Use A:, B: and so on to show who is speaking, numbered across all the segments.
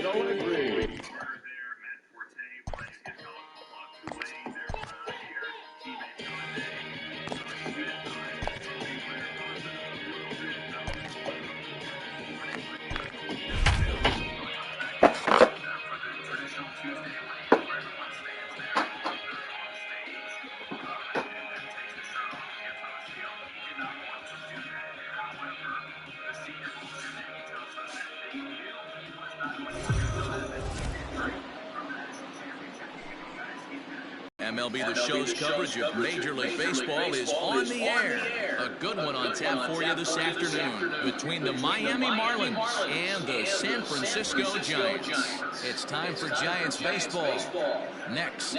A: agree.
B: MLB The Show's coverage of Major League Baseball is on the air. A good one on tap for you this afternoon between the Miami Marlins and the San Francisco Giants. It's time for Giants baseball. Next.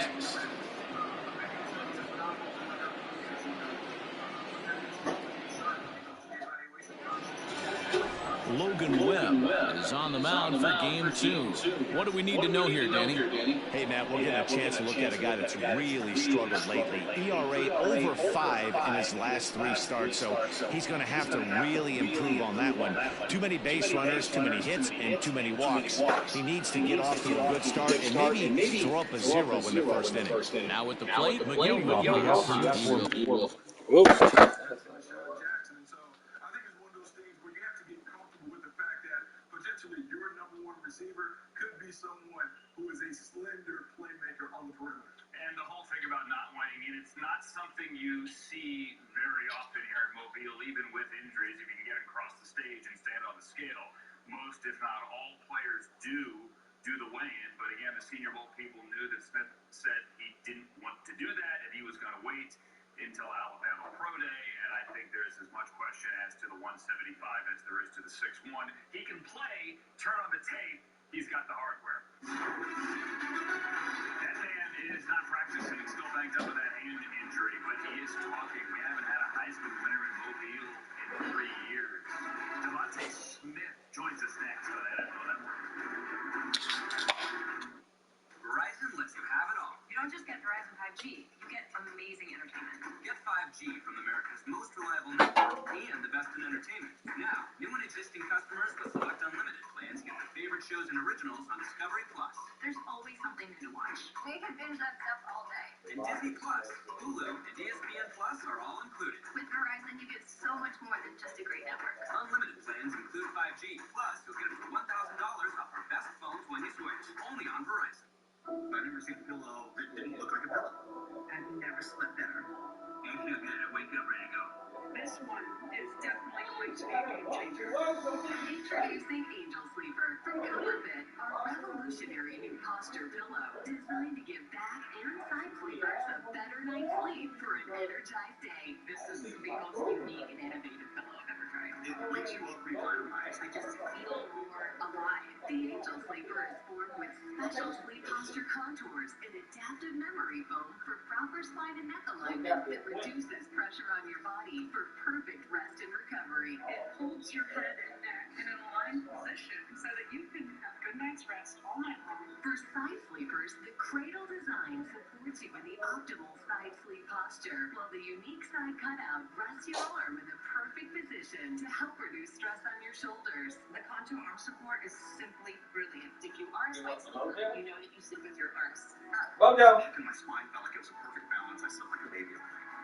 B: Logan Webb is on the mound for game 2. What do we need to know here, Danny?
C: Hey, Matt, we're getting a chance to look at a guy that's really struggled lately. ERA over 5 in his last 3 starts, so he's going to have to really improve on that one. Too many base runners, too many hits, and too many walks. He needs to get off to a good start and maybe throw up a 0 in the first inning.
B: Now at the plate, Miguel Rojas.
D: Your number one receiver could be someone who is a slender playmaker on the perimeter. And the whole thing about not weighing in, it's not something you see very often here in Mobile, even with injuries. If you can get across the stage and stand on the scale, most, if not all, players do the weigh-in. But again, the Senior Bowl people knew that Smith said he didn't want to do that, and he was going to wait until Alabama Pro Day, and I think there's as much question as to the 175 as there is to the 6'1". He can play, turn on the tape, he's got the hardware. That man is not practicing, still banged up with that hand injury, but he is talking. We haven't had a Heisman winner in Mobile in 3 years. Devontae Smith joins us next on NFL Network.
E: Verizon lets you have it all. You don't just get Verizon 5G, you get amazing entertainment. Get 5G from America's most reliable network and the best in entertainment. Now, new and existing customers with select unlimited plans get their favorite shows and originals on Discovery Plus. There's always something new to watch. We can binge that stuff all day. And Disney Plus, Hulu, and ESPN Plus are all included. With Verizon, you get so much more than just a great network. Unlimited plans include 5G. Plus, you'll get it for $1,000 off our best phones when you switch. Only on Verizon.
D: I've never seen a pillow that didn't look like a pillow.
E: I've never slept better.
D: You feel good. Wake up, ready to go.
E: This one is definitely going to be a game changer. Introducing Angel Sleeper from CoverFit, our revolutionary new posture pillow designed to give back and side sleepers a better night's sleep for an energized day. This is the most unique and innovative pillow I've ever tried.
D: It wakes you up revitalized.
E: I just feel more alive. The Angel Sleeper is formed with special sleep posture contours and adaptive memory foam for proper spine and neck alignment that reduces pressure on your body for perfect rest and recovery.
F: It holds your head and neck in an aligned position so that you can have good night's rest all night long.
E: For side sleepers, the cradle design supports you in the optimal side sleep posture, while the unique side cutout rests your arm in the perfect position to help reduce stress on your shoulders.
F: The contour arm support is simply brilliant. If you are a side sleeper, you know that you sleep with your arms up.
D: Back in my spine felt like it was a perfect balance. I slept like a baby.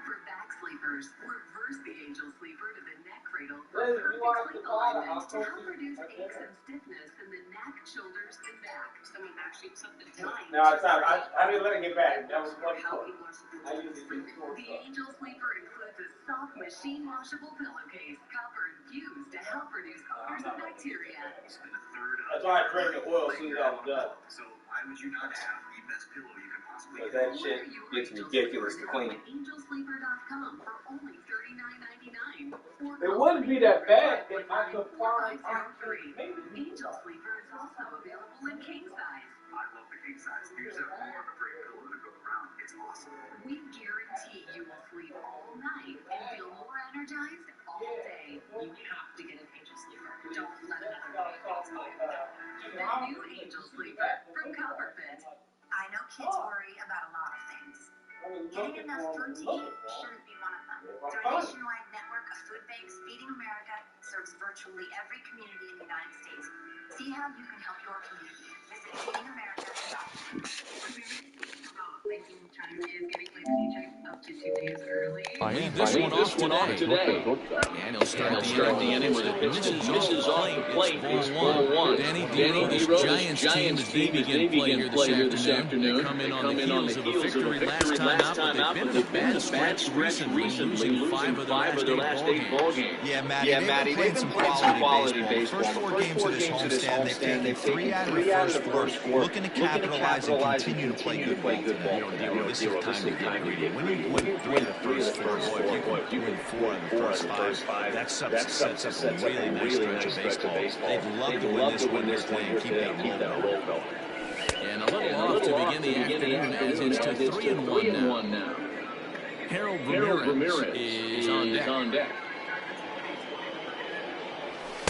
E: For back sleepers, reverse the Angel Sleeper to the neck cradle for perfect sleep alignment to help reduce aches and stiffness in the neck, shoulders, and back.
F: Someone actually took the time.
G: No, it's not. I didn't let it get back. That was one
F: how
G: foot.
F: people are supposed to sleep.
E: The Angel Sleeper includes a soft machine washable pillowcase, copper infused to help reduce odors and bacteria.
D: Spend a third of
G: That's why I drank the oil as soon as I was done.
D: So why would you not have the best pillow you can possibly
G: But
D: get?
G: that shit gets ridiculous to clean.
E: Angelsleeper.com for only $39.99.
G: It wouldn't be that bad if I could find
E: Angel Sleeper is also available in king size.
D: I love the king size. You just have more of a great pillow to go around. It's awesome.
E: We guarantee you will sleep all night and feel more energized all day.
F: You have to get an Angel Sleeper. Don't let another day pass by.
E: The new Angel Sleeper from CoverFit.
H: I know kids worry about a lot of things. Getting enough food to eat shouldn't be one of them. Through a nationwide network of food banks, Feeding America serves virtually every community in the United States. See how you can help your community. Visit feedingamerica.com.
F: Making time is getting my paycheck up to 2 days early.
B: Lead this one off today. And he'll start the inning with a misses off the plate. It's ball one. Danny DeRoe, this Giants team, as they begin play here this afternoon. They come in on the heels of a victory last time out, but they've been in a bad stretch recently, losing 5 of their last 8 ball games.
C: Yeah, Matty, they've been playing some quality baseball. The first 4 games of this homestand, they've taken 3 out of the first 4, looking to capitalize and continue to play good ball. This is time to get greedy. When you win 3 of the first 4, if you win 4 of the first 5, that sets up a really nice stretch of baseball. They'd love to win this one and keep that roll going.
B: And a little off to begin the afternoon as it's to 3-1 now. Harold Ramirez is on deck.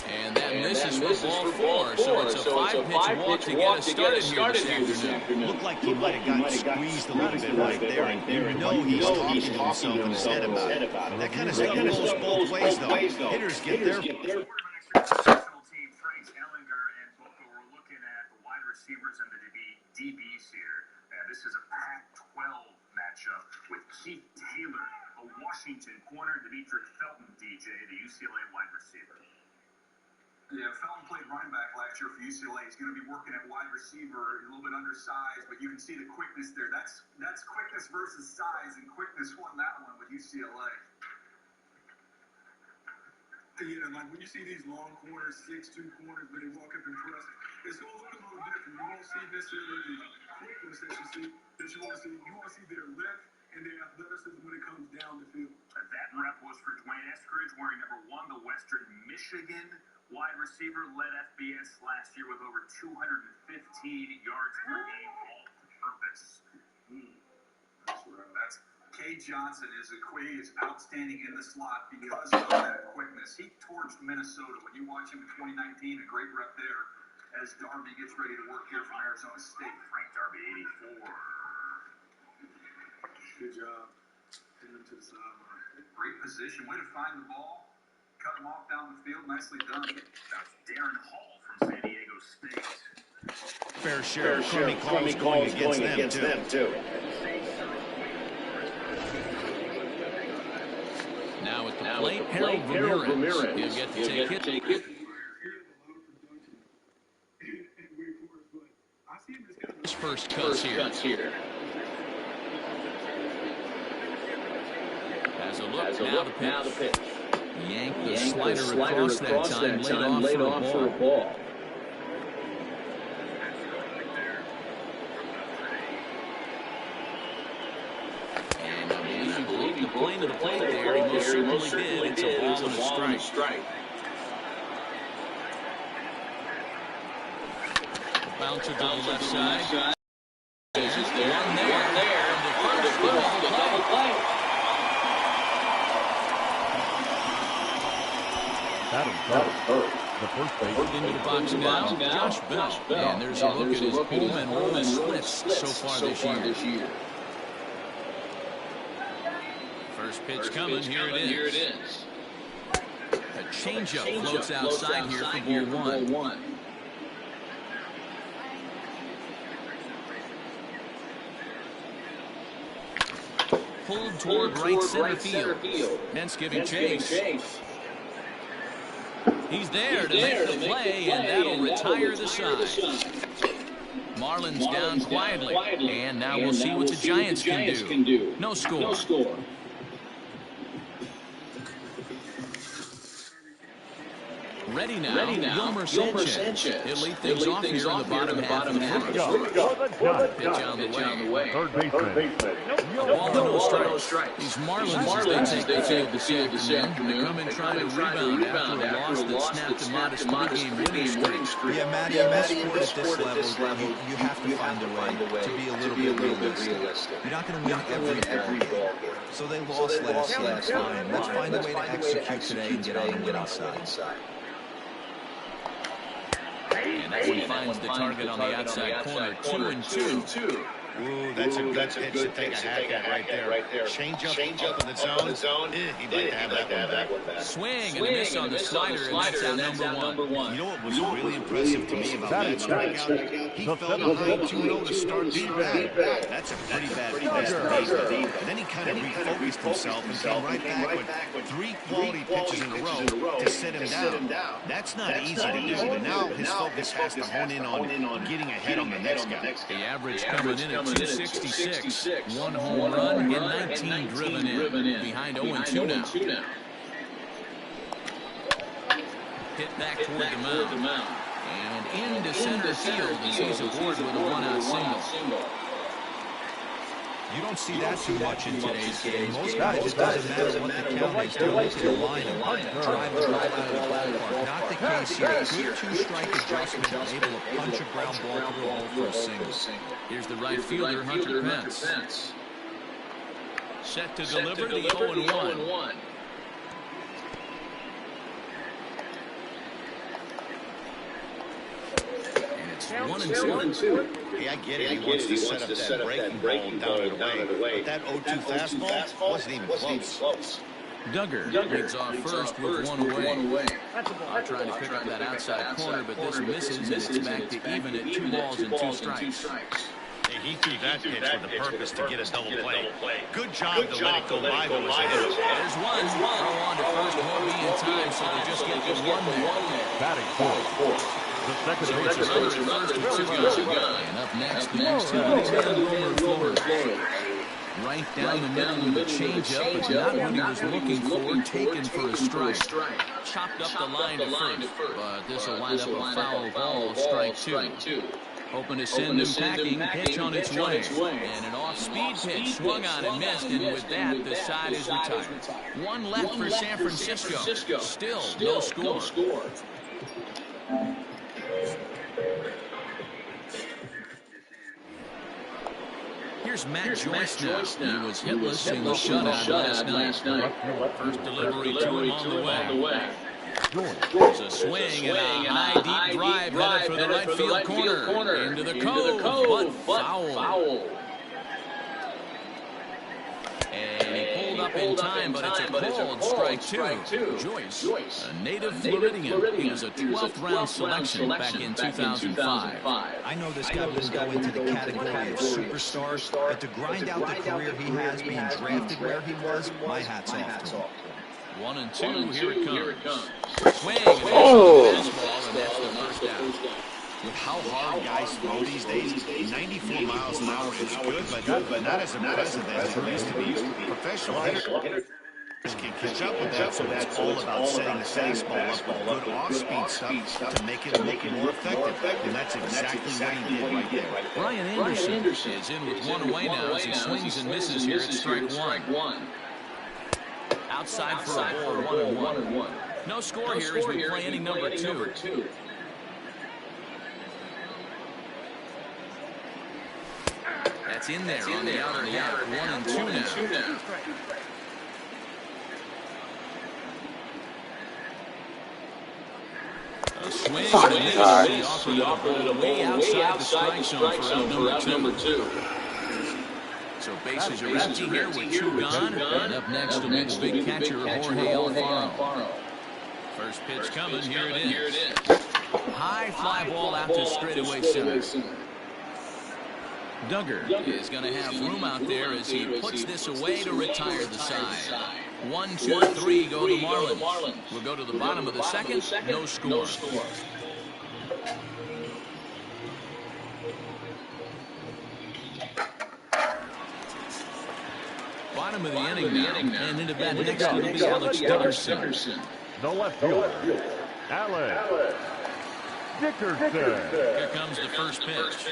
B: And that misses for ball 4, so it's a 5-pitch walk to get us started here this afternoon.
C: Looked like he might have gotten squeezed a little bit right there, and you know he's talking to himself in his head about it. That kind of stuff goes both ways, though. Hitters get their...
D: National team, Frank Ellinger and Boko were looking at the wide receivers and the DBs here. This is a Pac-12 matchup with Keith Taylor, a Washington corner, and Demetric Felton, DJ, the UCLA wide receiver. Yeah, Felton played running back last year for UCLA. He's going to be working at wide receiver, a little bit undersized, but you can see the quickness there. That's quickness versus size, and quickness won that one with UCLA. Yeah, like when you see these long corners, 6'2" corners, but they walk up and press, it's going to look a little different. You won't see necessarily the quickness that you want to see. You want to see their lift and their athleticism when it comes down the field. That rep was for Dwayne Eskridge, wearing number 1, the Western Michigan wide receiver, led FBS last year with over 215 yards per game, all-purpose. That's Kay Johnson is outstanding in the slot because of that quickness. He torched Minnesota. When you watch him in 2019, a great rep there as Darby gets ready to work here from Arizona State. Frank Darby, 84. Good job. Getting him to the sideline. Great position. Way to find the ball. Cut him off down the field. Nicely done. That's Darren Hall from San Diego State.
C: Fair share of crummy calls going against them, too.
B: Now at the plate, Harold Ramirez. He'll get to take it. His first cuts here. Has a look, now the pitch. Yank the slider across that time, laid off for a ball. And I believe he played to the plate there. He most certainly did. It's a ball and a strike. Bouncer to the left side. There's one there. The double play.
A: That'll hurt. The first base.
B: Into the box now, Josh Bell. And there's a look at his home and run splits so far this year. First pitch coming. Here it is. A changeup floats outside here for ball 1. Pulled toward right center field. Hence giving chase. He's there to make the play, and that'll retire the side. Marlins down quietly, and now we'll see what the Giants can do. No score. Ready now, Yolmer Sanchez. He'll lead things off here in the bottom half of the first. Pitch on the way.
A: Third baseman.
B: Ball no strike. These Marlins, as they take the field this afternoon, come in trying to rebound after a loss that snapped a modest 3-game winning streak.
C: Yeah, Matty, in this sport at this level, you have to find a way to be a little bit realistic. You're not going to win every ball game. So they lost last time. Let's find a way to execute today and get on the winning side.
B: And that one finds the target on the outside corner, 2-2.
C: Ooh, that's a good pitch to take a hack at right there. Change up in the zone. He'd like to have that one back.
B: Swing and a miss on the slider, and that's out number one.
C: You know what was really impressive to me about that strikeout? He felt a high 2-0 to start the at-bat. That's a pretty bad place to be. Then he kind of refocused himself and came right back with 3 quality pitches in a row to set him down. That's not easy to do, but now his focus has to hone in on getting ahead on the next guy.
B: The average coming in at 266. 1 home run and 19 driven in. Behind 0-2 now. Hit back toward the mound. And into center field as he's aboard with a 1-out single.
I: You don't see that too much in today's game. Most guys, it doesn't matter what the count is. They're looking to the line and drive the ball out of the ballpark. Not the case here. Good 2-strike adjustment, able to punch a ground ball through a hole for a single.
B: Here's the right fielder, Hunter Pence. Set to deliver the 0-1. It's 1-2.
C: Hey, I get it. He wants to set up that breaking ball down and away. But that 0-2 fastball wasn't even close.
B: Duggar leads off first with 1 away. Trying to pick up that outside corner, but this misses, and it's back to even at 2 balls and 2 strikes.
C: Hey, he threw that pitch with the purpose to get a double play. Good job to let it go by. There's
B: one. Throw on to first, won't be in time, so they just get the 1 there.
A: Batting fourth. The second baseman.
B: And up next Homer Flores. Right down the middle with a changeup, but not what he was looking for, taken for a strike. Chopped up the line to first, but this will wind up a foul ball, strike 2. Hoping to send him packing, pitch on its way. And an off-speed pitch swung on and missed, and with that, the side is retired. 1 left for San Francisco. Still no score. Here's Matt Joyce now. He was hitless in the shutout last night. First delivery to him on the way. There's a swing and a high deep drive headed for the right field corner. Into the cove, but foul. And he pulled up in time, but it's a cold strike 2. Joyce, a native Floridian. He was a 12th round selection back in 2005.
I: I know this guy wouldn't go into the category of superstar, but to grind out the career he has, being drafted where he was, my hat's off to him.
B: 1-2, here it comes. Swing, and fastball, and that's the first down.
C: With how hard guys throw these days, 94 miles an hour is good, but not as impressive as it used to be. Professional hitters can catch up with that, so it's all about setting the fastball up with good off-speed stuff to make it look more effective, and that's exactly what he did right there.
B: Brian Anderson is in with 1 away now as he swings and misses here at strike 1. Outside for a ball, 1-1. No score here as we play inning number 2. That's in there on the outer half. 1-2 now. A swing and a miss. He offered a ball way outside the strike zone for out number 2. So bases are empty here with 2 gone. And up next will be the big catcher, Jorge Alfaro. First pitch coming. Here it is. High fly ball out to straightaway center. Duggar is going to have room out there as he puts this away to retire the side. 1, 2, 3 go the Marlins. We'll go to the bottom of the second. No score. Bottom of the inning now, and into bat next will be Alex Dickerson.
A: The left fielder, Alex Dickerson.
B: Here comes the first pitch.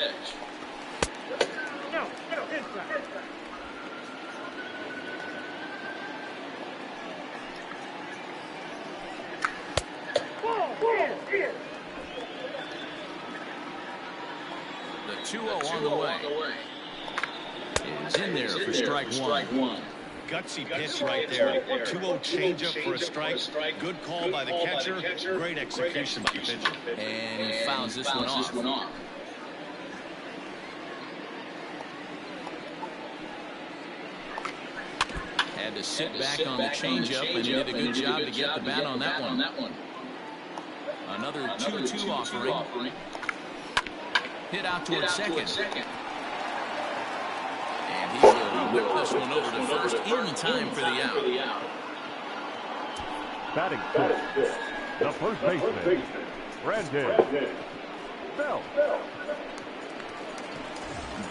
B: The 2-0 on the way. Is in there for strike 1.
C: Gutsy pitch right there. 2-0 changeup for a strike. Good call by the catcher. Great execution by the pitcher.
B: And he fouls this one off. Had to sit back on the changeup, and he did a good job to get the bat on that one. Another 2-2 offering. Hit out towards second. And he will whip this one over to first in time for the out.
A: Batting fifth, the first baseman, Brandon Belt.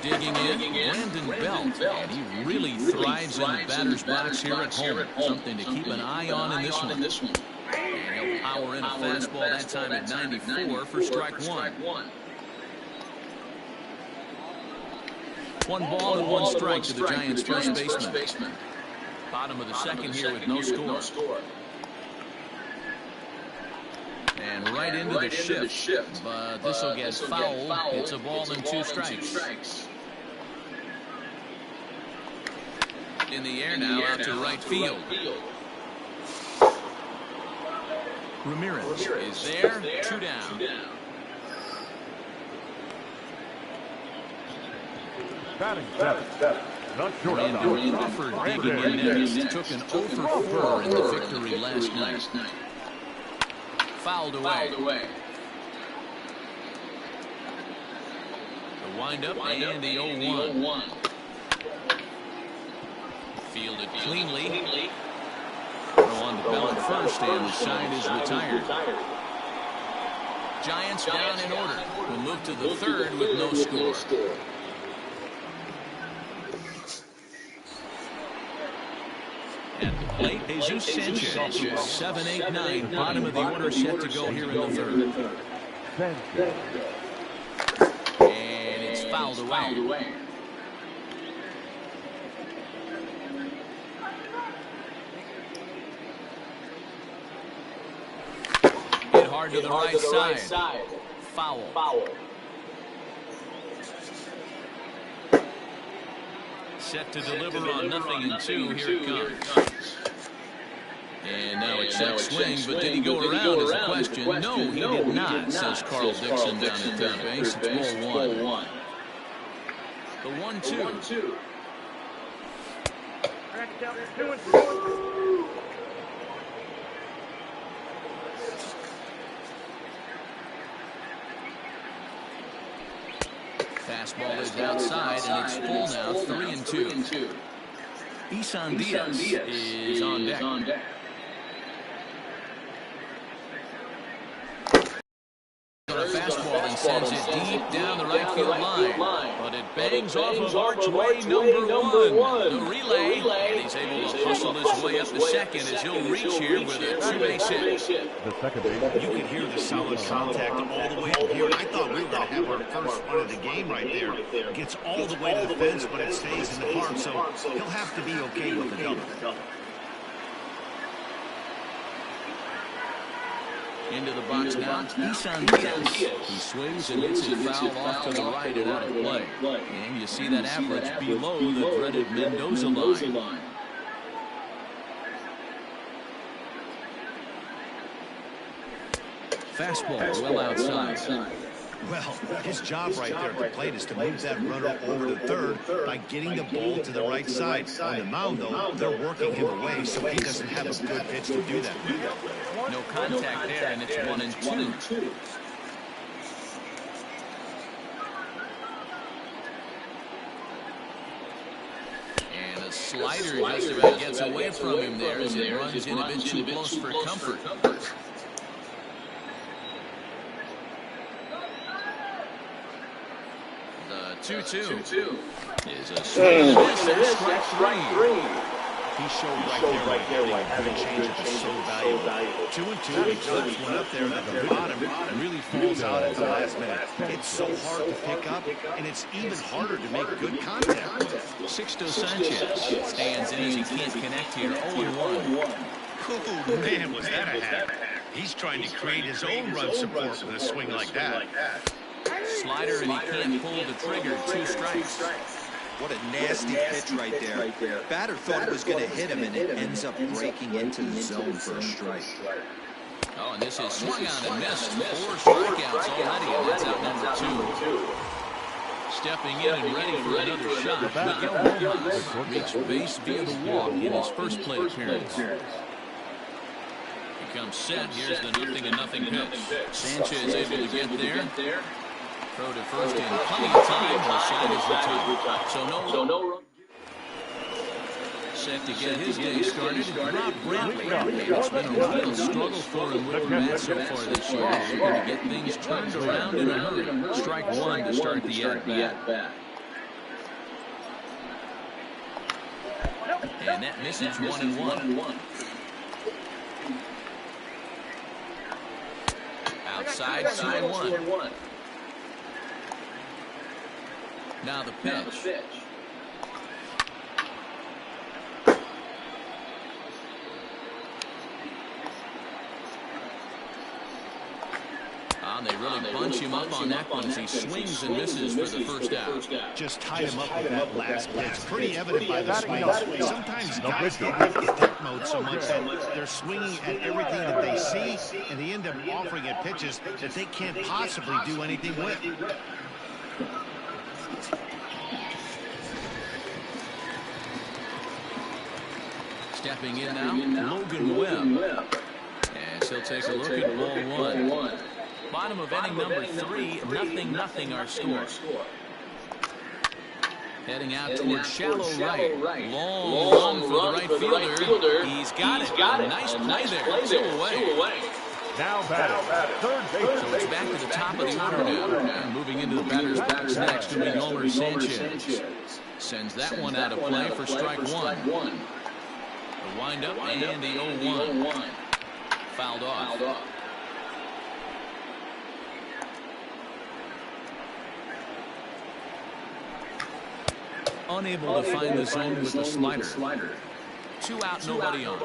B: Digging in, Brandon Belt, and he really thrives in the batter's box here at home. Something to keep an eye on in this one. And he'll power in a fastball that time at 94 for strike one. 1 ball and 1 strike to the Giants' first baseman. Bottom of the second here with no score. And right into the shift, but this will get foul. It's a ball and 2 strikes. In the air now, out to right field. Ramirez is there, 2 down.
A: Batting seventh, not sure.
B: Randy Crawford digging in next. Took an 0 for 4 in the victory last night. Fouled away. The windup and the 0-1. Fielded cleanly. Throw on to Bell at first, and the side is retired. Giants down in order. We'll move to the third with no score. At the plate, Jesus Sanchez, 7, 8, 9, bottom of the order, set to go here in the third. And it's fouled away. Hit hard to the right side. Foul. Set to deliver on 0-2. Here it comes. And now it's set swing, but did he go around is the question. No, he did not, says Carl Dixon down at third base. It's ball 1. The 1-2. Fastball is outside, and it's full now, 3-2. Isan Diaz is on deck. On a fastball and sends it deep down the right field line. But it bangs off of archway number 1. The relay, and he's able to hustle his way up to second as he'll reach here with a 2-base hit.
A: The second base.
C: You can hear the solid contact all the way up here. I thought we were going to have our first run of the game right there. It gets all the way to the fence, but it stays in the park, so he'll have to be okay with the double.
B: Into the box now, Isan Diaz. He swings and hits it foul off to the right and out of play. And you see that average below the dreaded Mendoza line. Fastball well outside.
C: Well, his job right there at the plate is to move that runner over to third by getting the ball to the right side. On the mound, though, they're working him away, so he doesn't have a good pitch to do that.
B: No contact there, and it's 1-2. And a slider just about gets away from him there as it runs in a bit too close for comfort. The 2-2 is a swing and strike 3.
C: He showed right there why having change is so valuable. 2-2, he flips one up there at the bottom, really falls out at the last minute. It's so hard to pick up, and it's even harder to make good contact with it.
B: Sixto Sanchez stands in as he can't connect here. 0-1.
C: Oh, man, was that a hack. He's trying to create his own run support with a swing like that.
B: Slider, and he can't pull the trigger. 2 strikes.
J: What a nasty pitch right there. Batter thought it was going to hit him, and it ends up breaking into the zone for a strike.
B: Oh, and this is swung on and missed. 4 strikeouts already, and that's out number 2. Stepping in and ready for another shot. Doplhins reached base via the walk in his first plate appearance. He comes set. Here's the 0-0 pitch. Sanchez able to get there. Throw to first in plenty of time. The side is retired. So no run. Set to get his day started. Rob Brantley. It's been a real struggle for him with the bat so far this year. He's going to get things turned around in a hurry. Strike one to start the at-bat. And that misses 1-1. Outside 2-1. Now the pitch. They really bunch him up on that one as he swings and misses for the first out.
C: Just tied him up with that last pitch. Pretty evident by the swing. Sometimes guys get in attack mode so much that they're swinging at everything that they see, and they end up offering at pitches that they can't possibly do anything with.
B: Stepping in now, Logan Webb. As he'll take a look at ball one. Bottom of inning number 3, 0-0 our score. Heading out towards shallow right. Long run for the right fielder. He's got it. Nice play there. 2 away.
A: Now batting, third base.
B: So it's back to the top of the order now. And moving into the batter's box next to Yomer Sanchez. Sends that one out of play for strike one. The windup and the 0-1. Fouled off. Unable to find the zone with the slider. 2 out, nobody on.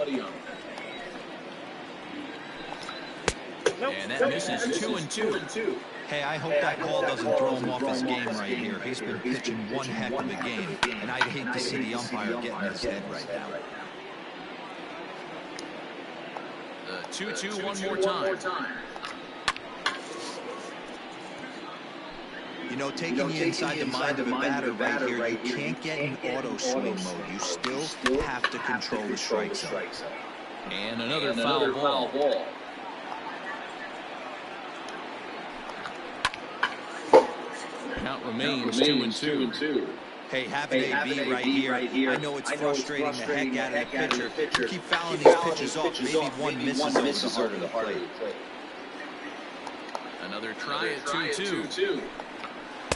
B: And that misses 2-2.
J: Hey, I hope that call doesn't throw him off his game right here. He's been pitching one heck of a game, and I'd hate to see the umpire get in his head right now.
B: The 2-2 one more time.
J: You know, taking you inside the mind of a batter right here, you can't get in auto swing mode. You still have to control the strike zone.
B: And another foul ball. Count remains 2-2.
J: Hey, having AB right here, I know it's frustrating the heck out of the pitcher. You keep fouling these pitches off, maybe one misses over the plate.
B: Another try at 2-2.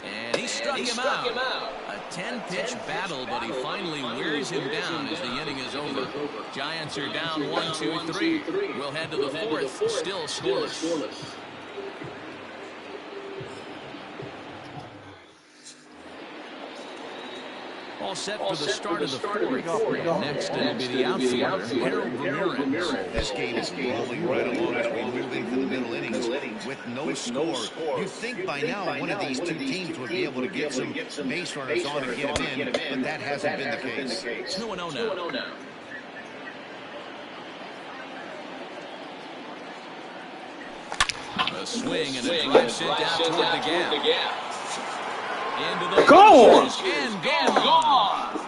B: And he struck him out. A 10-pitch battle, but he finally wears him down as the inning is over. Giants are down 1-2-3. We'll head to the 4th, still scoreless. All set for the start of the 4th. Next, it'll be the outfielder, Harold Ramirez.
C: This game is rolling right along as we move into the middle innings with no score. You'd think by now one of these two teams would be able to get some base runners on and get them in, but that hasn't been the case.
B: 2-0 now. A swing and a drive sent out toward the gap. Into the goal and gone.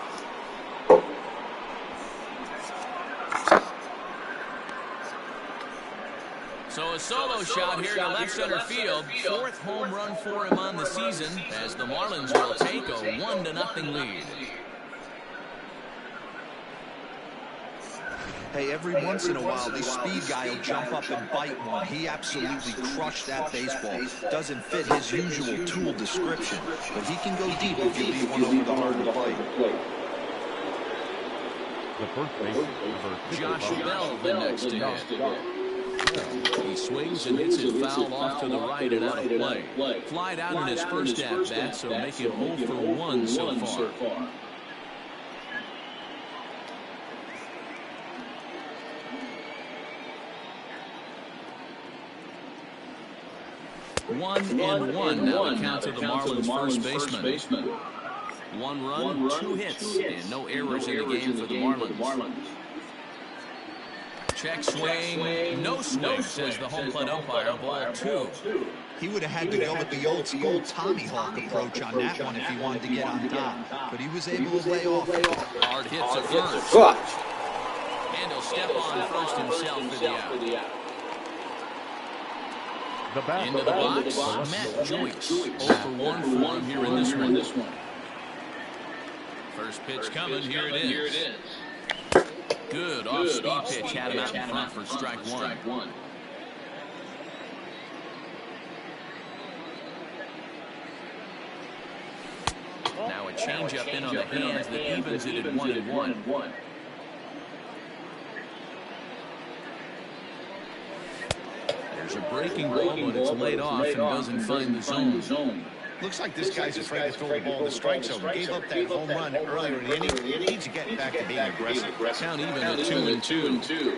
B: So a solo shot here to left center field. 4th home run for him on the season as the Marlins will take a 1-0 lead.
J: Hey, every once in a while, this speed guy will jump up and bite one. He absolutely crushed that baseball. Doesn't fit his usual tool description, but he can go deep if you leave one over the heart of the plate.
A: The first base,
B: Josh Bell the next to hit. He swings and hits it foul off to the right and out of play. Flied out in his first at-bat, so make it 0 for 1 so far. 1-1 now the count to the Marlins first baseman. 1 run, 2 hits, and no errors in the game for the Marlins. Check swing, no swing, says the home plate umpire. Ball 2.
J: He would have had to go with the old school Tommy Hawk approach on that one if he wanted to get on top. But he was able to lay off.
B: Hard hits at first. And he'll step on first himself for the out. Into the box, Matt Joyce. 0 for 1 for him here in this one. First pitch coming, here it is. Good off-speed pitch, had him out in front for strike 1. Now a changeup in on the hands that evens it at 1-1. There's a breaking ball, but it's laid off and doesn't find the zone.
C: Looks like this guy's afraid to throw the ball in the strike zone. Gave up that home run earlier in the inning. He needs to get back to being aggressive.
B: Count even at 2-2.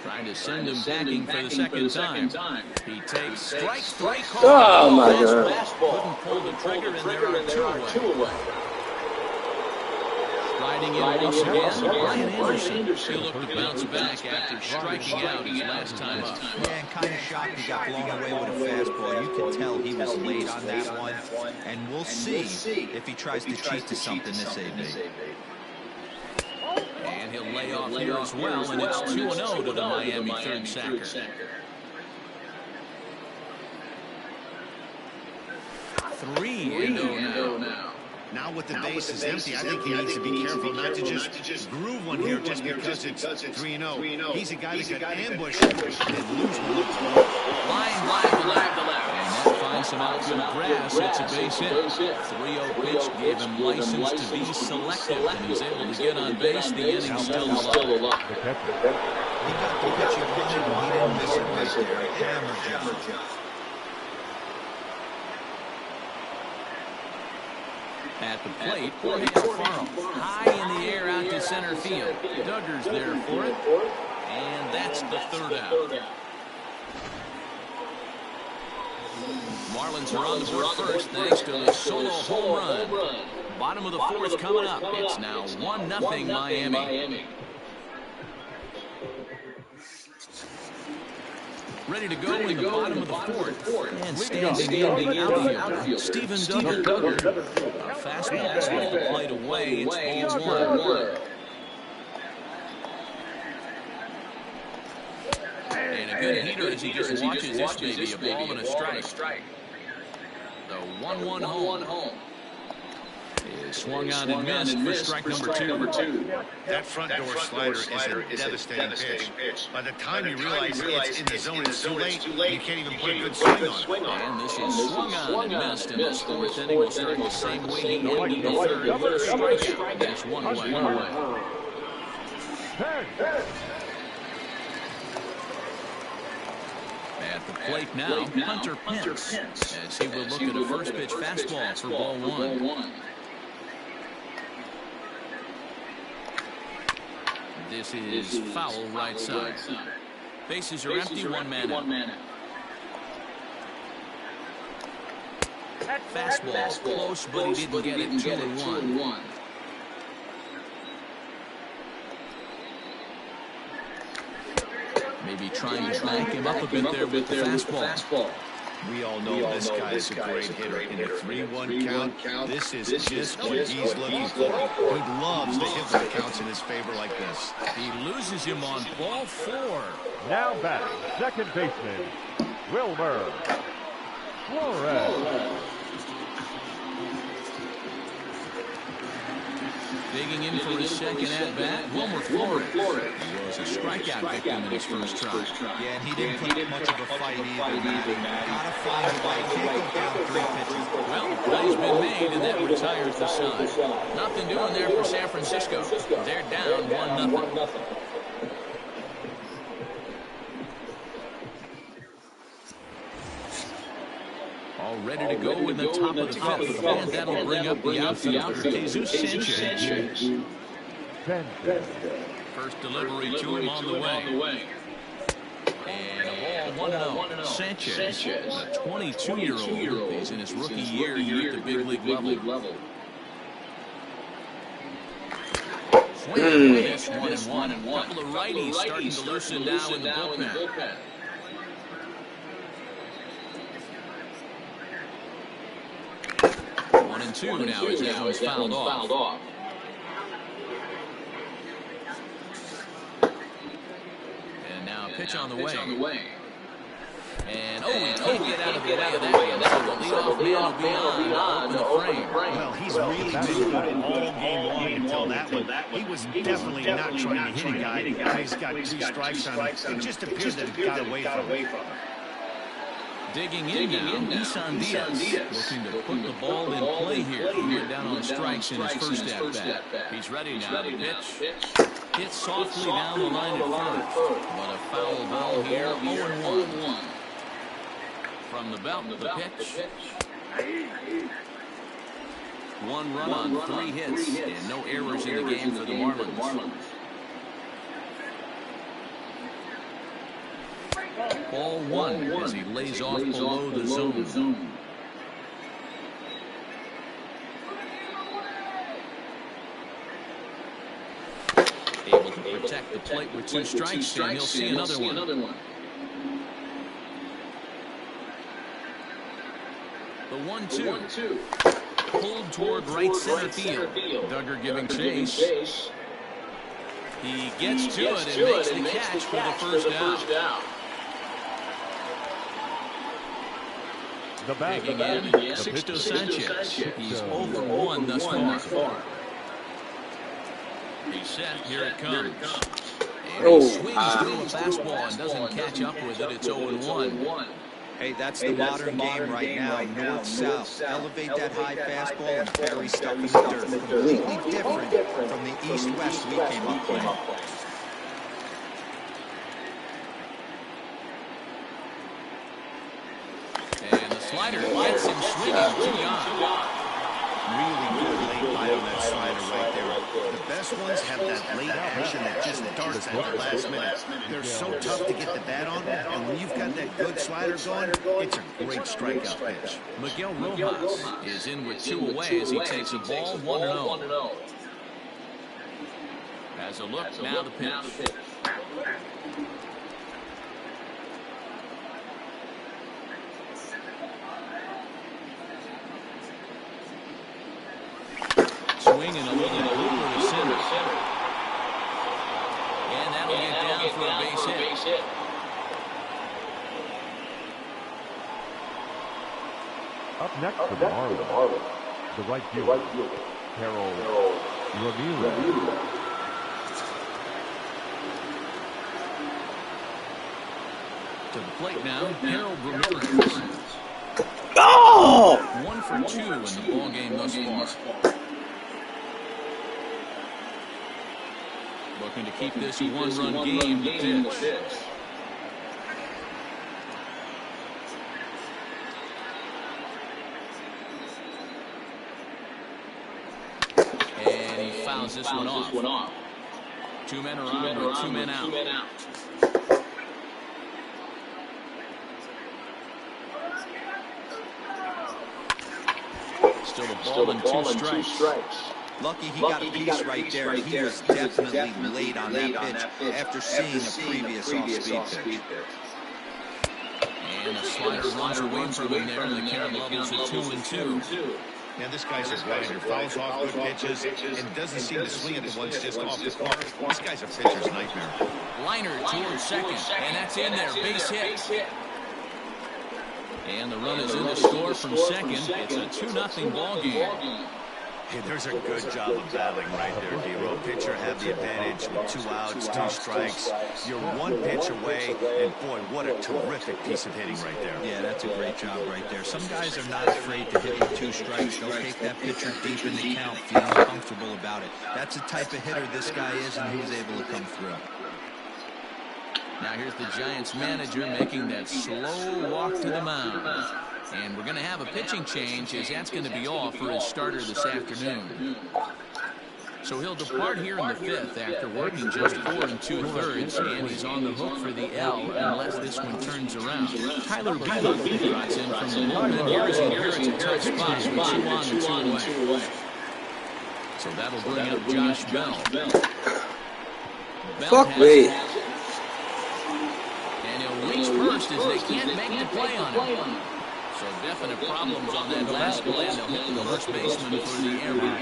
B: Trying to send him backing for the second time. He takes strike 3 call.
G: Oh my God.
B: Couldn't pull the trigger, and there are 2 away. Riding in once again, Brian Anderson. He looked to bounce back after striking out his last time up.
J: Yeah, and kind of shocked he got blown away with a fastball. You could tell he was late on that one. And we'll see if he tries to cheat to something this AB.
B: And he'll lay off here as well, and it's 2-0 to the Miami third sacker. 3-0 now.
C: Now with the base is empty, I think he needs to be careful not to just groove one here just because it's 3-0. He's a guy that could ambush and lose one.
B: Line drive to left. And that finds some outfield grass. It's a base hit. 3-0 pitch gave him license to be selective, and he's able to get on base. The inning's still alive.
J: He got the pitch he wanted, and he didn't miss it right there. Hammer job.
B: At the plate, Jorge Alfaro, high in the air out to center field. Duggar's there for it, and that's the third out. Marlins are on the board first thanks to the solo home run. Bottom of the fourth coming up. It's now 1-0 Miami. Ready to go in the bottom of the fourth. And standing in the outfielder, Steven Duggar. A fastball off the plate away. It's ball 1. And a good heater as he just watches this baby. A ball and a strike. The 1-1 home. Is swung out and missed for strike number 2.
C: That front door slider is a devastating pitch. By the time you realize it's in the zone, it's too late. You can't even put a good swing on it.
B: And this is swung on and missed. And this fourth inning will start the same way he ended the third with a strikeout. That's 1 away. At the plate now, Hunter Pence, as he will look at a first pitch fastball for ball 1. This is foul right side. Bases are empty, 1 man out. Fastball close, but he didn't get it. 2-1. Maybe trying to back him up a bit there with the fastball.
C: We all know this guy is a great hitter. In a 3-1 count, this is just what he's looking for. He loves to hit when it counts in his favor like this.
B: He loses him on ball 4.
A: Now batting, second baseman, Wilmer Flores.
B: Digging in for his second at-bat, Wilmer Flores. He was a strikeout victim in his first try.
J: Yeah, and he didn't put much of a fight either, Matty. Gotta find a way. Can't go down 3 pitches.
B: Well, the play's been made, and that retires the side. Nothing doing there for San Francisco. They're down 1-0. All ready to go in the top of the fifth, and that'll bring up the outfielder, Jesus Sanchez. First delivery to him on the way. And a ball 1-0. Sanchez, a 22-year-old. He's in his rookie year here at the big league level. swing with this 1-1. A couple of righties starting to loosen now in the bullpen. 1-2 now as this one's fouled off. And now pitch on the way. And he can't get out of the way of that one. So the leadoff man will be on the frame.
C: Well, he's really been good all game long until that one. He was definitely not trying to hit a guy. He's got 2 strikes on him. It just appeared that it got away from him.
B: Digging in now, Isan Diaz looking to put the ball in play here. He went down on strikes in his first at-bat. He's ready now to pitch. Hit softly down the line at first, but a foul ball here, 0-1. From the belt to the pitch. 1 run on 3 hits, and no errors in the game for the Marlins. Ball 1 as he lays off below the zone. Able to protect the plate with 2 strikes, and he'll see another one. The 1-2. Pulled toward right center field. Duggar giving chase. He gets to it and makes the catch for the first down. Digging in, Sixto Sanchez. He's 0-1 thus far. He's set. Here it comes. And he swings through a fastball and doesn't catch up with it. It's 0-1.
J: Hey, that's the modern game right now. North-south. Elevate that high fastball and bury stuff in the dirt. Completely different from the east-west we came up with.
B: And the slider gets him swinging. 2 gone.
C: Really good late bite on that slider right there. The best ones have that late action that just darts at the last minute. They're so tough to get the bat on, and when you've got that good slider going, it's a great strikeout pitch.
B: Miguel Rojas is in with 2 away as he takes a ball 1-0. Has a look, now the pitch. Swinging a little over to center. And that'll get down for a base hit.
A: Up next for the Marlins, the right fielder, Harold Ramirez.
B: To the plate now, Harold Ramirez.
G: Oh!
B: 1 for 2 in the ball game thus far. Looking to keep this a 1-run game to pitch. And he fouls this one off. 2 men are on with 2 men out. Still a ball and 2 strikes.
J: Lucky he got a piece right there. He was definitely late on that pitch after seeing a previous off-speed pitch.
B: And a slider runs away from him there. The count levels at 2-2.
C: Now this guy's a grinder. Fouls off good pitches and doesn't seem to swing at the ones just off the corner. This guy's a pitcher's nightmare.
B: Liner towards second, and that's in there. Base hit. And the run is in to score from second. It's a 2-0 ball game.
C: Hey, there's a good job of battling right there, D-Roll. Pitcher had the advantage with 2 outs, 2 strikes. You're 1 pitch away, and boy, what a terrific piece of hitting right there.
J: Yeah, that's a great job right there. Some guys are not afraid to hit with 2 strikes. They'll take that pitcher deep in the count, feeling comfortable about it. That's the type of hitter this guy is, and he was able to come through.
B: Now here's the Giants manager making that slow walk to the mound. And we're going to have a pitching change as that's going to be off for his starter this afternoon. So he'll depart here in the 5th after working just 4 2/3, and he's on the hook for the L unless this one turns around. Tyler Beagle drops in from the bullpen here as he inherits a tough spot with 2 on and 2 away. So that'll bring up Josh Bell.
G: Fuck me.
B: And he'll reach first as they can't make the play on him. So definite problems on that last play, and they'll hit the first baseman for the error.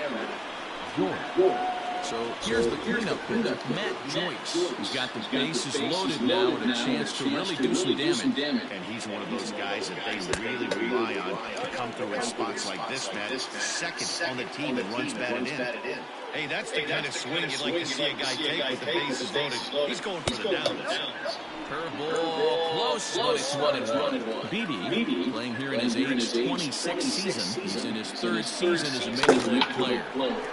B: So here's the cleanup pitch, Matt Joyce. He's got the bases loaded now and a chance to really do some damage.
C: And he's one of those guys that they really rely on to come through in spots like this, Matt. Second on the team and runs batted in. Hey, that's the kind of swing you'd like to see a guy take with the bases loaded. He's going for the downs.
B: Curveball close, but it's 1-1. Beatty, playing here in his age 26th season. He's in his third season as a major league player.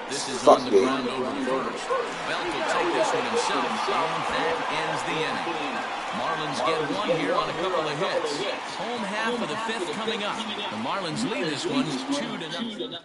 B: This is on the ground over the first. Belt will take this one himself, and that ends the inning. Marlins get one here on a couple of hits. Home half of the fifth coming up. The Marlins lead this one 2-0.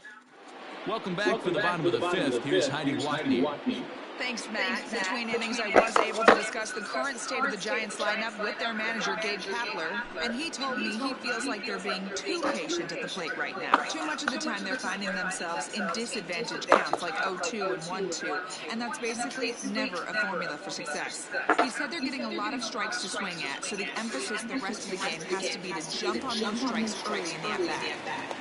B: Welcome back for the bottom of the fifth. Here's Heidi Watney.
K: Thanks, Matt. Between innings, I was able to discuss the current state of the Giants lineup with their manager, Gabe Kapler, and he told me he feels like they're being too patient at the plate right now. Too much of the time they're finding themselves in disadvantage counts like 0-2 and 1-2, and that's basically never a formula for success. He said they're getting a lot of strikes to swing at, so the emphasis the rest of the game has to be to jump on those strikes early in the at-bat.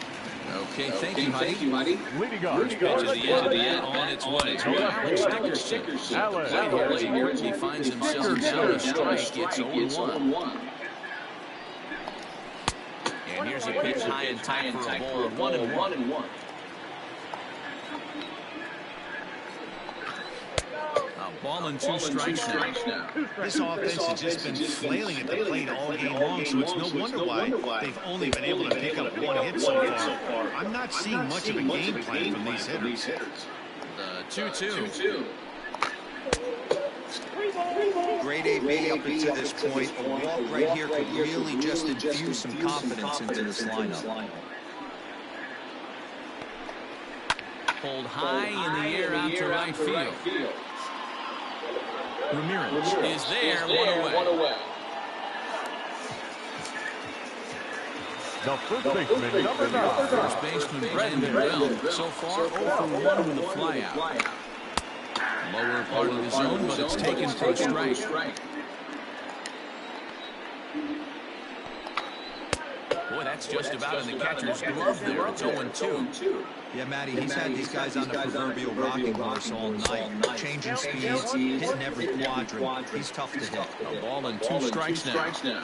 B: Okay, thank you, Heidi.
A: Leading off.
B: Pitch at the end of the on its way. Alex Dickerson. Right here as he quickly finds himself down a strike. It's 0-1. And here's a pitch high and tight for a ball. 1-1. Ball and two strikes now.
C: This offense has just been flailing at the plate all game long, so it's no wonder why they've only been able to pick up one hit so far. I'm not seeing much of a game plan from these hitters.
B: The 2-2.
J: Great AB up until this point. A walk right here could really just infuse some confidence into this lineup.
B: Pulled high in the air out to right field. Ramirez is there, one away.
A: The first baseman, number 9.
B: First baseman Brandon Bell, so far 0-for-1 with a flyout. Lower part of the zone, but it's taken for a strike. Boy, that's just about in the catcher's glove there. It's 0-2.
J: Yeah, Matty, he's had these guys on the proverbial rocking horse all night. Changing speeds, hitting every quadrant. He's tough to hit.
B: A ball and two strikes now.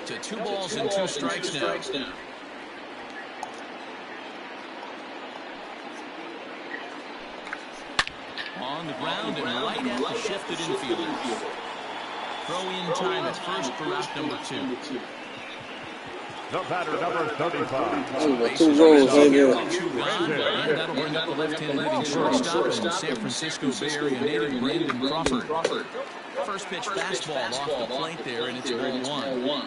B: To 2 balls and 2 strikes now. On the ground and right at the shifted infielders. Throw in time at first for out number 2.
A: The batter, number 35.
G: Two goals right here.
B: And that'll bring up the left-handed hitting shortstop and San Francisco Bay Area native Brandon Crawford. First pitch fastball off the plate there, and it's 0-1.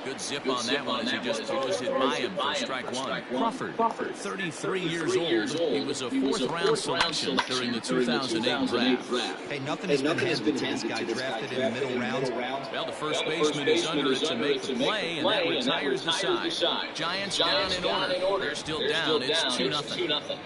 B: Good zip on that one as he just throws it by him for strike 1. Crawford, 33 years old. He was a 4th-round selection during the 2008 draft.
J: Hey, nothing has been handed to this guy, drafted in the middle round.
B: Well, the first baseman is under it to make the play, and that retires the side. Giants down in order. They're still down. It's 2-0.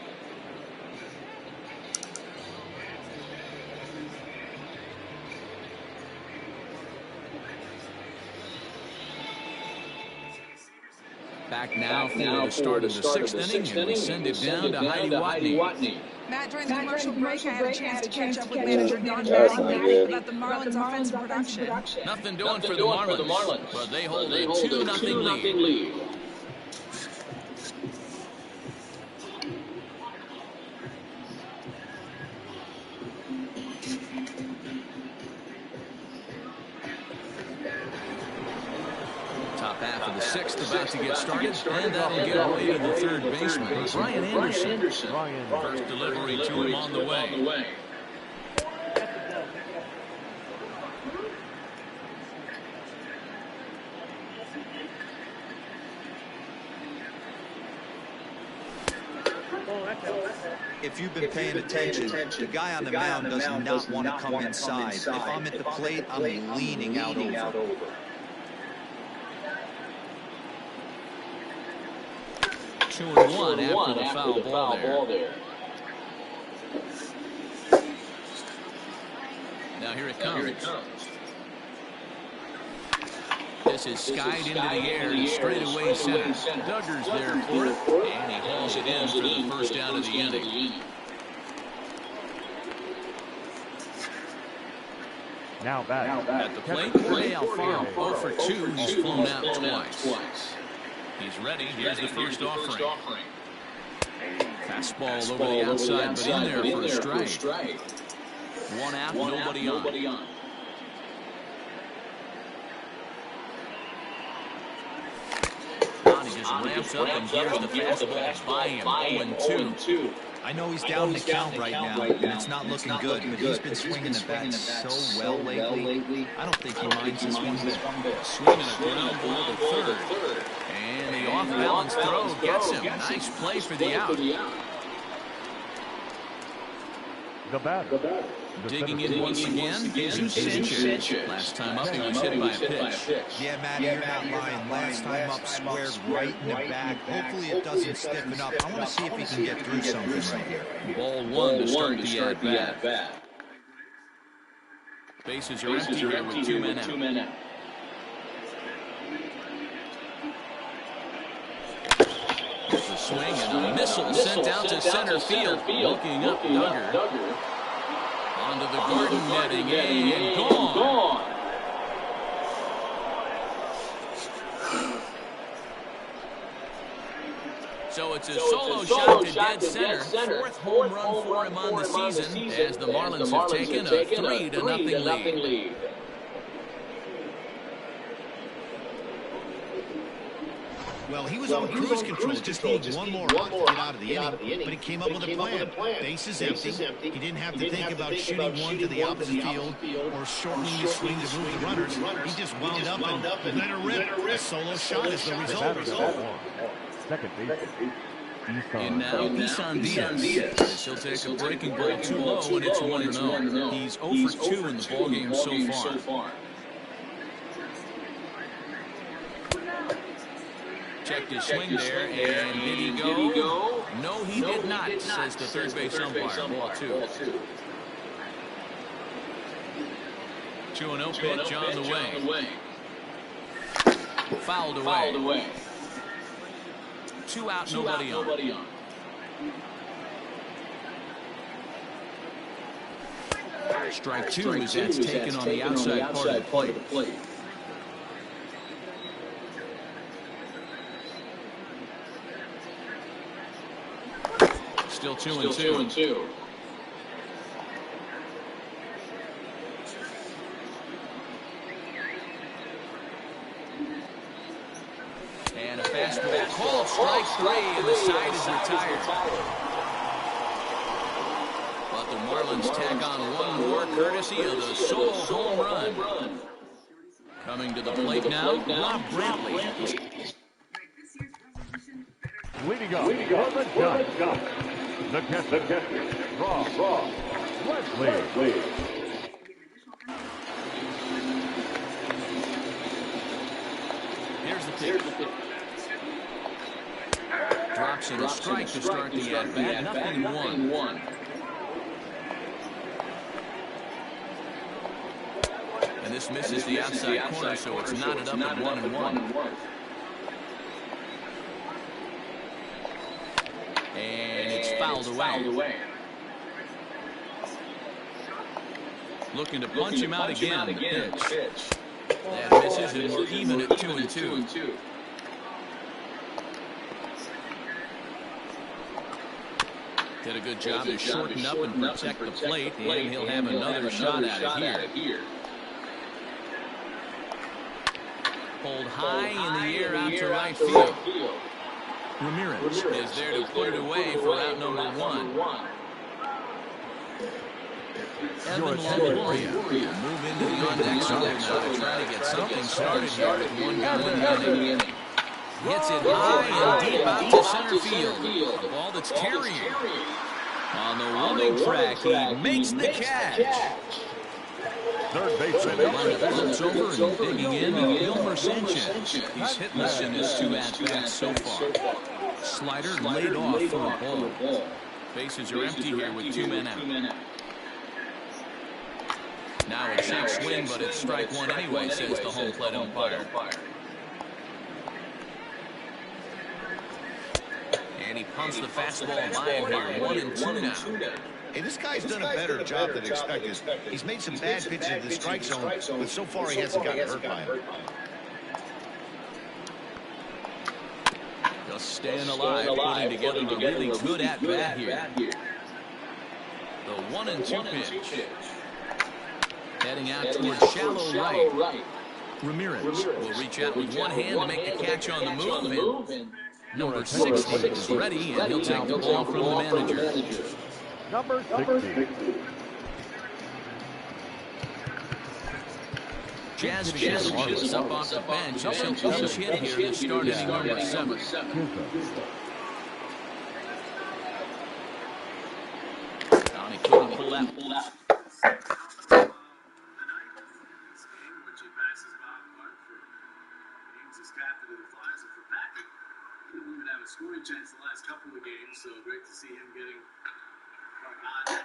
B: Back now for the start of the 6th inning, and we send it down to Heidi Watney.
K: Matt, during the commercial break, I had a chance to catch up with manager Don Madden about the Marlins' offensive production.
B: Nothing doing for the Marlins, but they hold a 2-0 lead. Top half of the 6th about to get started, and that'll get away to the third baseman, Brian Anderson. First delivery to him on the way.
J: If you've been paying attention, the guy on the mound does not want to come inside. If I'm at the plate, I'm leaning out over.
B: 2-1 after the foul ball there. Now here it comes. This is skied into the air to straightaway center. Duggar's there for it, and he hauls it in for the first down of the inning.
A: Now back.
B: At the plate, Jorge Alfaro, 0 for 2. He's flown out twice. He's ready. Here's the first offering. Fastball over the outside, but in there for a strike. One out, nobody on. He just ramps up and here's the fastball by him. 0-2.
C: I know he's down in the count right now, and it's not looking good, but he's been swinging the bat so well lately. I don't think he minds this one bit.
B: Swinging a ground ball to third. And the off-balance throw gets him. Nice play for the out.
A: The batter.
B: Digging in once again is Sanchez. Last time up, he was hit by a pitch.
C: Yeah, Matt, you're not lying. Last time up, squared right in the back. Hopefully it doesn't stiffen up. I want to see if he can get through something right here.
B: Ball one to start the at-bat. Bases are empty here with 2 men out. There's a swing and a missile sent out to center field. Looking up, Duggar. Onto the garden netting and gone. So it's a solo shot to dead center. Fourth home run for him on the season as the Marlins have taken a 3-0 lead.
C: Well, he was on cruise control, just needing one more out to get out of the inning, but he came up with a plan. Bases empty. He didn't have to think about shooting one to the opposite field or shortening his swing to move the runners. He just wound up and let her rip. A solo shot is the result.
A: Second base.
B: And now Isan Diaz. He'll take a breaking ball too low and it's 1-0. He's 0 for 2 in the ballgame so far. Checked his swing there, and did he go? No, he did not, says the third base umpire. Ball 2. 2-0 pitch on the way. Fouled away. 2 out, nobody on. Strike 2 is that's taken on the outside part of the plate. Still 2-2. And a fastball called strike 3, and the side is retired. But the Marlins tack on one more courtesy of the solo home run. Coming to the plate now, Rob Brantley.
A: Leading up, the catcher, Rob Brantley.
B: Here's the pitch. Drops in a strike to start the at-bat. 0-1. And this misses the outside corner, so it's knotted up at 1-1. And it's fouled away. Looking to punch him out again. The pitch. That misses, and we're even at 2-2. Did a good job to shorten up and protect the plate, and he'll have another shot at it here. Pulled high in the air out to right field. Ramirez is there to put it away for out number 1. Evan Longoria will move into the on-deck zone now to try to get something started here with 1 gun in the inning. Gets it high and deep out to center field. The ball that's carrying. On the warning track, he makes the catch.
A: Third baseman.
B: Flips over and digging in, Wilmer Sanchez. He's hitless in his 2 at-bats so far. Slider laid off for a ball. Bases are empty here with 2 men out. Now a check swing, but it's strike one anyway, says the home plate umpire. And he pumps the fastball by him here. 1-2 now.
C: Hey, this guy's done a better job than expected. He's made some bad pitches in the strike zone, but so far he hasn't gotten hurt by him.
B: Just staying alive, putting together a really good at-bat here. The 1-2 pitch. Heading out towards shallow right. Ramirez will reach out with one hand to make the catch on the move. And number 60 is ready, and he'll take the ball from the manager.
A: Number 60.
B: Jazz Chisholm up off the bench. He'll pinch hit here to start inning number 7. He couldn't pull that.
D: Scoring chance the last couple of games, so great to see him getting on to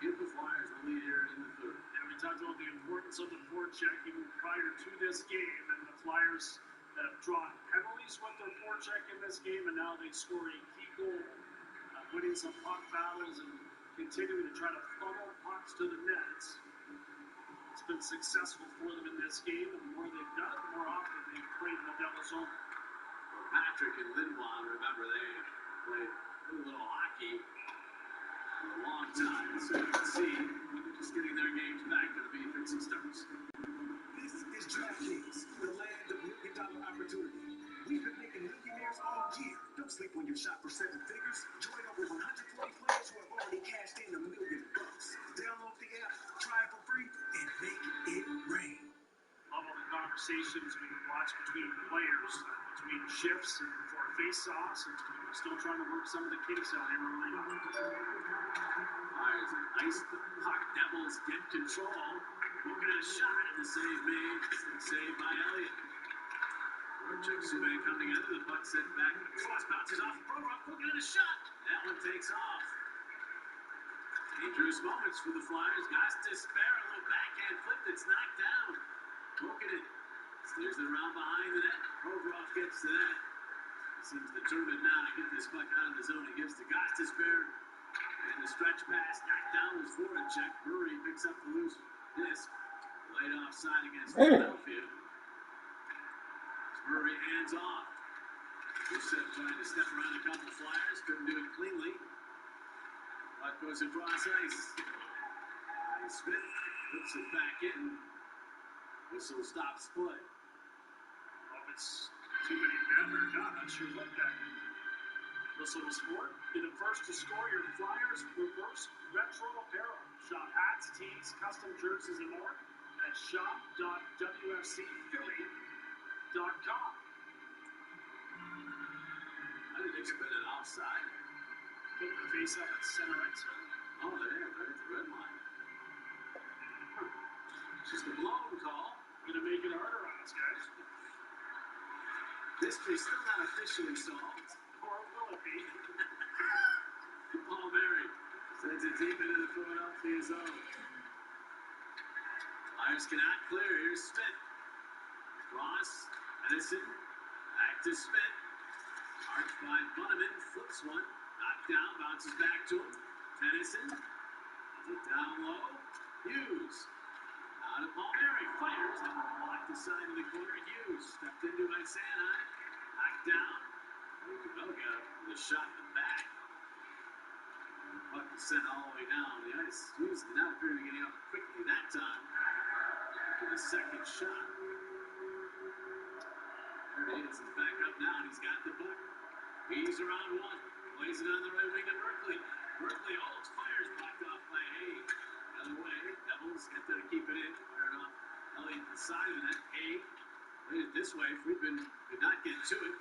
D: give the Flyers the lead here in the third. And we talked about the importance of the forecheck even prior to this game, and the Flyers have drawn penalties with their forecheck in this game, and now they score a key goal, winning some puck battles and continuing to try to funnel pucks to the nets. It's been successful for them in this game, and the more they've done it, the more often they've played in the Devil's zone. Patrick and Lindblom, remember, they played a little hockey for a long time, so you can see just getting their games back to the B-50 starts. This is DraftKings, the land of million-dollar opportunity. We've been making millionaires all year. Don't sleep when you shop for 7 figures. Join over 120 players who have already cashed in $1 million. Download the app, try it for free, and make it rain. Love all the conversations we watch between players, between shifts and for face-offs, and still trying to work some of the kinks out here early on. Fires ice the puck. Devils get control. Looking at a shot, and the save made. Saved by Elliott. Voracek, Subban come together. The puck sent back. Cross bounces off. Provorov looking at a shot. That one takes off. Dangerous moments for the Flyers. Guys despair. A little backhand flip that's knocked down. Looking at it. Steers it around behind the net. Provorov gets to that. Seems determined now to get this puck out of the zone. He gives to Gostisbehere. And the stretch pass knocked down was Voracek. Murray picks up the loose disc. Laid offside against Philadelphia. Murray hands off. Rusev trying to step around a couple Flyers. Couldn't do it cleanly. Puck goes across ice. Smith puts it back in. Whistle stops play. Well, if it's too many men or not, not sure what that whistle was for. Be the first to score your Flyers reverse retro apparel. Shop hats, tees, custom jerseys, and more at shop.wfcphilly.com. I didn't expect it outside. Put the face up at center ice. Oh, there, right at the red line. Just a blown call. Gonna make it harder on us, guys. Mystery's still not officially solved. Or will it be? Paul Mary sends it deep into the Philadelphia zone. Flyers cannot clear. Here's Smith. Cross. Edison. Back to Smith. Arched by Bunneman. Flips one. Knocked down. Bounces back to him. Tennyson. Down low. Hughes. Out of Palmieri, fires, and blocked the side of the corner. Hughes stepped into by Sanheim, knocked down. Well, got the shot in the back. And the puck was sent all the way down the ice. Hughes did not appear to be getting up quickly that time for the second shot. There he is. He's back up now, and he's got the puck. He's around one. Plays it on the right wing of Berkeley. Berkeley holds, fires, blocked off by Hay. Other way, Devils get there to keep it in. Fired off Elliott the side of the net. Hay played it this way. Friedman could not get to it.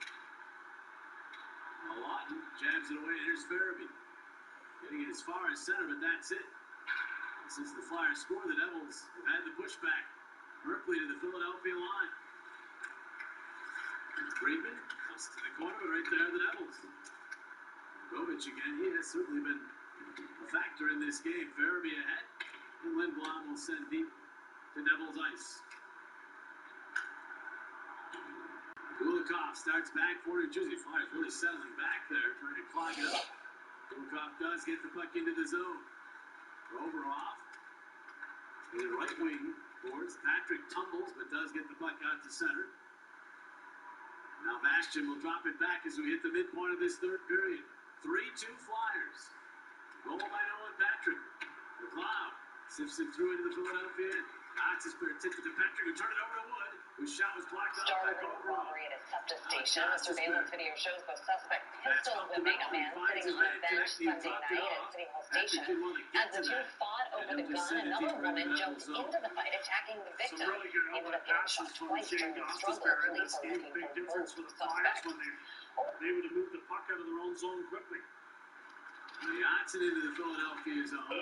D: Lawton jabs it away, and here's Farabee. Getting it as far as center, but that's it. And since the Flyers score, the Devils have had the pushback. Berkeley to the Philadelphia line. Friedman cross to the corner, but right there, the Devils. Govic again, he has certainly been a factor in this game. Farabee ahead, and Lindblom will send deep to Devils ice. Kulikov starts back for New Jersey. Flyers really settling back there, trying to clog it up. Kulikov does get the puck into the zone. Provorov to the right wing boards. Patrick tumbles, but does get the puck out to center. Now Bastian will drop it back as we hit the midpoint of this third period. 3-2 Flyers. Goal by Nolan Patrick. McLeod sifts it through into the Philadelphia end. Knox is tipped it to Patrick, who turned it over to Wood, whose shot was blocked out by Kovarov.
F: Robbery at a SEPTA station. The surveillance video shows the suspect pistol whipping a man sitting on a bench Sunday night at City Hall Station. As the two fought over the gun, another woman jumped into the fight, attacking the victim. He ended up getting shot twice during the struggle. Police are looking for both suspects.
D: They would have moved the puck out of their own zone quickly. Johnson into the Philadelphia zone.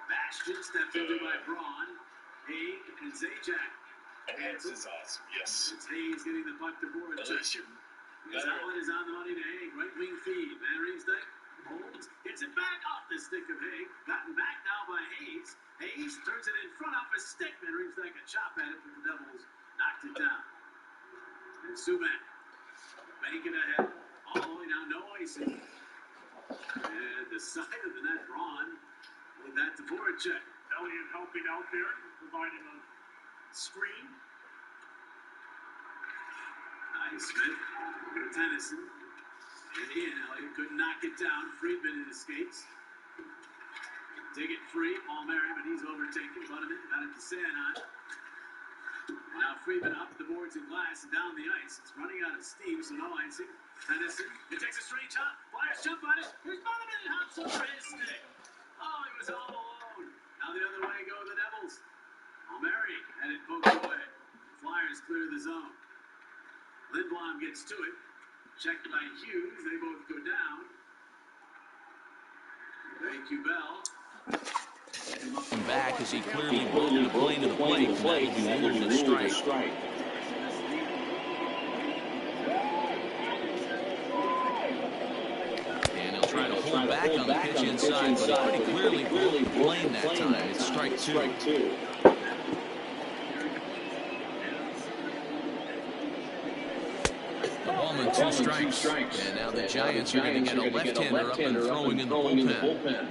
D: Bastian stepped into by Braun, Haig, and Zajac.
L: This is awesome, yes.
D: It's Hayes getting the puck to Voracek. That one is on the money to Haig. Right wing feed. Van Riemsdyk holds, hits it back off the stick of Haig. Gotten back now by Hayes. Hayes turns it in front off his stick. Van Riemsdyk a chop at it, but the Devils knocked it down. And Subban banking ahead. All the way down, no icing. And the side of the net, Braun. With that to Voracek. Elliott helping out there, providing a screen. Nice Smith. Tennyson. And in. Elliott couldn't knock it down. Friedman in his skates. Dig it free. Palmieri, but he's overtaken. Butterman got it to Sanheim. Now Friedman up the boards and glass and down the ice. It's running out of steam, so no icing. Tennyson. It takes a straight shot. Flyers jump on it. Here's Butterman and hops over his stick. Oh, he was all alone. Now the other way go the Devils. Palmieri had it poked away. Flyers clear the zone. Lindblom gets to it. Checked by Hughes. They both go down. Thank you, Bell.
B: Back as he clearly broke the plane to the plate. And that will be ruled a strike. Trying to hold back on the pitch inside, but he pretty clearly broke the plane that time. It's strike two. The ballman, two strikes. And now the Giants are going to get a left-hander up and throwing in the bullpen.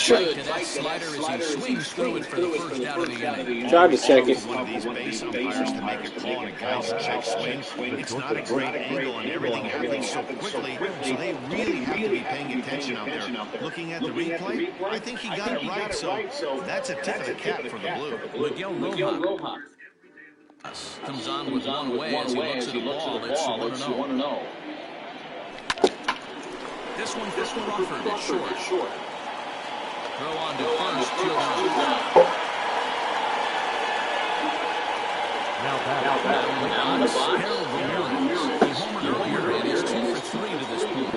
B: Good to that slider as he swings through it for the first out of the inning.
G: Tried to check it.
C: One of these base umpires to make a call on a guy's check swing. It's not a great angle, and everything happens so quickly, so they really have to be paying attention out there. Looking at the replay, I think he got it right, so that's a tip of the cap for the Blue.
B: Miguel Rojas comes on with one away as he looks at the ball. It's 1-0. This one for Crawford is short. Throw on to first, 2 down.
A: Now back.
B: Harold Ramirez. He homered earlier and is 2 for 3 to this point.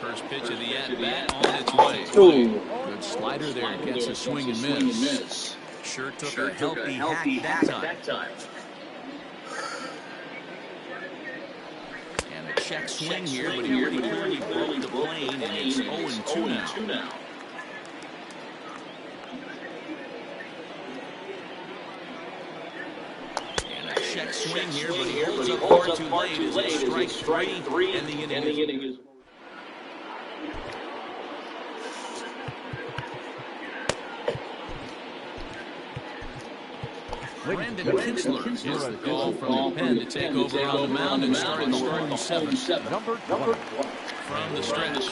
B: First pitch of the at-bat on its way. Good slider there, gets a swing and miss. Sure took a healthy hack that time. Check swing here, but he pretty clearly broke the plane, and it's 0-2 now. And a check swing here, but he holds up far too late as it's strike 3, and the inning is... Brandon Kinsler is the call from the pen to take over on the mound and start the starting 7.
A: Number 1.
B: From the stretch.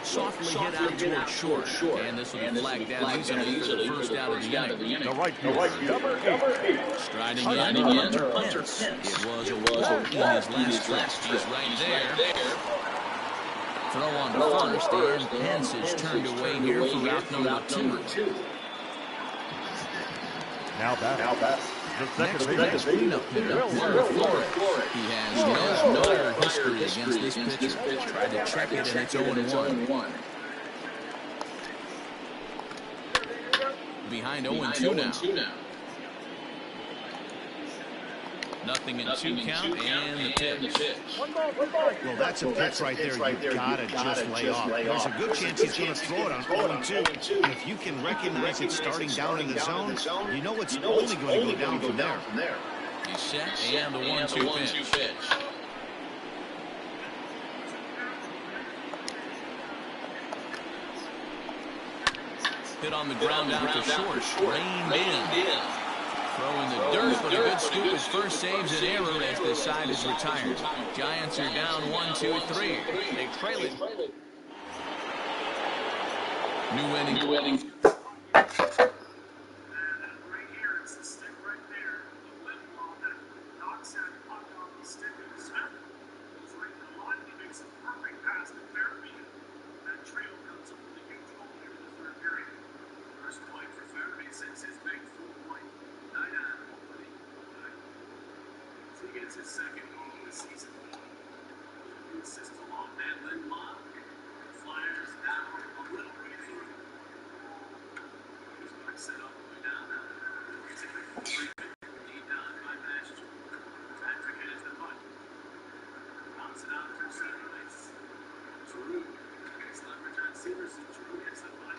B: Softly hit out toward short. And this will be flagged down easily for the first out of the inning.
A: The right number 8.
B: Striding in, Hunter Pence. It was a walk in his last stretch. He's right there. Throw on to first, and Pence is turned away here for out number 2.
A: Now back. The second
B: cleanup hitter, Flores. He has no history against this pitcher. Tried to check it, and it's 0-1. Behind 0-2 now. Nothing in 2 count, and the pitch.
C: Well, that's a pitch right there. You've got to just lay off. There's a good chance he's going to throw it on 0-2. And if you can recognize it starting down in the zone, you know it's only going to go down from there.
B: He's set, and the 1-2 pitch. Hit on the ground out to short. Reined in. Throwing the dirt, but a good scoop. His first saves an error as this side is retired. Giants are down 1-2-3. They trail it. New inning.
D: Gets his second goal of the season. He assists along Madden. Flyers down a little bit. He's going to set all the way down now. It's a great deep down by Master. Patrick has the punt. Bounce it out to center base. Giroux. It's leverage on Severson. Giroux gets the punt.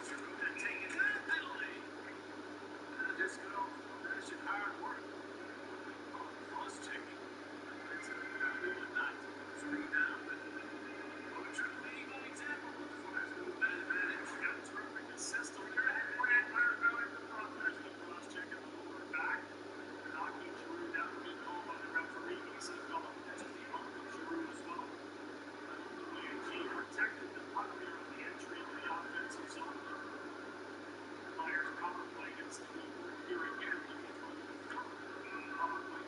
D: Giroux then taking that penalty. Just good old fashioned hard work. Checking. It's not 3 down, but true leading by example. The Flyers move that advantage. Got a terrific assist. We're going to have Brad Meyer go in the front. There's the cross check and the lower back. Knocking Giroux down. Good call by the referee. He said, no, that's the uncle Giroux as well. He protected the puck there on the entry into the offensive zone. Flyers power play gets the goal here again. Power play.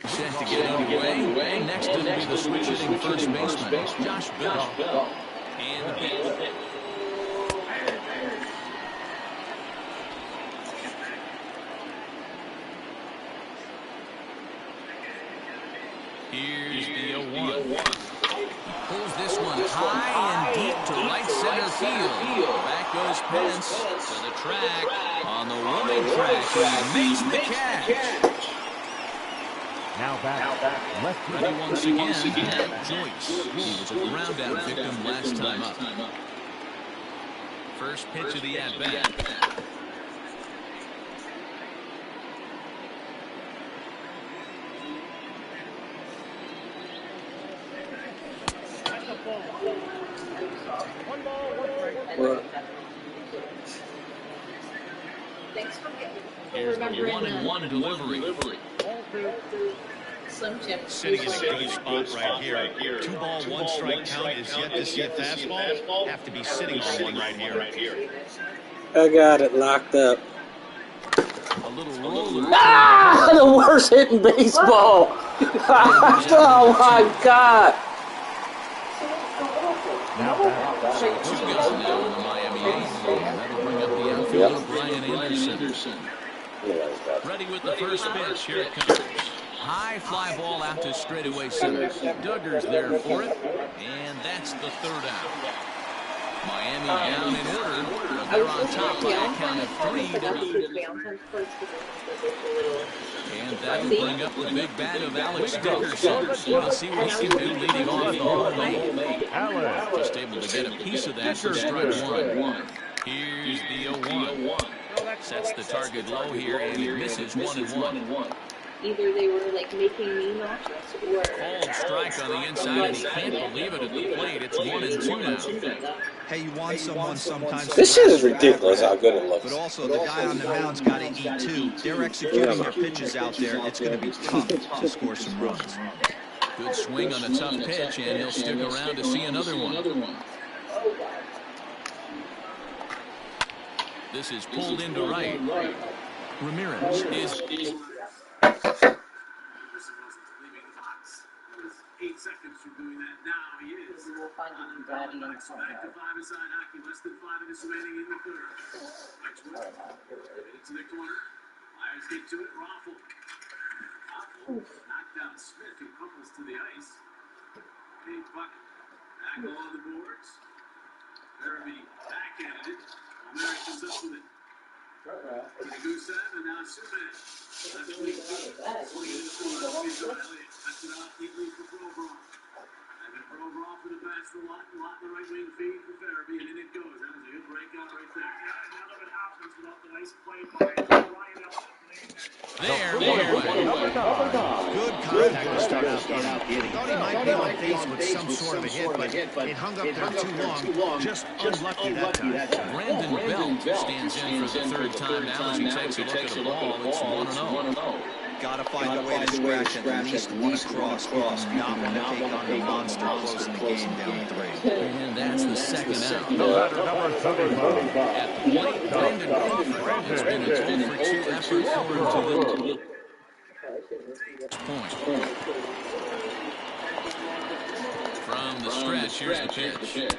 B: Set to get underway. Next it'll be the switch hitting first baseman, Josh Bell. And the pitch. Here's the 0-1. Pulls this one high and deep to right center field. Back goes Pence to the track. On the running track, he makes the catch.
A: Now back. Left
B: ready once again. Joyce. He was a ground down victim last time up. First pitch of the at-bat. Here's the 1-1 delivery.
C: Sitting in a good spot right here. 2-ball, 1-strike count is yet to see a fastball. Have to be sitting on one right here.
G: I got it locked up.
B: A little roll.
G: The worst hit in baseball. Oh my God.
B: Now in the Miami Heat. That'll bring up the outfielder, Brian Anderson. Ready with the first pitch. Here it comes. High fly ball out to straightaway center. Duggar's there for it, and that's the third out. Miami down in order, but they're on top by a count of 3. And that'll bring up the big bat of Alex Dickerson. Let's see what he can do leading off the home 8. Just able to get a piece of that for strike 1. Here's the 0-1. Sets the target low here, and he misses 1-1.
M: Either they were like making me nauseous or
B: called strike on the inside, and he can't believe it at the plate. It's 1-2 now.
J: Hey, you want someone sometimes.
G: This shit is ridiculous how good it looks.
J: But also, the guy on the mound's got to eat too. They're executing their pitches out there. It's going to be tough to score some runs.
B: Good swing on a tough pitch, and he'll stick around to see another one. This is pulled into right. Ramirez is.
D: 8 seconds from doing that. Now he is.
G: Back to 5
D: aside hockey. Less than 5 minutes remaining in the third. Wedgwood. Into the corner. Myers get to it. Raffle. Knocked down Smith, who crumbles to the ice. Big puck. Back along the boards. Verby backhanded it. O'Mara comes up with it. To the Gusev, and now Subban. Left wing feet. Swinging in the corner. Elliott cuts it off neatly for Provorov. And then Provorov for the pass for Lawton. Lawton the right wing feed for Verby, and in it goes. That was a good breakout right there. Yeah, none of it happens without the nice play by Ryan Elliott.
C: Good contact to start out the inning. Thought he might be on base with some sort of a hit, but it hung up there too long. Just unlucky that time.
B: Brandon Belt stands in for the third time now as he takes a look at the ball. It's 1-0.
J: Gotta find a way to scratch at least one cross. Not want to take on the monster closing the game down 3.
B: And that's the second out.
A: Number 35.
B: At the plate, Brandon Crawford has been a 2-for-2 effort for him to this point. From the stretch, here's the pitch.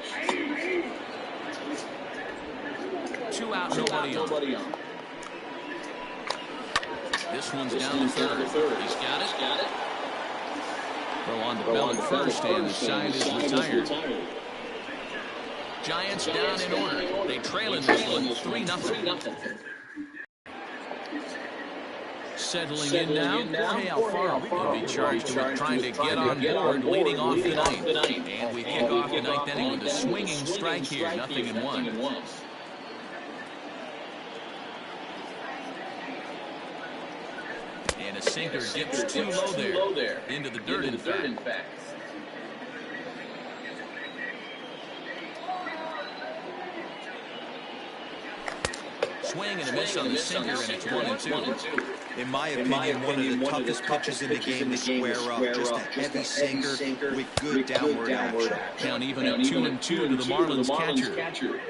B: 2 out, nobody on. This one's down to third. He's got it. Throw on to Bell at first, and the side is retired. Giants down in order. They trail in this one 3-0. Settling in now, Jorge Alfaro will be charged with trying to get on board leading off the ninth. And we kick off the ninth inning with a swinging strike here, 0-1. And a sinker gets too low there. Into the dirt, in fact. Swing and a miss on the sinker, and it's 1-2.
J: In my opinion, one of the toughest pitches in the game to square up. Just a heavy sinker with good downward action.
B: Count even at 2-2 to the Marlins catcher.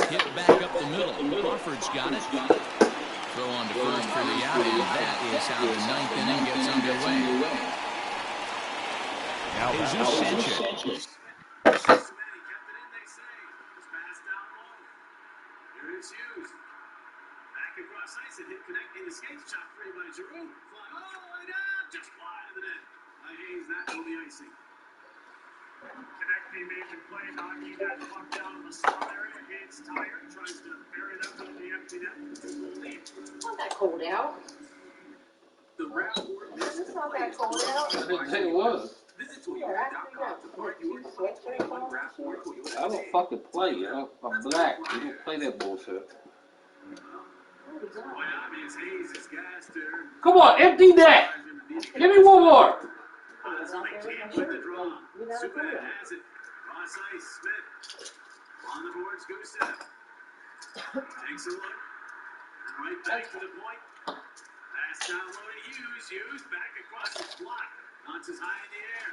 B: Hit back up the middle. Crawford's got it. Throw on to first for the out, and that is how the ninth inning gets underway.
G: Now
B: Sanchez.
D: Back across ice and hit connecting the skates. Shot free by Giroux. Flying all the way down. Just wide of the net. By Hayes, that will be icing. Connecting major play. Knocking that puck down in the slot area. Gates tired. Tries to bury that one in the empty net.
M: Not that cold out.
D: The rap word.
M: It's not that cold out.
G: I didn't think it was.
D: Visit Toyota.com to park your
G: I don't fucking play, yo. I'm black. You don't play that bullshit. Come on, empty net. Give me one more.
D: On the boards, Gusev. Takes a look. Right back to the point. Pass down low to Hughes. Back across the block. Launches high in the air.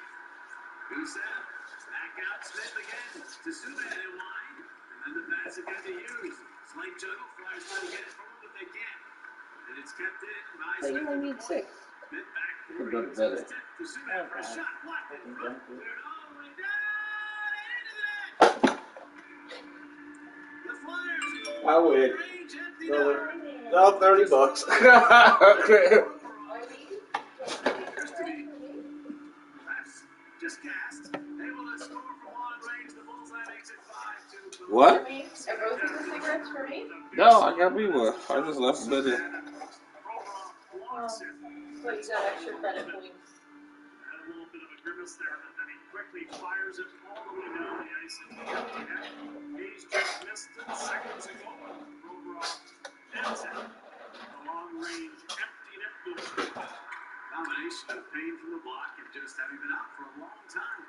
D: Gusev. Back out. Smith again. To Subban in line. And then the pass again to Hughes. Slight juggle. Flyers trying to get it from him, but they can't. And it's kept in by Smith.
M: You only need 6.
D: Smith back for
G: Hughes.
D: To Subban for a shot. Blocked in front. Cleared all the way down. Into the net. The Flyers.
G: I win. No, $30.
D: Just cast. Able to score from long range. The bullseye makes it 5-2.
G: What?
M: Are both of the cigarettes for me?
G: No, I got me one. I just left them in there.
M: But you got extra credit points.
D: Had a little bit of a grimace there, but then he quickly fires it all the way down the ice into the empty net. He's just missed it seconds ago. Provorov ends it. A long-range empty net goal. Combination of pain from the block and just having been out for a long time.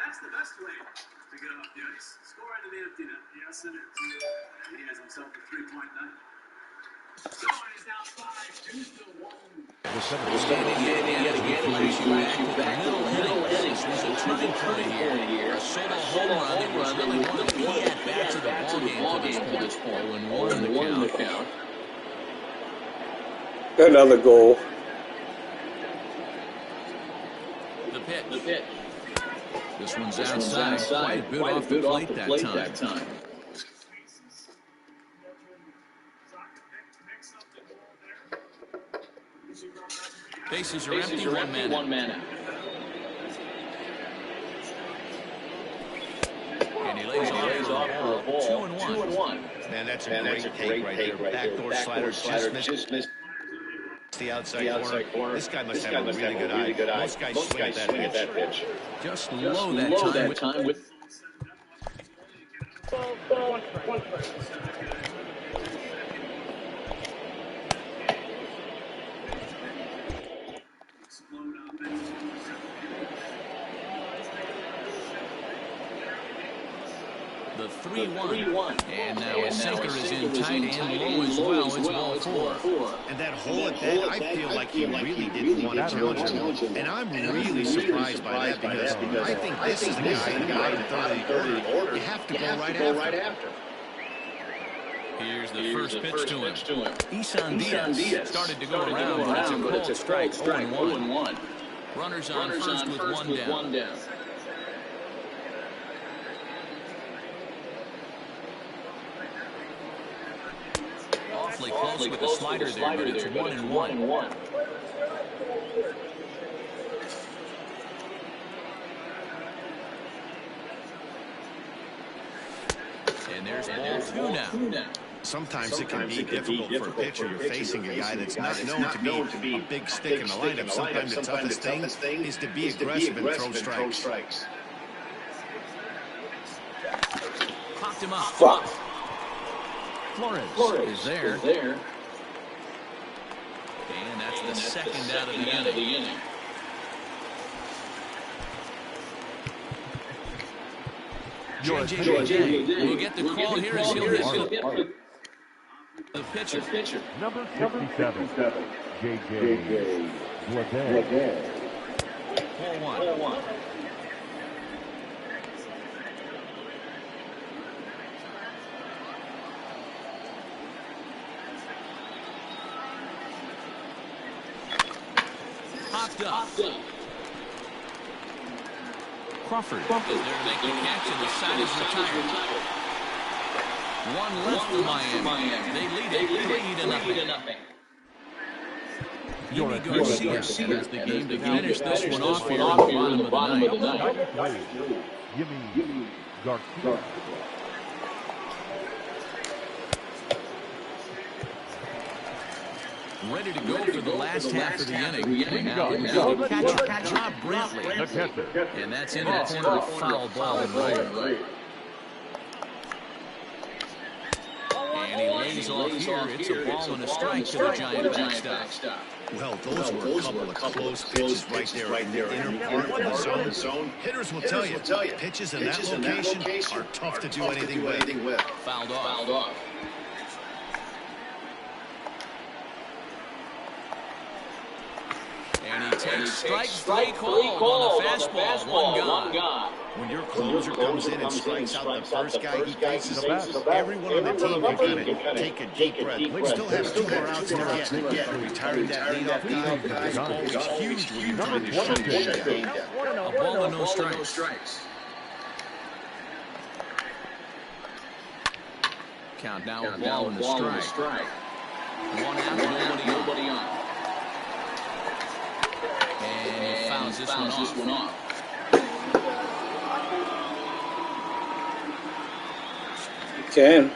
D: That's the best way to get off the ice. Score into the empty net. Yes, it is. And he has himself a 3-point night. So he's now 5-2 to 1.
B: Standing in as we place you back to the middle innings. This was a turning point here. A solo home run that was really one of the key at-bats of the ballgame to this point. 0-1 in the count.
G: Another goal.
B: The pitch. This one's outside. Quite a bit off the plate that time. Bases are empty, one man out. And he lays off for a ball. 2-1.
C: Man, that's a great take right there. Backdoor slider just missed the outside corner. This guy must have a really good eye. Most guys swing at that pitch.
B: Just low that time with the 3-1. And now a sinker is in tight and low as well. It's ball 4.
C: And that hole at that, I feel like he really didn't want to challenge him. And I'm really surprised by that because I think this is the guy in the third of the order. You have to go right after.
B: Here's the first pitch to him. Isan Diaz started to go around, but it's a cold strike. 0-1. Runners on first with one down. Awfully close with the slider there, but it's 1-1. And there's ball 2 now.
C: Sometimes it can be difficult for a pitcher. You're facing a guy that's not known to be a big stick in the lineup. Sometimes the toughest thing is to be aggressive and throw strikes.
B: Popped him up.
G: Fuck.
B: Flores is there. And that's the second out of the inning. JJ will get the call here as he'll hit the pitcher.
A: Number 67, JJ Bleday.
B: 4-1. Popped up. Crawford is there to make the catch, and the side is retired. One left for Miami. They lead it 3-0. Yimi Garcia has the game to finish this one off here at the bottom of the ninth.
A: Yimi Garcia.
B: Ready to go for the last half of the inning. Now the catcher, Rob Brantley. And that's in the corner, foul ball and right. And he lays off here. It's a ball and a strike to the Giant backstop.
C: Well, those were a couple of close pitches right there in the inner part of the zone. Hitters will tell you, pitches in that location are tough to do anything with.
B: Fouled off. And he takes strike 3 called on the fastball. One gone.
C: When your closer comes in and strikes out the first guy he faces, everyone on the team can kind of take a deep breath. We still have 2 more outs to get. Retiring that leadoff guy is always huge when you're trying to shut the game down.
B: A ball and no strikes. Count now, a ball and a strike. One out, nobody on. And he fouls this one off.
G: Can.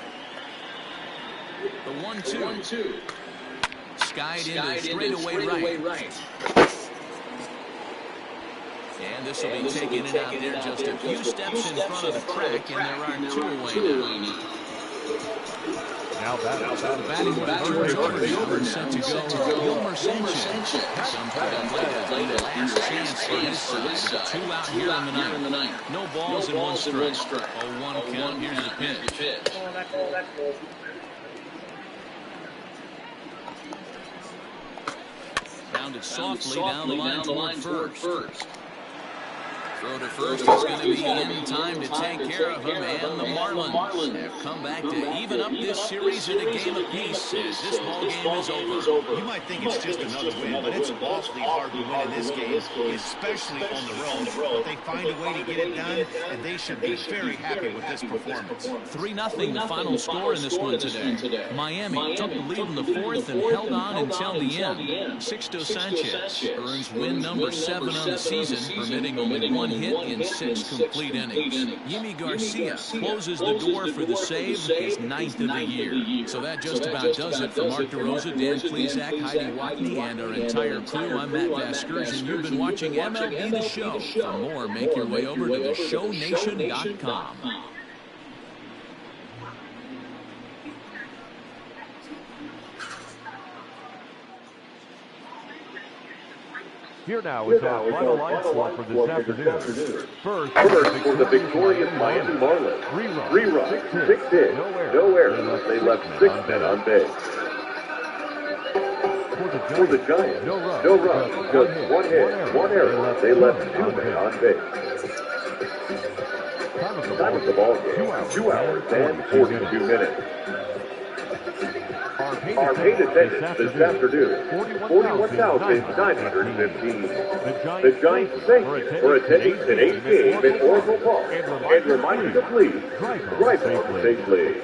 B: The 1-2. Skied into straightaway right. And this will be taken out there just a few steps in front of the track, and there are 2 away now.
A: Now
B: the batting order is set to go. Yolmer Sanchez. Some play the last chance for his side. 2 out here in the ninth. No balls and 1 strike. 0-1 count. Here's the pitch. Bounded softly down the line toward first. Throw to first is going to be in time to take care of him, and the Marlins have come back to even up this series at a game apiece as this ball game is over.
C: You might think it's just another win, but it's awfully hard to win in this game, especially on the road. But they find a way to get it done, and they should be very happy with this performance.
B: 3-0 the final score in this one today. Miami took the lead in the fourth and held on until the end. Sixto Sanchez earns win number 7 on the season, permitting only 1 hit in 6 complete innings. Yimi Garcia closes the door for the save, his 9th of the year. So that just about does it for Mark DeRosa, Dan Plesac, Heidi Watney, and our entire crew. I'm Matt Vasgersian. You've been watching MLB The Show. For more, make your way over to theshownation.com.
A: Here now is our final line score for this afternoon. First, for the victorious Miami Marlins. 3 runs, 6 hits, no errors. They left 6 men on base. For the Giants, no runs, just 1 hit, 1 error. They left 2 men on base. Time of the ball game, 2 hours and 42 minutes. Our paid attendance this afternoon, 41,915. The Giants thank you for attending today's game at Oracle Park and remind you to please drive home safely.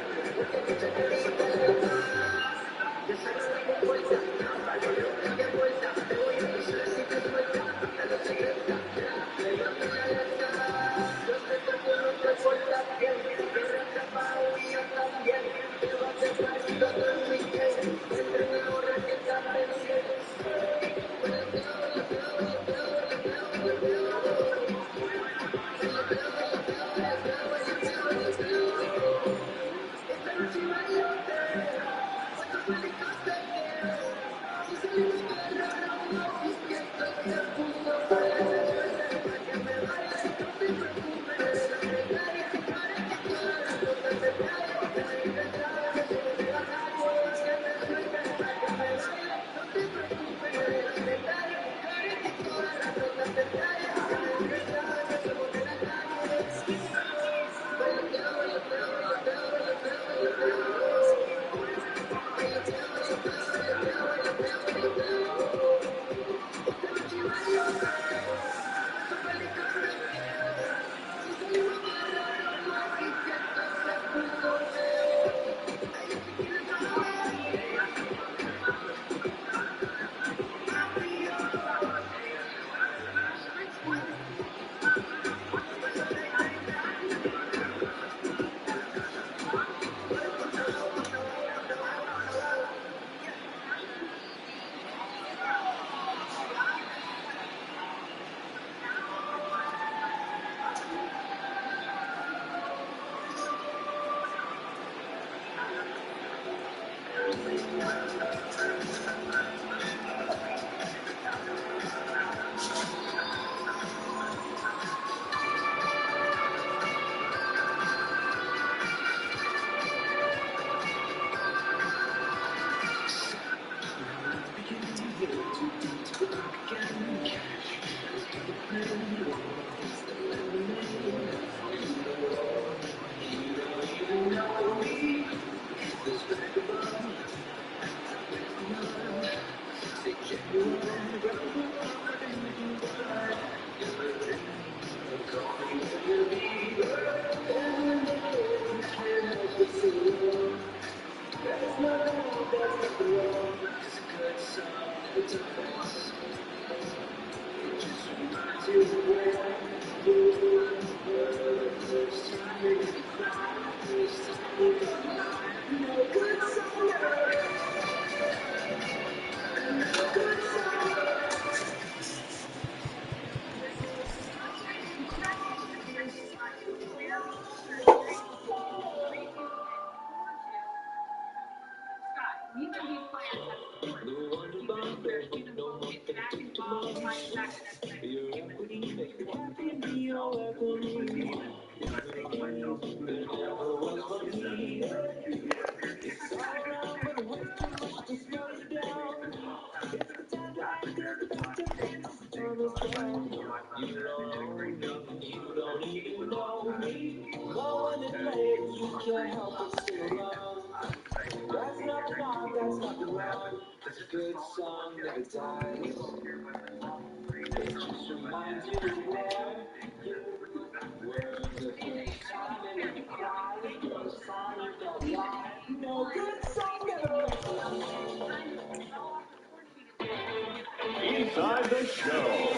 A: Inside the Show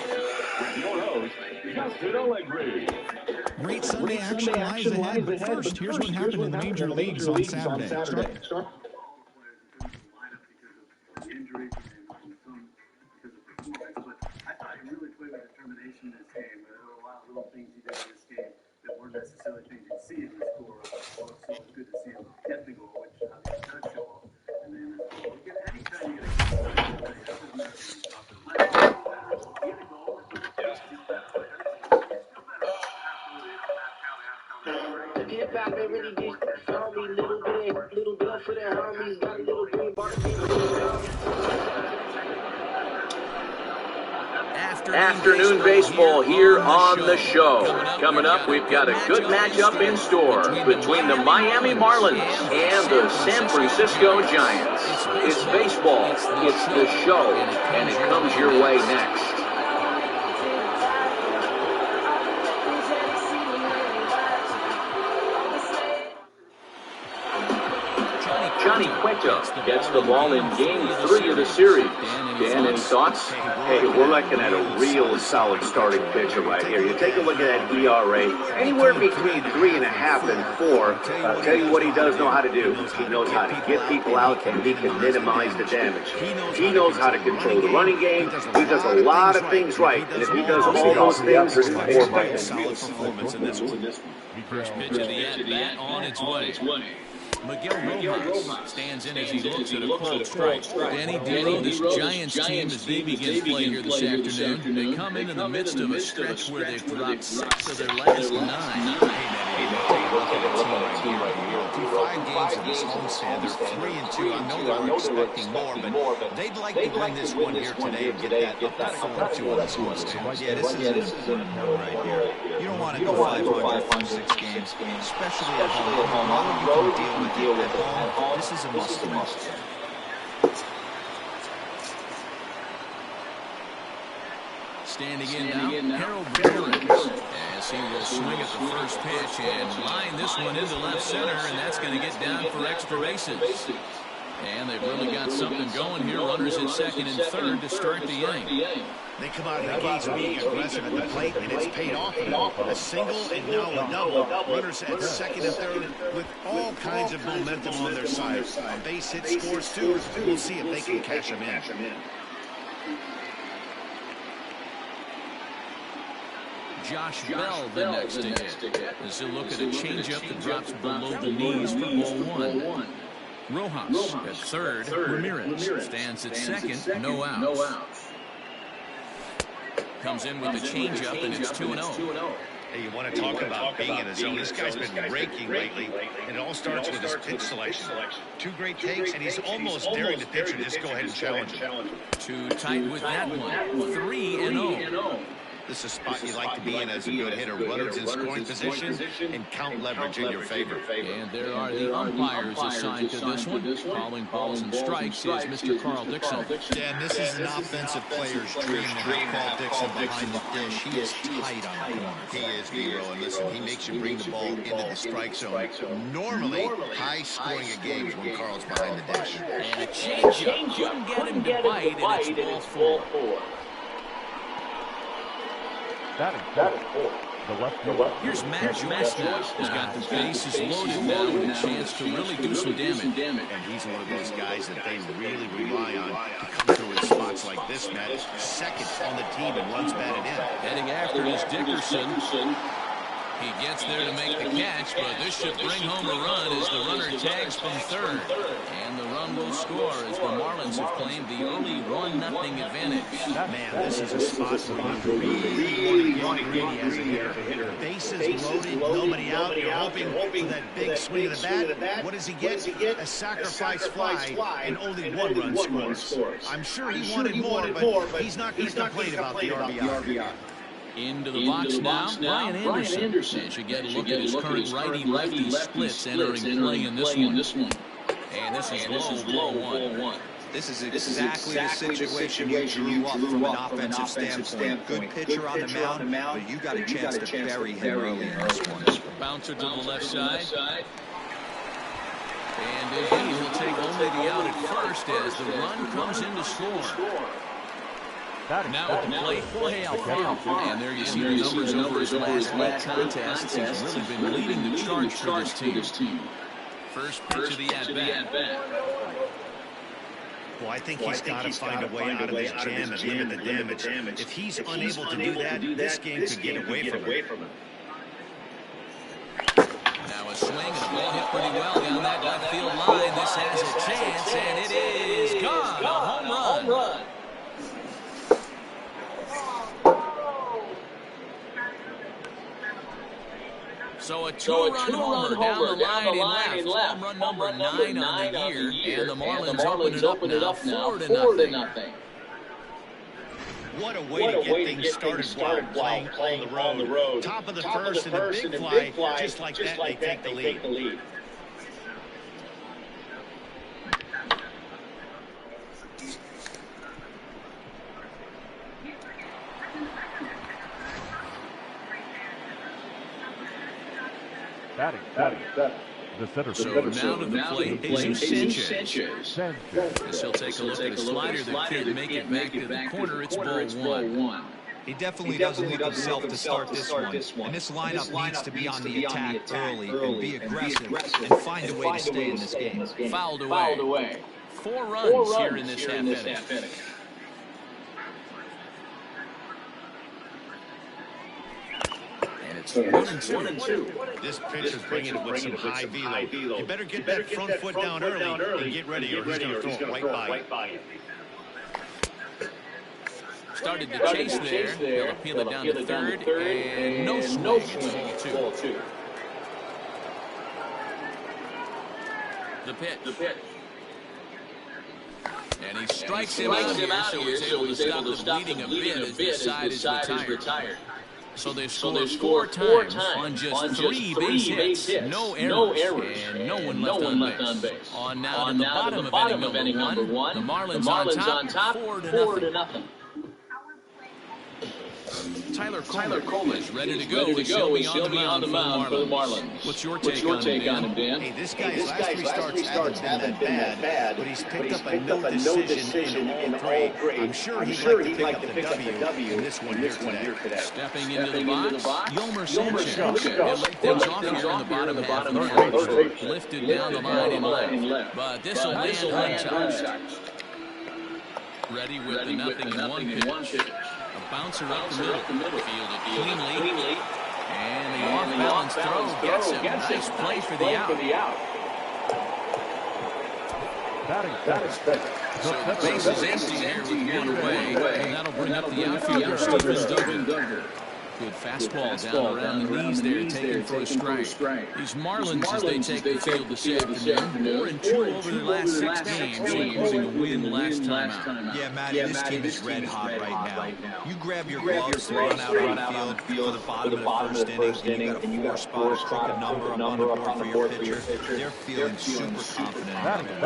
A: with your host, Justin Allegri.
I: Great Sunday action lies ahead, but first, here's what happened in the major leagues on Saturday.
D: Injury and some because of performance, but I thought he really played with determination in this game. There were a lot of little things he did in this game that weren't necessarily things you'd see in the score. So it was good to see him get the goal, which obviously does show up. And then anytime you get a good play, it doesn't matter when you stop it. Let it go. Get a goal.
N: The hip hop ain't really get for me. Little bit for the homies. Got a little green bar.
O: Afternoon baseball here on the show. Coming up, we've got a good matchup in store between the Miami Marlins and the San Francisco Giants. It's baseball, it's the show, and it comes your way next. Johnny Cueto gets the ball in Game 3 of the series. Dan, any thoughts?
P: Hey, we're looking at a real solid starting pitcher right here. You take a look at that ERA, anywhere between 3.5 and 4. I'll tell you what he does know how to do. He knows how to get people out, and he can minimize the damage. He knows how to control the running game. He does a lot of things right, and if he does all those things, there's more by him.
C: Solid performance in this one.
B: First pitch of the at-bat on its way. Miguel Rojas stands in as he looks at a cold strike. Danny Danny, this Giants team, as they begin play here this afternoon, they come in the midst of a stretch where they've dropped 6 of their last 9.
C: Through 5 games of this homestand, they're 3-2. I know they're expecting more, but they'd like to bring this one here today and get that up 4-2 on this homestand. Yeah, this is an important right here. You don't want to go 500 from 6 games, especially at home. Although you can deal with it at home, this is a must-win.
B: Standing in now, Harold Ramirez, as he will swing at the first pitch and line this one into left center, and that's going to get down for extra bases. And they've really got something going here. Runners at second and third to start the inning.
C: They come out of the gates being aggressive at the plate, and it's paid off. A single and now a double. Runners at second and third with all kinds of momentum on their side. A base hit scores too. We'll see if they can cash them in.
B: Josh Bell the next to hit, as he'll look at a changeup that drops below the knees for ball 1. Rojas at third. Ramirez stands at second. No outs. Comes in with the changeup, and it's 2-0.
C: Hey, you want to talk about being in the zone. This guy's been raking lately, and it all starts with his pitch selection. 2 great takes, and he's almost daring the pitcher to just go ahead and challenge him.
B: Too tight with that one. 3-0.
C: This is a spot you like to be in as a good hitter. Runners in scoring position and count leverage in your favor.
B: And there are the umpires assigned to this one. Calling balls and strikes is Mr. Carl Dixon.
C: Dan, this is an offensive player's dream to have Carl Dixon behind the dish. He is tight on the corner. He is, Hero. And listen, he makes you bring the ball into the strike zone. Normally, high scoring of games when Carl's behind the dish.
B: And a changeup. Couldn't get him to bite, and it's ball 4.
A: That is 4.
B: Here's Matt Joyce now. He's got the bases loaded now with a chance to really do some damage.
C: And he's one of those guys that they really rely on to come through in spots like this, Matt. Second on the team and runs batted in.
B: Heading after is Dickerson. He gets there to make the catch, but this should bring home a run as the runner tags from third. And the run will score as the Marlins have claimed the early 1-0 advantage.
C: Man, this is a spot where you really want to get greedy as a hitter. Bases loaded, nobody out. You're hoping for that big swing of the bat. What does he get? A sacrifice fly, and only one run scores. I'm sure he wanted more, but he's not going to complain about the RBI.
B: Into the box now, Brian Anderson. As you get a look at his current righty-lefty splits entering play in this one. And this is low, ball one.
J: This is exactly the situation you drew up from an offensive standpoint. Good pitcher on the mound, but you got a chance to bury him early in this one.
B: Bouncer to the left side. And he will take only the out at first as the run comes in to score. Now at the plate, Jorge Alfaro. And there you see the numbers over his last eight contests. He's really been leading the charge for this team. First pitch of the at-bat.
C: Well, I think he's got to find a way out of this jam and limit the damage. If he's unable to do that, this game could get away from him.
B: Now a swing and a ball hit pretty well down that left field line. This has a chance, and it is gone. A home run. So a two-run homer down the line and left. Home run number 9 on the year, and the Marlins open it up now 4-0.
C: What a way to get things started while playing on the road. Top of the first and a big fly, just like that, they take the lead.
A: Batting. The center.
B: So now to the plate, Jesus Sanchez. As he'll take a look at a slider that can't make it back to the corner. It's ball one.
J: He definitely doesn't look himself to start this one. And this lineup needs to be on the attack early and be aggressive and find a way to stay in this game.
B: Fouled away. 4 runs here in this half inning. It's 1-2.
C: This pitcher's bringing it with some high velo. You better get that front foot down early and get ready, or he's going to throw it right by you.
B: Started the chase there. They'll appeal it down to third, and no swing. It's ball 2. The pitch. And he strikes him out here, so he's able to stop the bleeding a bit as this side is retired. So they've scored 4 times on just 3 base hits, no errors, and no one left on base. On now to the bottom of inning number 1. The Marlins on top, 4-0. Tyler Coleman is ready to go. He'll be on the mound for the Marlins. What's your take on him, Dan?
C: Hey, this guy's last 3 starts haven't been that bad, but he's picked up a no decision in all 3. I'm sure he'd like to pick up the W in this one here today.
B: Stepping into the box, Yomer Sanchez. He'll make things off here in the bottom half of the 4th. Lifted down the line and left. But this will land untouched. Ready with the 0-1 pitch. A bouncer up the middle, fielded cleanly, and the off-balance throw gets him. Nice play for the out. So the base is empty here with 1 away, and that'll bring up the outfielder, Steven Duggar. Good fastball down around the knees there, taken for a strike. These Marlins, as they take the field this afternoon, 4-2 over their last 6 games, including a win last time out.
J: Yeah, Matt, this team is red hot right now. You grab your gloves and run out on the field for the bottom of the first inning, and you got a 4-spot, a number up on the board for your pitcher. They're feeling super confident.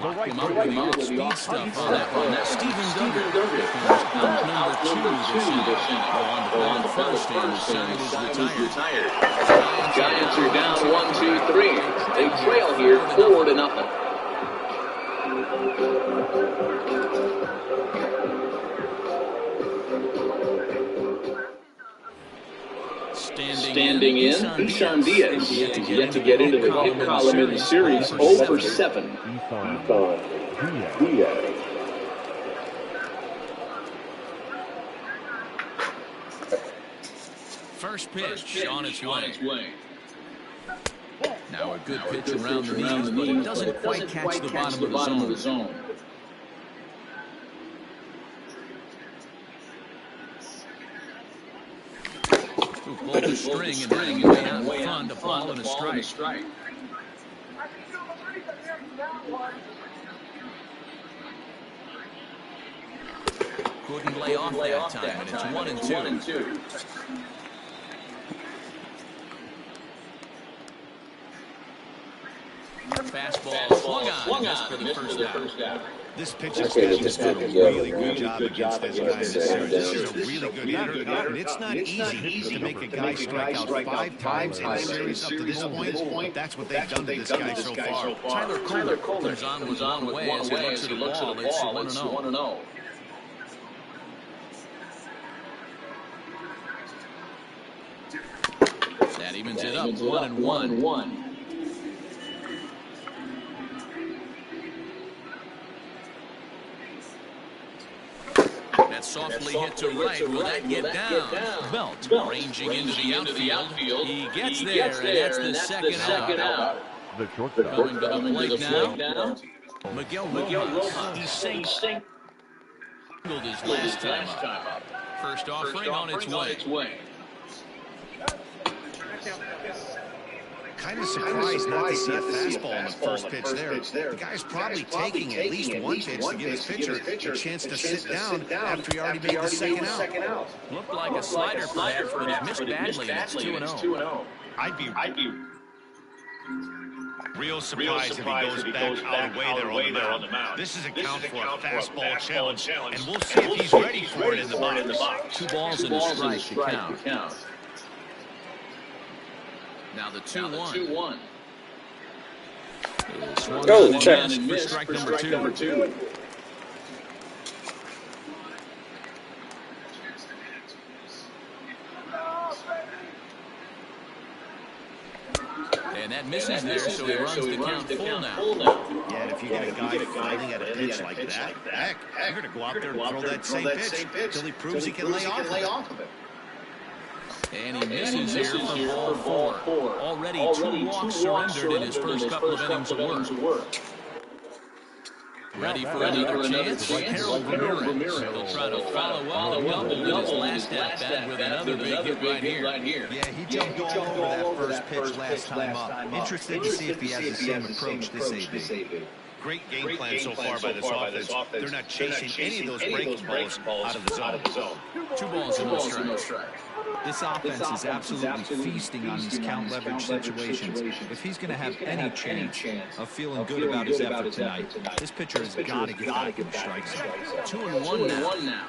B: Come up with the off-speed stuff on that one. That's Steven Duggar. Out number 2 this inning. On the first, and the side is retired.
O: Giants are down 1-2-3. They trail here 4-0. Standing in, Isan Diaz. Yet to get into the hit column in the series, 0 for 7. Diaz.
B: First pitch on its way. Now a good pitch around the knees, but it doesn't quite catch the bottom of the zone. Pulled the string and ran way out in front, a ball and a strike. Couldn't lay off that time, and it's 1-2. Fastball swung on, for the first down.
C: This pitching staff has done a really good job against this guy in this series. This is a really good hitter, and it's not easy to make a guy strike out 5 times in a series up to this point. That's what they've done to this guy so far.
B: Tyler Coleman's on was on the way as he looks at the ball. It's 1-0. That evens it up, 1-1. That softly hit to right. Will that get down? Belt ranging into the outfield. He gets there, and that's the second out.
A: The shortstop
B: Coming to the plate now. Miguel Rojas. He singled his last time up. First offering on its way.
C: Kind of surprised not to see a fastball in the first pitch there. The guy's probably taking at least one pitch to give his pitcher a chance to sit down after he already made the second out.
B: Looked like a slider perhaps, but he missed badly, and it's 2-0.
C: I'd be real surprised if he goes back out away there on the mound. This is a count for a fastball challenge, and we'll see if he's ready for it in the box.
B: 2 balls and a strike to count. Now the 2-1.
G: Go, check.
B: For strike number 2. And that misses there, so he runs the count full now.
C: Yeah, and if you get a guy failing at a pitch like that, heck, you're going to go out there and throw that same pitch until he proves he can lay off of it.
B: And he misses here for ball 4. Already 2 walks surrendered in his first couple of innings of work. Ready for another chance? Harold Ramirez. He'll try to follow up the double in his last at-bat with another big hit right here.
J: Yeah, he jumped all over that first pitch last time up. Interested to see if he has the same approach this AB.
C: Great game plan so far by this offense. They're not chasing any of those breaking balls out of the zone.
B: 2 balls and no strike.
J: This offense is absolutely feasting on these count leverage situations. If he's going to have any chance of feeling good about his effort tonight, this pitcher has got to get back in the strike zone.
B: 2-1 now.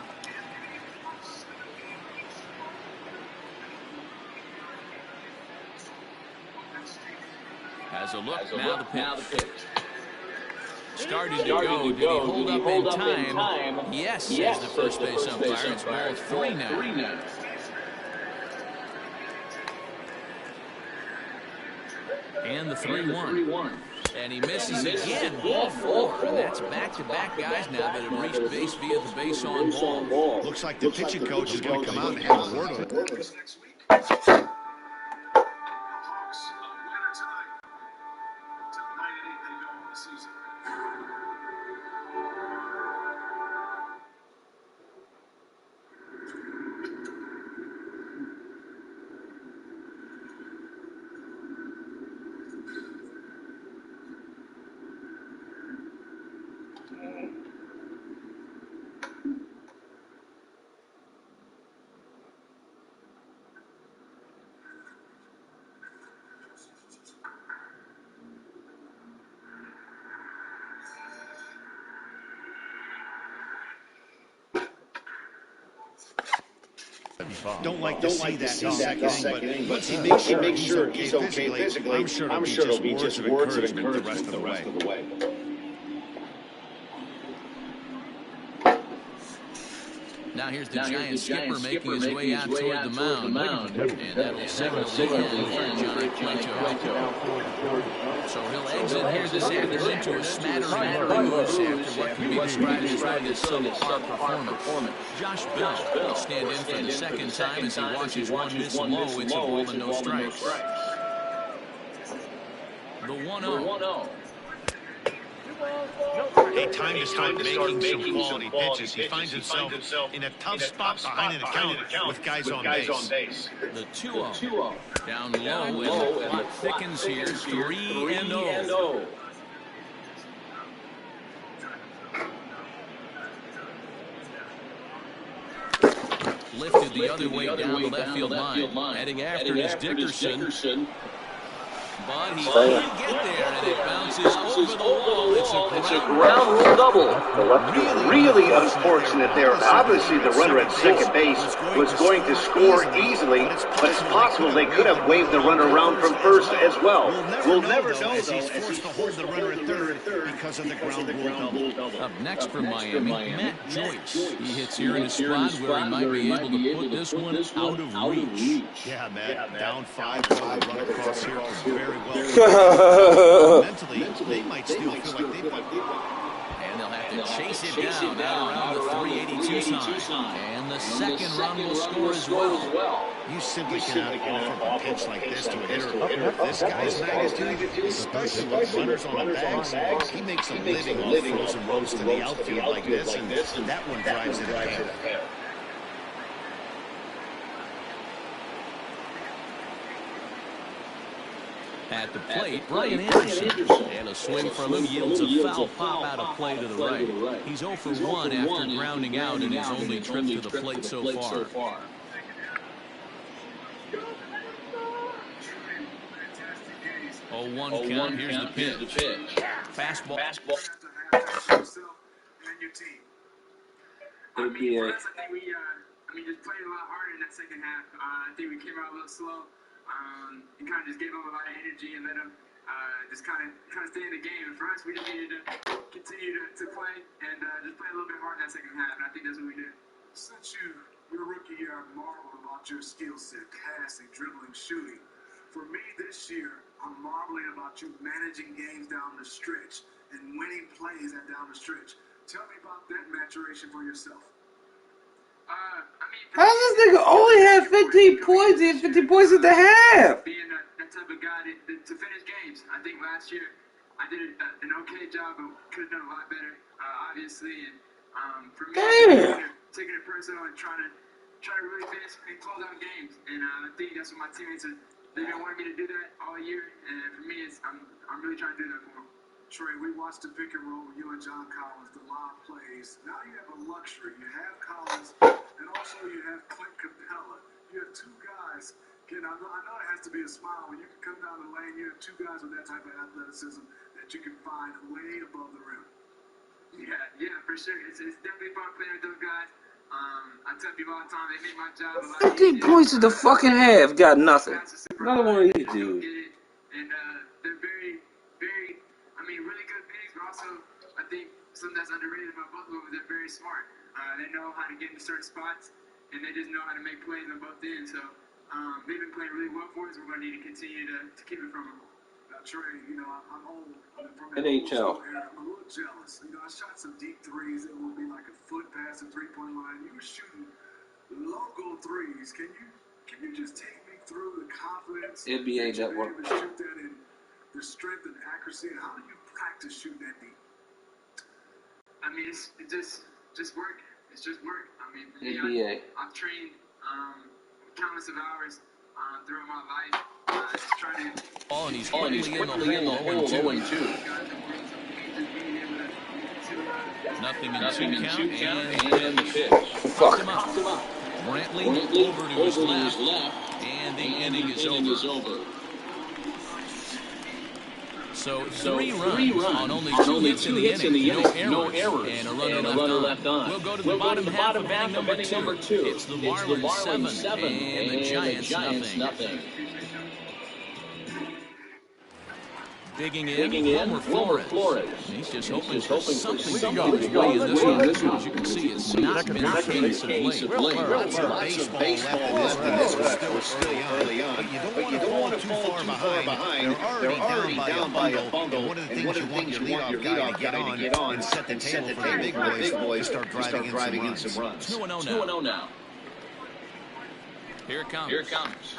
B: Has a look, now the pitch. Starting to go. Did he hold up in time? Yes, says the first base umpire. It's ball 3 now. And the 3-1. And he misses again. Ball 4. And that's back-to-back guys now that have reached base via the base on ball.
C: Looks like the pitching coach is going to come out and have a word with it. Don't like to see that in the second inning, but once he makes sure he's okay physically, I'm sure it'll be just words of encouragement the rest of the way.
B: Now here's the Giants skipper making his way out toward the mound. And that'll signal the end for Johnny Cueto. So he'll exit here this afternoon to a smattering of boos after what can be described as really a subpar performance. Josh Bell will stand in for the second time as he watches one miss low. It's a ball and no strikes. The 1-0.
C: Hey, time to start making some quality pitches. He finds himself in a tough spot behind an account with guys on base.
B: The 2-0. Down low, and the clock thickens here. 3-0. Lifted the other way down the left field line. Heading after is Dickerson. But he can't get there, and it bounces over the wall. It's a
P: ground rule double. Really unfortunate there. Obviously, the runner at second base was going to score easily, but it's possible they could have waved the runner around from first as well. We'll never know,
C: as he's forced to hold the runner at third because of the ground rule double.
B: Up next from Miami, Matt Joyce. He hits here in a spot where he might be able to put this one out of reach.
C: Yeah, Matt, down 5, run across here from very well. Mentally, they might still feel like they've got
B: and they'll have to chase it down around the 382 sign. And the second run will score as well.
C: You simply cannot offer a pitch like this to a hitter. This guy's magnitude, especially with runners on the bags. He makes a living off frozen runs to the outfield like this, and that one drives it ahead.
B: At the plate, Brian Anderson. And a swing from him yields a foul pop out of play to the right. He's 0 for 1 after grounding out in his only trip to the plate so far. 0-1 count. Here's the pitch. Fastball.
G: APA.
E: I mean, just played a lot harder in that second half. I think we came out a little slow. And kind of just gave up a lot of energy and let them just kind of stay in the game. And for us, we just needed to continue to play and just play a little bit hard in that second half. And I think that's what we did.
D: Since your rookie year, I marveled about your skill set, passing, dribbling, shooting. For me this year, I'm marveling about you managing games down the stretch and winning plays down the stretch. Tell me about that maturation for yourself.
G: How does this nigga only have 15 points? He had 15 points at the half.
E: Being that type of guy to finish games. I think last year I did an okay job, but could have done a lot better, obviously. And for me, taking it personal and trying to really finish and close out games. And I think that's what my teammates they've been wanting me to do that all year. And for me, I'm really trying to do that for them.
D: Trey, we watched the pick and roll with you and John Collins, the live plays. Now you have a luxury. You have Collins, and also you have Clint Capella. You have two guys. Again, I know it has to be a smile when you can come down the lane. You have two guys with that type of athleticism that you can find way above the rim.
E: Yeah, for sure. It's definitely fun playing with those guys. I tell people all the time, they make my job a lot
G: 15 points at the fucking half. Got nothing. Another one of these dudes.
E: And they're very, very, really good bigs, but also I think something that's underrated about both of them is they're very smart. They know how to get into certain spots, and they just know how to make plays on both ends. So they've been playing really well for us. We're going to need to continue to keep it from them.
D: Now, Trey, I'm old. I'm from
G: NHL.
D: I'm a little jealous. I shot some deep threes that would be like a foot past the three-point line. You were shooting logo threes. Can you just take me through the confidence
G: NBA
D: that
G: Network.
D: you're able to shoot that in, the strength and accuracy, and how do you practice shooting that deep?
E: It's just work. It's just work.
G: NBA.
E: I've trained countless of hours throughout my life. Just trying to.
B: And he's quickly in the hole 0-2. Nothing in 2 count, and the pitch.
G: Fuck.
B: Brantley over to his left, and the inning is over. So 3 runs on only 2 hits in the inning, no errors, and a runner left on. We'll go to the bottom half of inning number 2. It's the Marlins 7 and the Giants nothing. Digging in, Homer Flores. He's just hoping for something to go his way in this one. As you can see, it's not been the case of late.
C: Lots of baseball left in this one. This was still early on. But you don't want to fall too far behind. They're already down by a bundle. And one of the things you want your leadoff guy to get on and set the table for the big boys to start driving in some runs.
B: 2-0 now. Here it comes.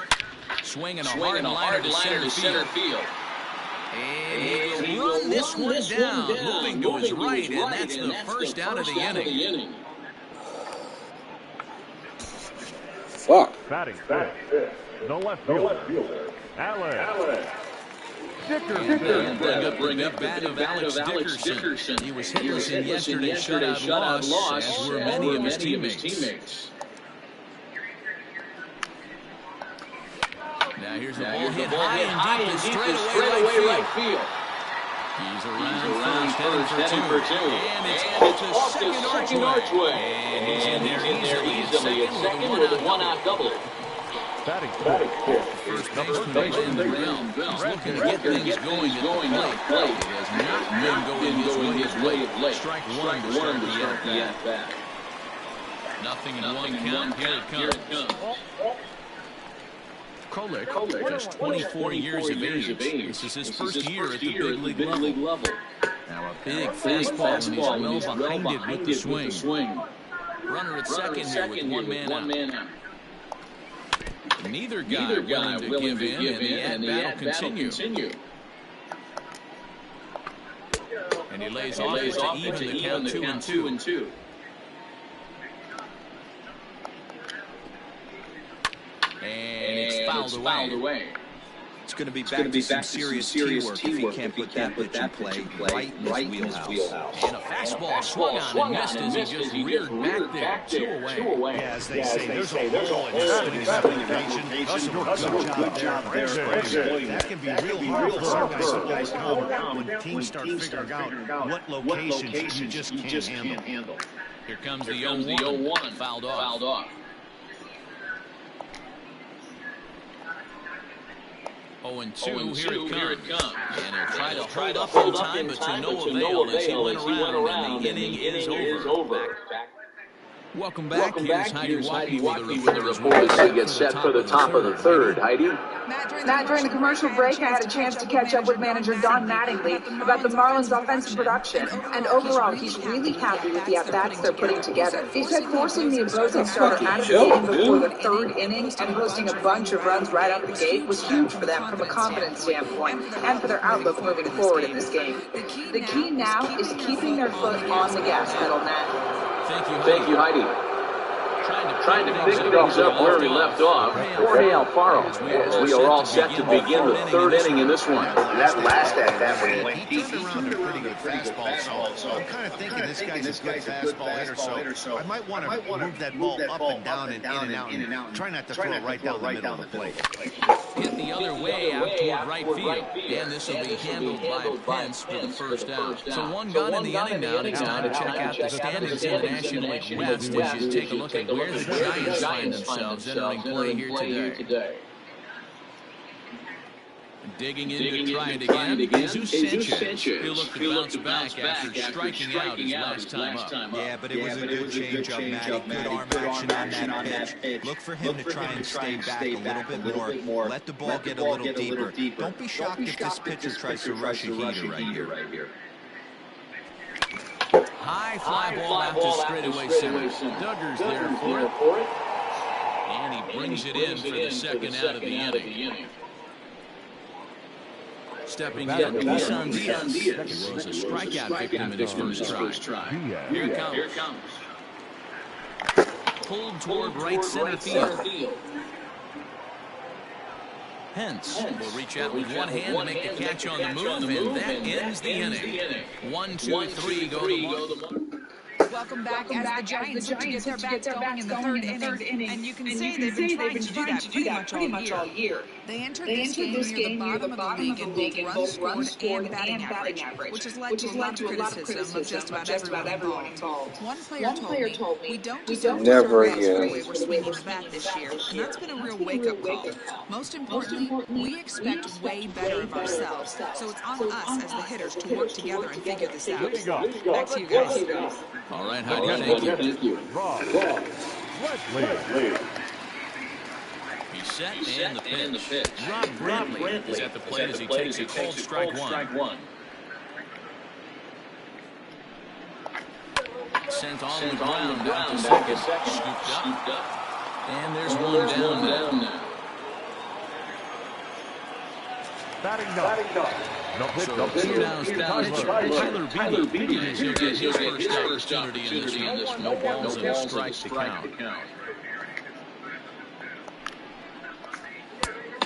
B: Swinging a hard liner to center field. And he will run this one down, moving to his right, and that's the first out of the inning.
G: Fuck.
A: Batting fifth. The left fielder. Alex Dickerson.
B: Bring up the bat of Alex Dickerson. He was hitless in yesterday's shutout loss, as were many of his teammates. Now here's a ball hit high and deep to straightaway right field. He's around first, heading for two. And it's off the second archway. And he's in there easily at second with a one-out double.
A: Batting fifth.
B: First baseman Landon Bell. He's looking to get things going at the plate. It has not been going his way of late. Strike one to start the at-bat. Nothing in one count. Here it comes. Krolik, just 24 years of age. This is his first year at the big league level. Now a big fastball, and he's well behind it with the swing. Runner at second here with one man out. Neither guy willing to give in, and the at-bat will continue. And he lays off to even the count 2-2. And it's fouled away.
J: It's going to be back to some serious teamwork if he can't put that pitch in play right in his wheelhouse.
B: And a fastball swung on and missed as he just reared back there. Two away.
C: Yeah, as they say, there's a hole in his application. Good job there. That can be real hard for some guys to overcome when teams start figuring out what locations you just can't handle.
B: Here comes the 0-1. Fouled off. 0-2, here it comes. And he'll try to hold up in time, but to no avail as he went around, and the inning is over. Welcome back. Here's Heidi Watkey with the report
O: as we get set for the top of the third. Heidi?
K: Matt, during the commercial break, I had a chance to catch up with manager Don Mattingly about the Marlins' offensive production, and overall, he's really happy with the at-bats they're putting together. He said forcing the opposing starter out of the game before the third inning and posting a bunch of runs right out the gate was huge for them from a confidence standpoint and for their outlook moving forward in this game. The key now is keeping their foot on the gas pedal, Matt.
O: Thank you, Heidi. Trying to pick things up where we left off. Jorge Alfaro, as we are all set to begin the third inning in this one.
P: That last at-bat when he went deep.
C: He turned around a pretty good fastball, so I'm kind of thinking this guy's a good fastball hitter, so I might want to move that ball up and down and in and out. Try not to throw it right down the middle of the plate.
B: Hit the other way out toward right field. And this will be handled by Pence for the first out. So one gun in the inning now, and it's time to check out the standings in the National League West as you take a look at where the Giants find themselves entering play here today. Digging in to try it again, Jesus Sanchez. He'll look to bounce back after striking out his last time up.
J: Yeah, but it was a good change-up, Matty. Good arm action on that pitch. Look for him to try and stay back a little bit more. Let the ball get a little deeper. Don't be shocked if this pitcher tries to rush a heater right here.
B: High fly ball out to straightaway center. Duggar's there for it. And he brings it in for the second out of the inning. Stepping in, Isan Diaz. He was a strikeout victim in his first try. Here it comes. Pulled toward right center field. Pence will reach out with one hand to make the catch on the move, and that ends the inning. 1, 2, 3, go to the mark.
K: Welcome back as the Giants look to get their bats going in the third inning. And you can say they've been trying to do that pretty much all year. They entered this game near the bottom of the league in both runs scored and batting average, which has led to a lot of criticism of just about everyone involved. One player told me, we don't deserve
G: Never
K: results for the way
G: again.
K: we're swinging the bat this year, and that's been a real wake-up call. Most importantly, we expect way better of ourselves, so it's on us as the hitters to work together and figure this out. Back to you guys.
B: All right, Heidi, thank you.
A: Rob Bradley.
B: He's set and the pitch. Rob Bradley is at the plate as he takes a cold strike one. Sent on the ground down to second. Scooped up. And there's one down now.
A: Batting ninth.
B: So two downs down pitcher. Tyler Beatty is going to get his first opportunity in this one. No balls and a strike to count.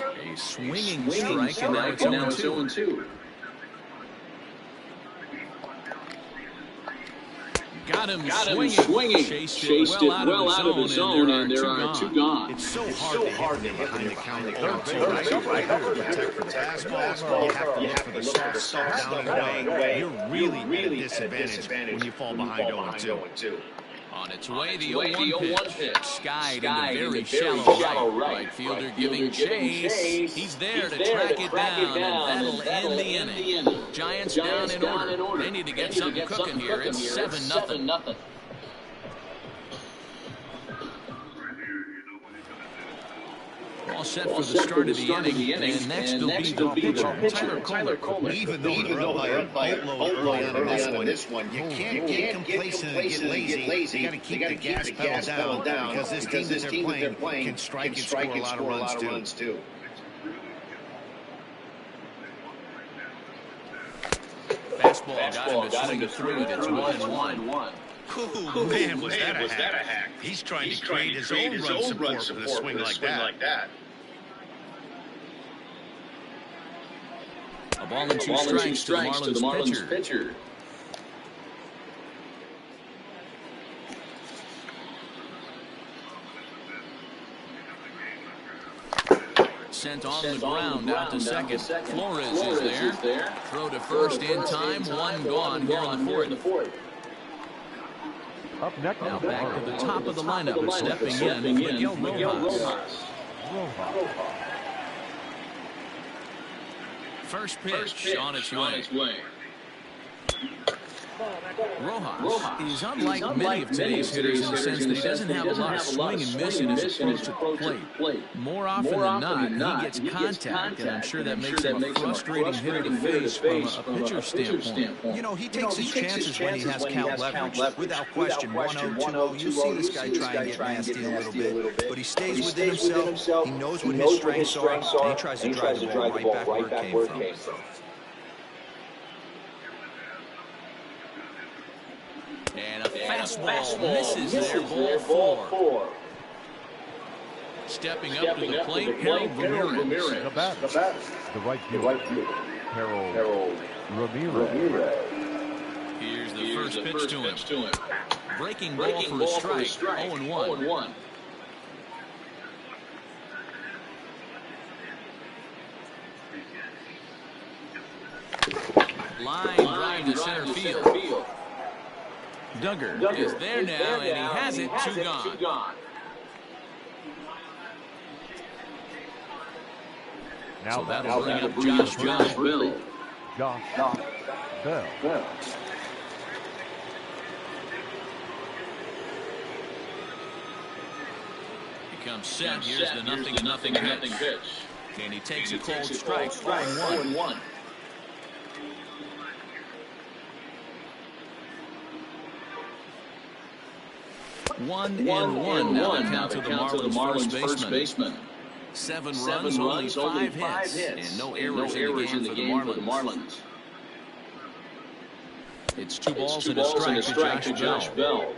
B: A swinging strike, and now it's 0-2. Got him swinging. Chased it well out of the zone, and there are two gone.
C: It's so hard to hit behind the count 0-2. Right to protect for the fastballs. You have to look for the soft stuff down and away. You're really at a disadvantage when you fall behind 0-2.
B: On its way, the 0-1 pitch. Skied into very shallow right. Right fielder giving chase. He's there to track it down, and that'll end the inning. Giants down in order. They need to get something cooking here. It's 7-0. All set for the start of the inning, and next will be the pitcher, Tyler Kohler.
C: Even though they're up by a boatload on this one, you can't get complacent and get lazy. You got to keep the gas pedal down because this team that they're playing can strike and score a lot of runs too.
B: Fastball got him to swing it. It's 1-1.
C: Oh, man, was that a hack. He's trying to create his own run support with a swing like that.
B: A ball and two strikes to the Marlins pitcher. Sent on the ground out to second. Flores is there. Throw to first in time. One gone here in the fourth.
A: Up next,
B: now back to the top of the lineup and stepping in, Miguel Rojas. First pitch on its way. Rojas is unlike many of today's hitters in the sense that he doesn't have a lot of swing and miss in his approach to the plate. More often than not, he gets contact, and I'm sure that makes him a frustrating hitter to face from a pitcher's standpoint.
C: You know, he takes his chances when he has count leverage. Without question, 1-0, 2-0, you see this guy try and get nasty a little bit, but he stays within himself. He knows what his strengths are, and he tries to drive the ball right back where it came from.
B: And a fastball misses there, ball 4. Stepping up to the plate, Harold Ramirez.
A: The bat. The right fielder, Harold Ramirez.
B: Here's the first pitch to him. Breaking ball for a strike, 0-1. Line drive to center field. Duggar is there now, and he has it. Two gone.
A: Now
B: so that'll bring up Josh Bell.
A: Josh Bell.
B: He comes set. Here's the nothing pitch. And he takes a cold strike. 0-1. One now the count to the Marlins first baseman. 7 runs, only 5 hits, and no errors in the game for the Marlins. It's 2 balls and a strike to Josh Bell.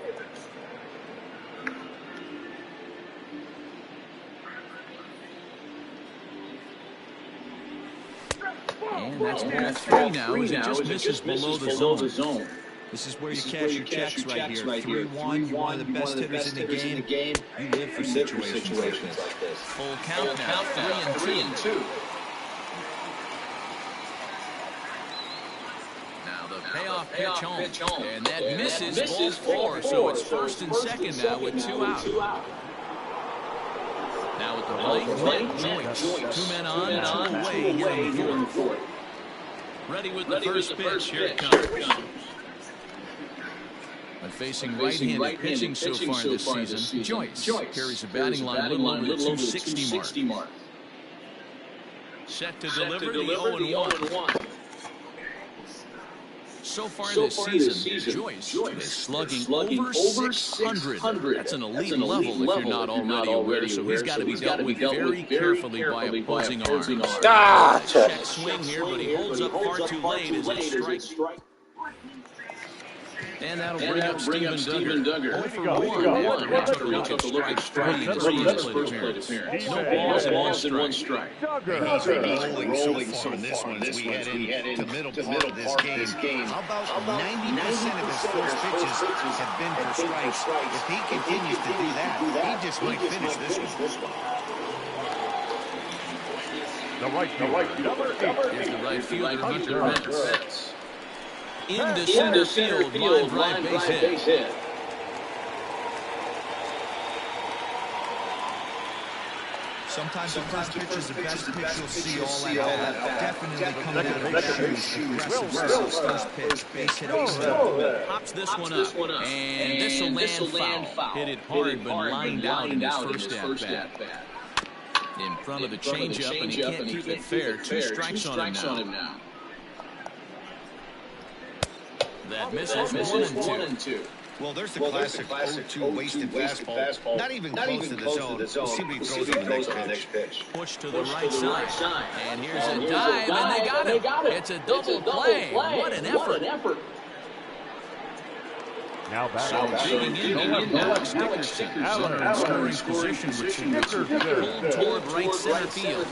B: And that's ball 3 now as it just misses below the zone.
I: This is where you cash your checks right here. 3-1, you're one of the best hitters in the game. You live for situations like this.
B: Full count now, 3-2. Now the payoff pitch home. And that misses ball 4. So it's first and second now with 2 out. Now at the plate, Joyce. 2 men on, 2 away here in the fourth. Ready with the first pitch. Here it comes. But facing right-handed pitching so far this season, Joyce carries a batting line a little over the 260 mark. Set to deliver the 0-1. So far this season, Joyce is slugging over 600. That's an elite level if you're not already aware, so he's got to be dealt with very carefully by opposing arms. Check swing here, but he holds up far too late as it strikes. And that'll bring up Steven Duggar. 0 for 1 after he took a look at strike in his first plate appearance. No balls and 1 strike.
C: He's rolling so far in this one as we head into the middle part of this game. How about 90% of his first pitches have been for strikes? If he continues to do that, he just might finish this one.
A: The right fielder, number 8,
B: is the right fielder, Hunter Renz. Into center field, line drive base hit.
I: Sometimes the first pitch is the best pitch you'll see all at bat. Definitely coming out of his shoes. Aggressive first pitch, base hit.
B: Pops this one up, and this will land foul. Hit it hard, but lined out in his first at-bat. In front of the changeup, and he can't keep it fair. 2 strikes on him now. That misses 1 and 2.
C: Well, there's the classic 0-2 wasted fastball. Not even close to the zone. We'll see what he throws on the next pitch.
B: Push to the right side. And here's a dive, and they got him. It's a double play. What an effort.
A: Now back.
B: So digging in, Alex Dickerson. Runner in scoring position with Snicker pulled toward right center field.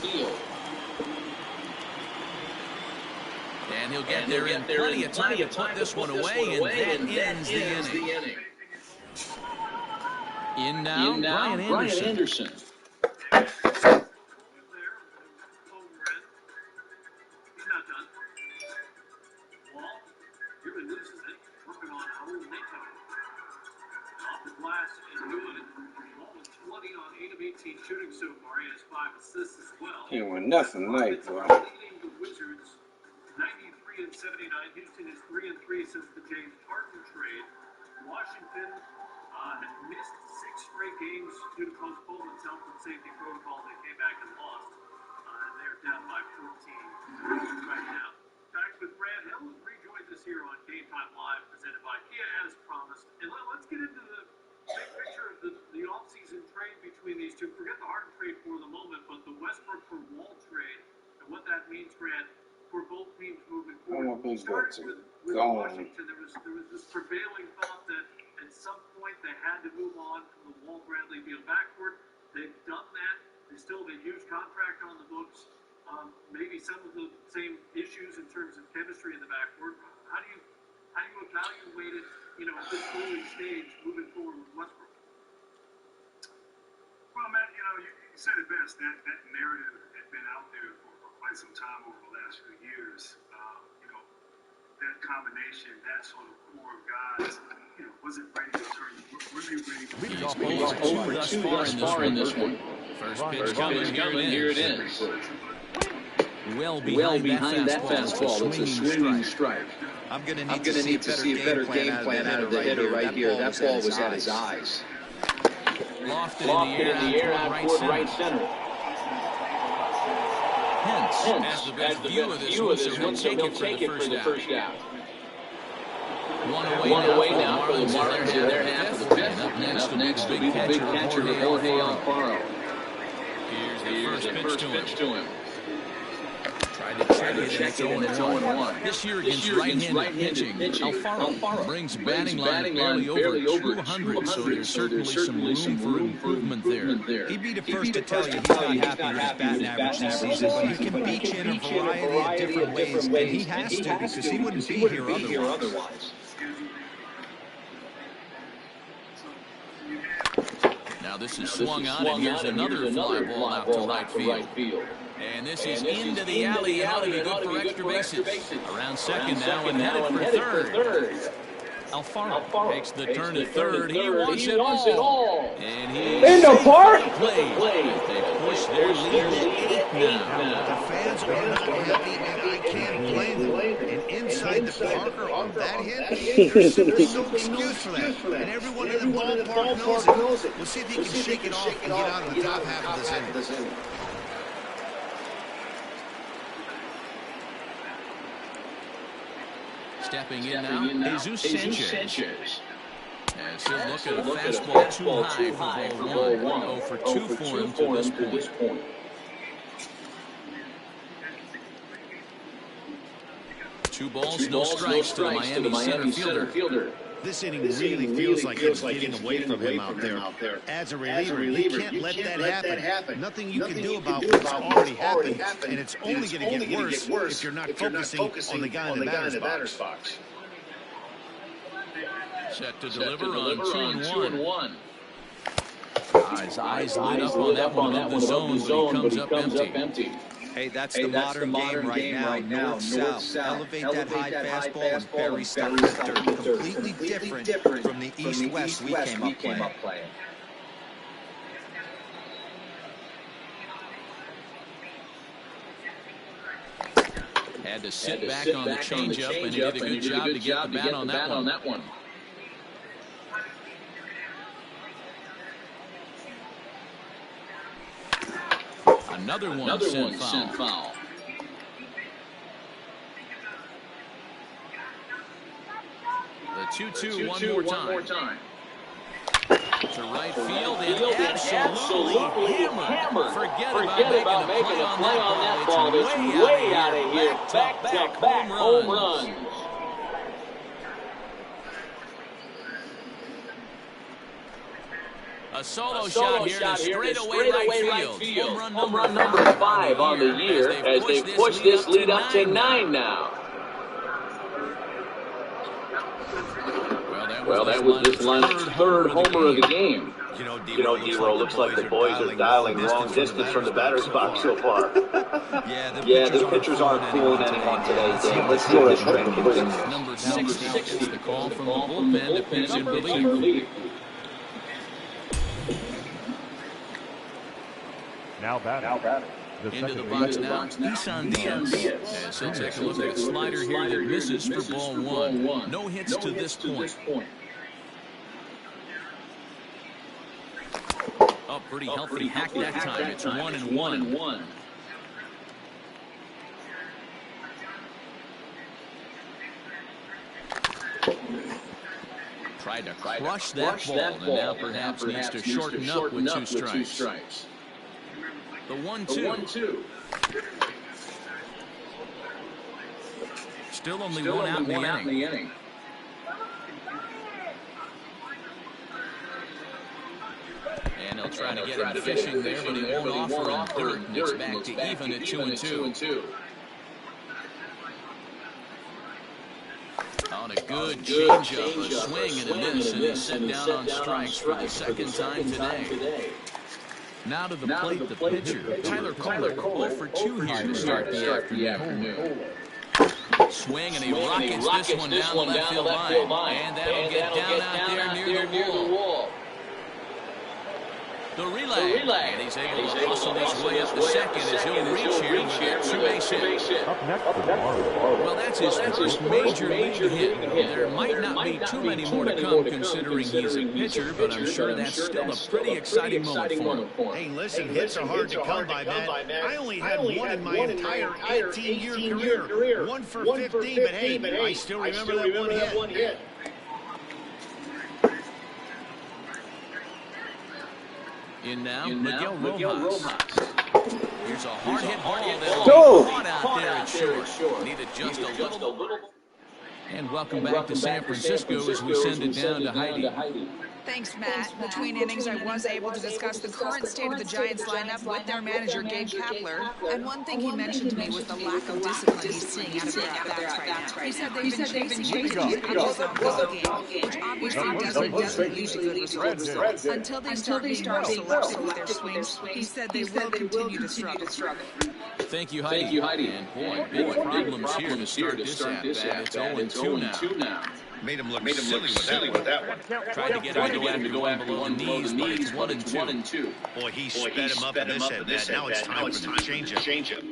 B: And he'll get there in plenty of time to put this one away, and that ends the inning. In now, Brian Anderson.
D: Shooting so far, he has 5 assists as well.
G: He won nothing late, bro.
D: The Wizards 93 and 79. Houston is 3 and 3 since the James Harden trade. Washington had missed 6 straight games due to postponements, health and safety protocol. They came back and lost. And they're down by 14 right now. Back with Brad Hill, who's rejoined us here on Game Time Live, presented by Kia as promised. And let's get into the big picture of the offseason trade between these two. Forget the Harden trade for the moment, but the Westbrook for Wall trade and what that means, Grant, for both teams moving forward. Starting with Washington, there was this prevailing thought that at some point they had to move on from the Wall-Bradley deal backward. They've done that. They still have a huge contract on the books. Maybe some of the same issues in terms of chemistry in the backcourt. How do you evaluate it, at this early stage moving forward with Westbrook?
L: Well, Matt, you said it best. That narrative had been out there for quite some time over the last few years. That combination, that sort of core of guys, wasn't ready to turn. Were they ready?
B: He's 0 for 2 thus far in this one. First pitch coming, here it is. Well behind that fastball. It's a swinging strike.
C: I'm going to need to see a better game plan out of the hitter right here. That ball was at his eyes.
B: Lofted in the air out toward right center. Hence has the best view of this one, so he'll take it for the first out. One away now for the Marlins in their half of the fifth. Up next will be the big catcher, Jorge Alfaro. Here's the first pitch to him. Tried to check it, and it's 0-1. This year against right-handed pitching, Alfaro brings batting line barely over 200, so there's certainly some room for improvement there.
C: He'd be the first to tell you he's not happy with his batting average this season, but he can beat you in a variety of different ways, and he has to because he wouldn't be here otherwise.
B: Now this is swung on, and here's another fly ball out to right field. And this is into the alley, and ought to be good for extra bases. Around second now and headed for third. Alfaro takes the turn at third. He wants it all. And he's
G: in the park.
B: They push their lead to 8 now.
C: The fans are not happy, and I can't blame them. And inside the Parker on that hit, there's simply no excuse for that. And everyone in the ballpark knows it. We'll see if he can shake it off and get out of the top half of this inning.
B: Stepping in now, Jesus Sanchez. As he'll look at a fastball too high for ball 1. 0 for 2 for him to this point. Two balls, no strikes to the Miami center fielder.
C: This inning really feels like it's getting away from him out there. As a reliever, you can't let that happen. Nothing you can do about what's already happened, and it's only going to get worse if you're not focusing on the guy in the batter's box.
B: Set to deliver on 2-1. His eyes lit up on that one above the zone, but he comes up empty.
C: Hey, that's the modern game right now. North-south. Elevate that high fastball and bury stuff in the dirt. Completely different from the east-west we came up playing.
B: Had to sit back on the changeup, and he did a good job to get the bat on that one. Another one sent foul. The 2-2 one more time. To right field and absolutely hammered. Forget about making a play on that ball. It's way out of here. Back home runs. A solo shot here to straightaway right field. Home run number 5 on the year as they push this lead up to 9 now. Well, that was this line's third homer of the game. You know, D-Roll, looks like the boys are dialing long distance from the batter's box so far. Yeah, the pitchers aren't fooling anyone today, Dan. Let's see if this trend continues. Number 60 gets the call from the bullpen to pitch in relief.
A: Now batting.
B: Into the box now, Isan Diaz. As he'll take a look at a slider here that misses for ball 1. No hits to this point. Oh, pretty healthy hack that time. It's 1-1. Tried to crush that ball, and now perhaps needs to shorten up with 2 strikes. The 1-2. Still only one out in the inning. And they'll try to get him fishing there, but he won't offer him dirt, and it's back to even at 2-2. On a good changeup, a swing and a miss, and he's set down on strikes for the second time today. Now to the plate, the pitcher, Tyler Kohler, 0 for 2 here to start the afternoon. Swing, and he rockets this one down the left field line. And that'll get down out there near the wall. The relay, and he's able to hustle his way up the second as he'll reach here with a 2-base hit. Well, that's his first major league hit. There might not be too many more to come considering he's a pitcher, but I'm sure that's still a pretty exciting moment for him.
C: Hey, listen, hits are hard to come by, man. I only had one in my entire 18-year career. 1 for 15, but hey, I still remember that one hit.
B: In now, Miguel Rojas. Here's a hard hit ball that caught out there at short. Needed just a little. And welcome back to San Francisco as we send it down to Heidi.
K: Thanks, Matt. Between innings, I was able to discuss the current state of the Giants lineup with their manager, Gabe Kapler. And one thing he mentioned to me was the lack of discipline he's seeing out of their at-bats right now. He said they've been chasing pitches up the zone all game, which obviously doesn't lead to good results. Until they start being more selective with their swings, he said they will continue to struggle.
B: Thank you, Heidi. And boy, big problems here to start this at-bat. It's 0-2 now.
J: Made him look silly with that one.
B: Tried to get him to go after one below the knees, but it's 1-2.
J: Boy, he sped him up in this at-bat. Now it's time for the changeup.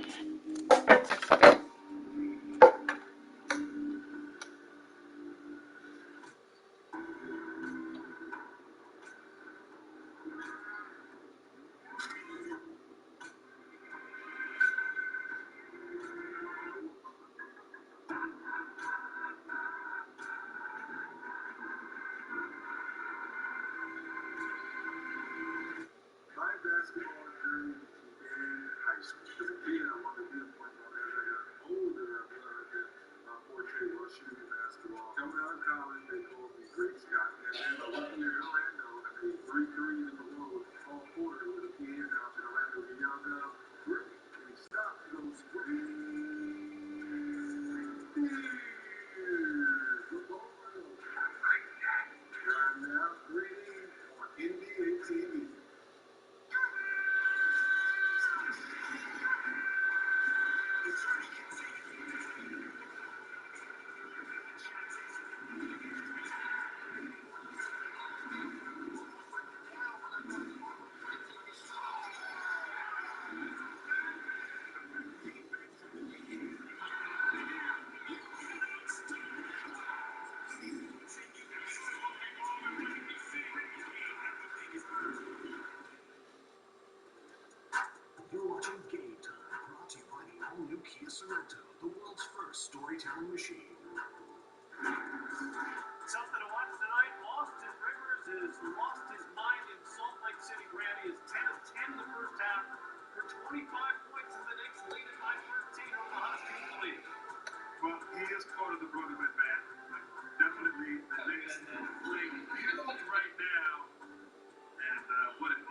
L: My basketball journey began in high school. As a kid, I wanted to be a point guard. As I got older, I realized that my forte was shooting basketball. Coming out of college, they called me Great Scott. And then my rookie year in Orlando, I made 3 threes in a row with Paul Porter with a key handout to Orlando. The young three. And he stopped and goes, football world. I like that. And I'm now grading on NBA TV.
Q: You're watching Game Time, brought to you by the all-new Kia Sorento, the world's first storytelling machine.
D: Something to watch tonight. Austin Rivers has lost his mind in Salt Lake City. Grant is 10 of 10 in the first half for 25 points as the Knicks lead it by 13 over the Huskies lead.
L: Well, he is part of the Brotherhood, man. Definitely the Knicks playing huge right now. And what an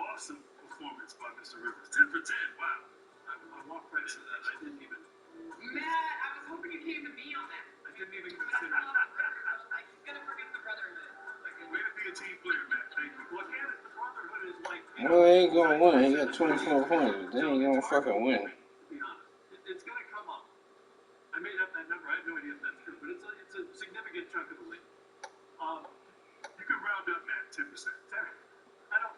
L: awesome performance by Mr. Rivers. 10 for 10. Wow. I walked right into that. I didn't even.
E: Matt, I was hoping you came to me on that.
L: I didn't even consider it.
E: Like, he's gonna forget the brotherhood.
L: Way to be a team player, man. Thank you.
D: Well, Candace, the Brotherhood is like.
G: Well, they ain't gonna win. He got 24 points. They ain't gonna fucking win.
D: Be honest. It's going to come up. I made up that number. I have no idea if that's true, but it's a significant chunk of the league.
L: You could round up, man, 10%.
D: I don't.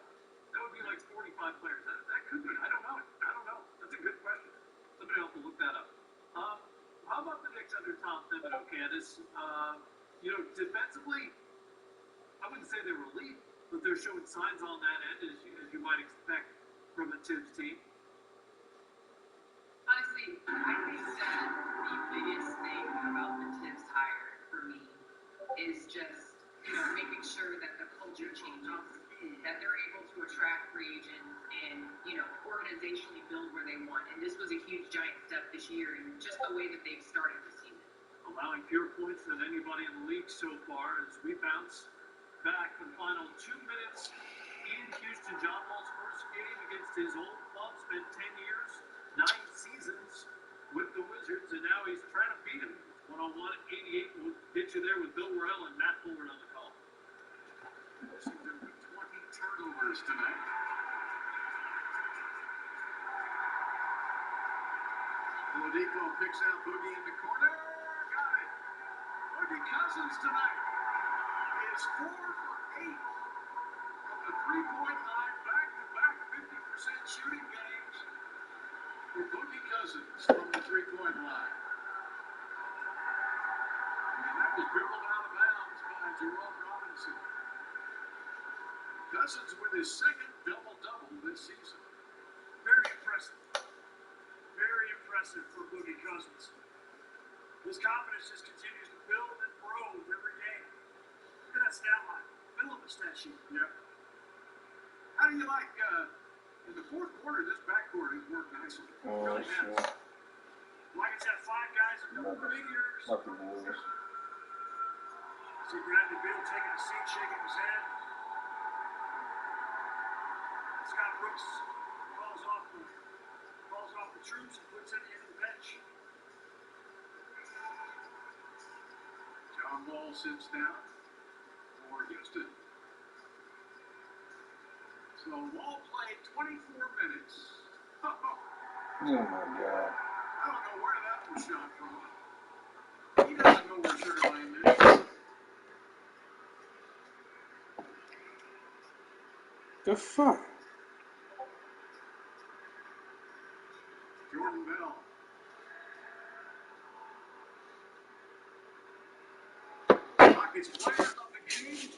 D: That would be like 45 players. That could be. I don't know. That's a good question. Somebody else will look that up. How about the Knicks under Tom Thibodeau, Candace? Defensively, I wouldn't say they were elite, but they're showing signs on that end, as you might expect from a Tibbs team.
E: Honestly, I think that the biggest thing about the Tibbs hire for me is just, making sure that the culture changes, that they're able to attract free agents and, organizationally build where they want. And this was a huge giant step this year in just the way that they've started the season.
D: Allowing fewer points than anybody in the league so far as we bounce back for the final 2 minutes in Houston. John Wall's first game against his old club, spent 10 years, 9 seasons with the Wizards, and now he's trying to beat him. 101, 88. We'll get you there with Bill Worrell and Matt Fuller on the call.
L: So there were 20 turnovers tonight. Oladipo picks out Boogie in the corner. Got it. Boogie Cousins tonight is 4 for 8 from the three-point line. Back-to-back 50% shooting games for Boogie Cousins from the three-point line. And that was dribbled out of bounds by Jerome Robinson. Cousins with his second double-double this season. Very impressive. Very impressive for Boogie Cousins. His confidence just continues to build and grow with every game. Look at that stat line. Fill up the stat sheet. Yep. How do you like, in the fourth quarter, this backcourt has worked nicely. Really has. Like it's had 5 guys in double figures. See Bradley Beal taking a seat, shaking his head. Scott Brooks calls off the troops and puts in the bench. John Wall sits down for Houston. So Wall played 24 minutes. Oh my God. I don't know where that was shot from. He doesn't know where Sugar Lane is.
G: The fuck?
L: Jordan Bell. Rockets player of the game.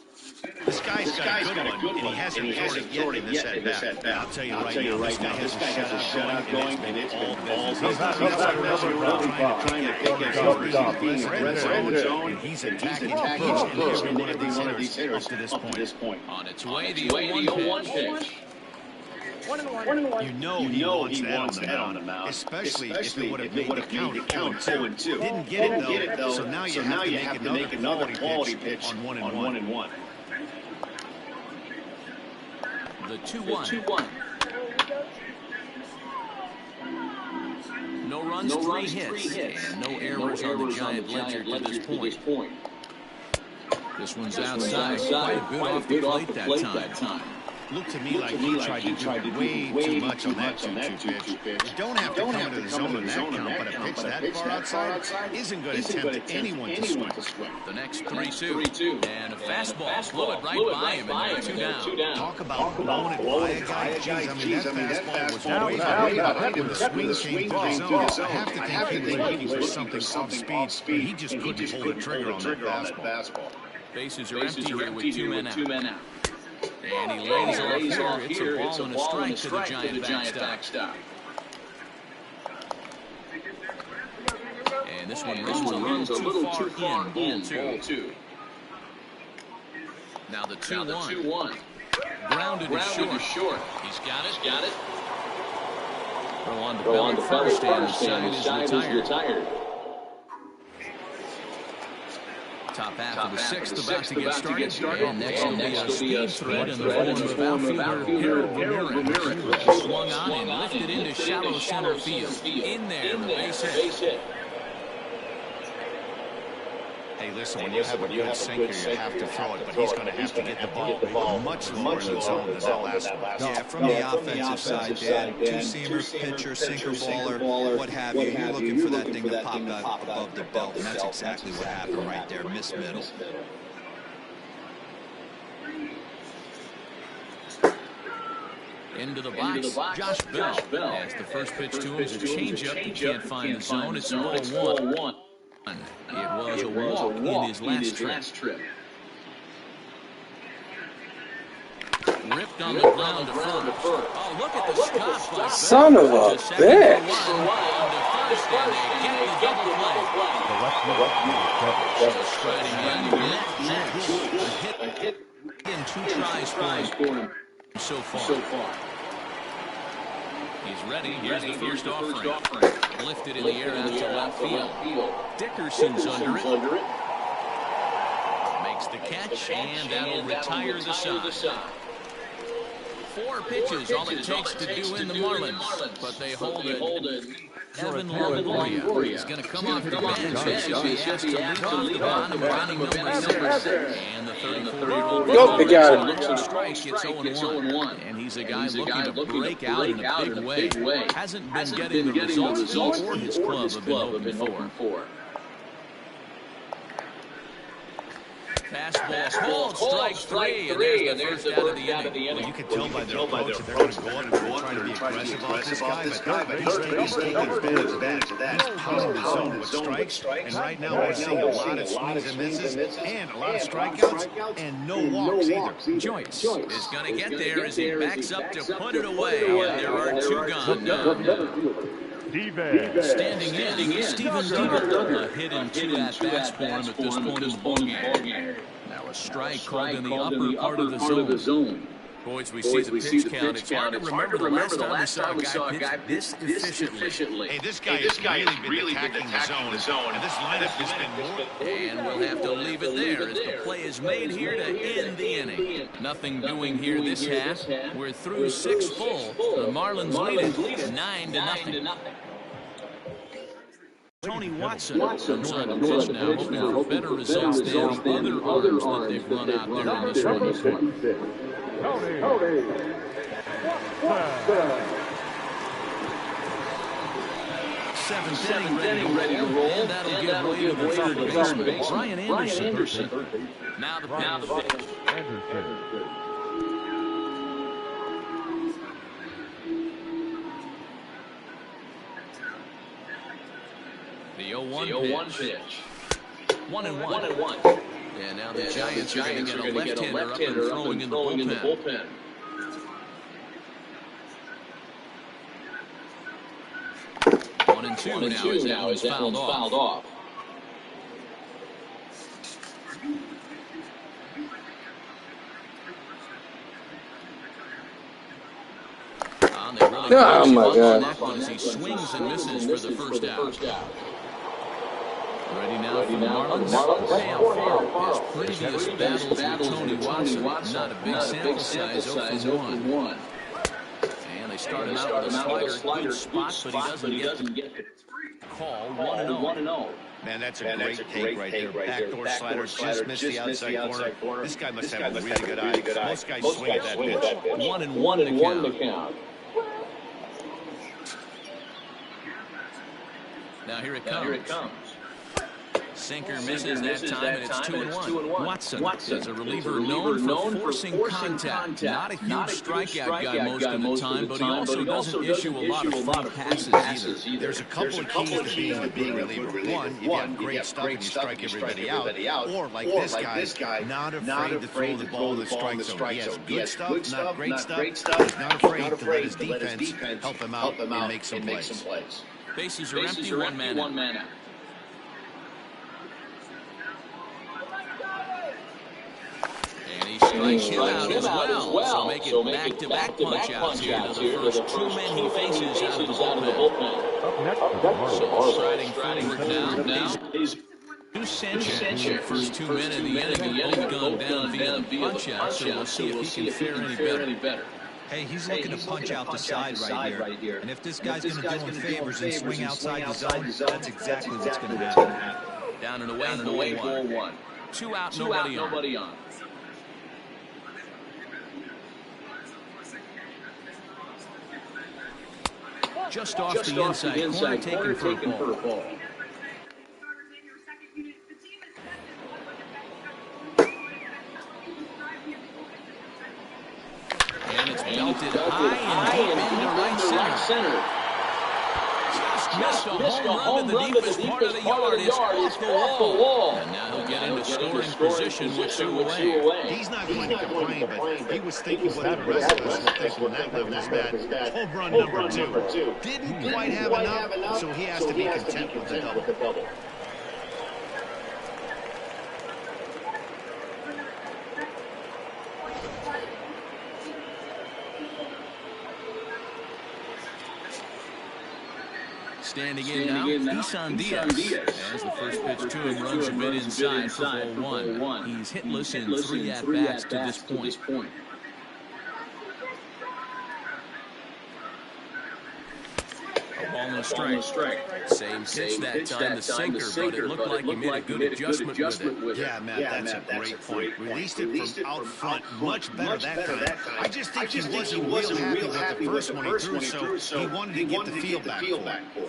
C: This guy's got a good one, and he hasn't thrown it yet in this at-bat. I'll tell you right now, this guy has a shutout going, and it's been all business. He's trying to pick his red zone, and he's attacking each and every one of these hitters up to this point.
B: On its way, the 0-1 pitch.
C: 1-1. You know he wants that on the mound, especially if it would have made the count 0-2. Didn't get it though, so now you have to make another quality pitch on 1-1.
B: The 2-1. No runs, 3 hits, and no errors on the Giant ledger to this point. This one's outside, quite a bit off the plate that time.
C: Looked to me like he tried to do way too much on that 2-2 pitch. You don't have to come into the zone in that count, but a pitch that far outside isn't going to tempt anyone to swing.
B: The next 3-2, and a fastball blew it right by him, and 2 down.
C: Talk about blowing it by a guy. Jeez, I mean, that fastball was way behind him. The swing came to the zone. I have to think he was waiting for something off speed, but he just couldn't pull the trigger on that fastball.
B: Bases are empty here with 2 men out. And he lays off here. It's a ball and a strike to the Giant backstop. And this one runs a little too far in. Ball 2. Now the 2-1. Grounded to short. He's got it. Throw on the belly first, and the side is retired. Top half of the 6th about to get started. And next will be a speed threat in the form of outfielder Harold Ramirez. Swung on and lifted into shallow center field. In there, base hit.
C: Hey, listen, when you have a good sinker, you have to throw it, but he's going to have to get the ball much lower in the zone than that last one.
J: Yeah, from the offensive side, Dan, two-seamer, pitcher, sinker, baller, what have you. You're looking for that thing to pop out above the belt, and that's exactly what happened right there. Miss middle.
B: Into the box, Josh Bell. As the first pitch to him is a changeup. He can't find the zone. It's 0-1. It was a walk in his last trip. Ripped on the ground to first. Oh, look at the stop by
G: Son of a bitch.
B: A hit in 2 tries for him so far. He's ready. Here's the first offering. Lifted in the air out to left field. Dickerson's under it. Makes the catch, and that'll retire the side. 4 pitches, all it takes to do in the Marlins. But they hold it. Evan Longoria is going to come off the bench. He has to lead off the bottom, running number 6. And the 34-year-old looks a strike, gets 0-1. And he's a guy looking to break out in a big way. Hasn't been getting the results he or his club have been hoping for. Fastball pulled, strike 3, and there's the first out of the inning.
C: Well, you can tell by their approach that they're going to go up and try to be aggressive off this guy, but he's taking advantage of that. He's pounding the zone with strikes, and right now we're seeing a lot of swings and misses, and a lot of strikeouts, and no walks either.
B: Joyce is going to get there as he backs up to put it away, and there are 2 gone now. Standing in, Steven Duggan, a hit in 2 at-bats for him at this point in the ballgame. Now a strike called in the upper part of the zone. Boys, we see the pitch count. It's hard to remember the last time we saw a guy pitch this efficiently.
C: Hey, this guy has really been attacking the zone. And this lineup has been more.
B: And we'll have to leave it there as the play is made here to end the inning. Nothing doing here this half. We're through 6 full. The Marlins lead it 9-0. Tony Watson comes on the pitch now, hoping for better results than the other arms that they've run out there in this one.
A: Tony.
B: Seventh inning ready to roll, and that'll give way to the third baseman, Brian Anderson. Now the pitch.
A: Anderson.
B: The 0-1 pitch. 1-1. And now the Giants are going to get a left-hander up and throwing in the bullpen. 1-2 now as that one's fouled off.
G: Oh my God.
B: As he swings and misses for the first out. Ready now for the Marlins. His previous battles with Tony Watson, not a big sample size, 0-1. And they started out with a slider, good spot, but he doesn't get the call. 1-0.
C: Man, that's a great take right there. Backdoor slider just missed the outside corner. This guy must have a really good eye. Most guys swing at that pitch.
B: 1-1 the count. Now here it comes. Sinker misses that time, and it's 2-1. Watson is a reliever known for forcing contact. Not a huge strikeout guy most of the time, but he also doesn't issue a lot of free passes either.
C: There's a couple of keys to being a reliever. One, you got great stuff and you strike everybody out. Or like this guy, not afraid to throw the ball in the strike zone. He has good stuff, not great stuff. He's not afraid to let his defense help him out and make some plays.
B: Bases are empty, one man out. And he strikes him out as well. So make it back-to-back punch-outs here to the first 2 men he faces out of the bullpen.
A: Up next for the Marlins.
B: Striding forward now. He's Sencha. The first 2 men in the inning have both gone down via the punch-out, so we'll see if he can fare any better.
I: Hey, he's looking to punch out the side right here. And if this guy's going to do him favors and swing outside the zone, that's exactly what's going to happen.
B: Down and away, 4-1. 2 out, nobody on. Just off the inside corner, taken for a ball. And it's belted high and deep into right center. Just missed a home run to the deepest part of the yard. It's off the wall. And now he'll get into scoring position with 2 away.
C: He's not going to complain, but he was thinking what the rest of us were thinking when that level is bad. Home run number 2. Didn't quite have enough, so he has to be content with the double.
B: Standing in now, Isan Diaz. As the first pitch to him runs a bit inside for ball 1. He's hitless in 3 at-bats to this point. A ball and a strike. Same pitch that time, the sinker, but it looked like he made a good adjustment with it.
C: Yeah, Matt, that's a great point. Released it from out front much better that time. I just think he wasn't real happy with the first one he threw, so he wanted to get the feel back for it.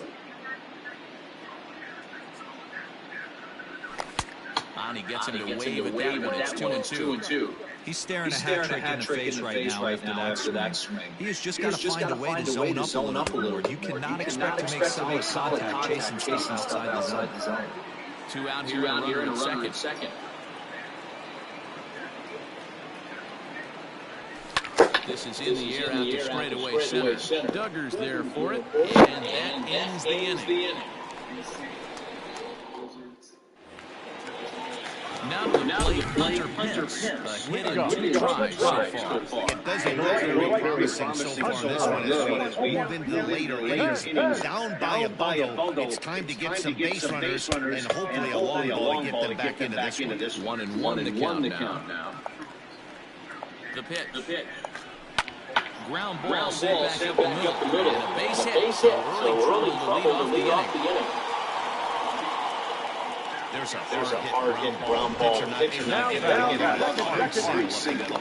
B: He gets him to wave at that one. It's 2-2.
I: He's staring a hat trick in the face right now after that swing. He has just got to find a way to zone up a little bit. You cannot expect to make solid contact chasing stuff outside the zone.
B: 2 out here in second. This is in the air out to straightaway center. Duggar's there for it, and that ends the inning. Now to the plate, Hunter Pence. A hit in 2 tries so far.
C: It doesn't look very promising so far on this one as we move into the later innings. Down by a bundle, it's time to get some base runners and hopefully a long ball to get them back into this one.
B: 1-1 the count now. The pitch. Ground ball sent back up the middle. And a base hit. So early trouble to lead off the inning.
C: There's a hard hit ground ball. Pitcher not able to get a hard single.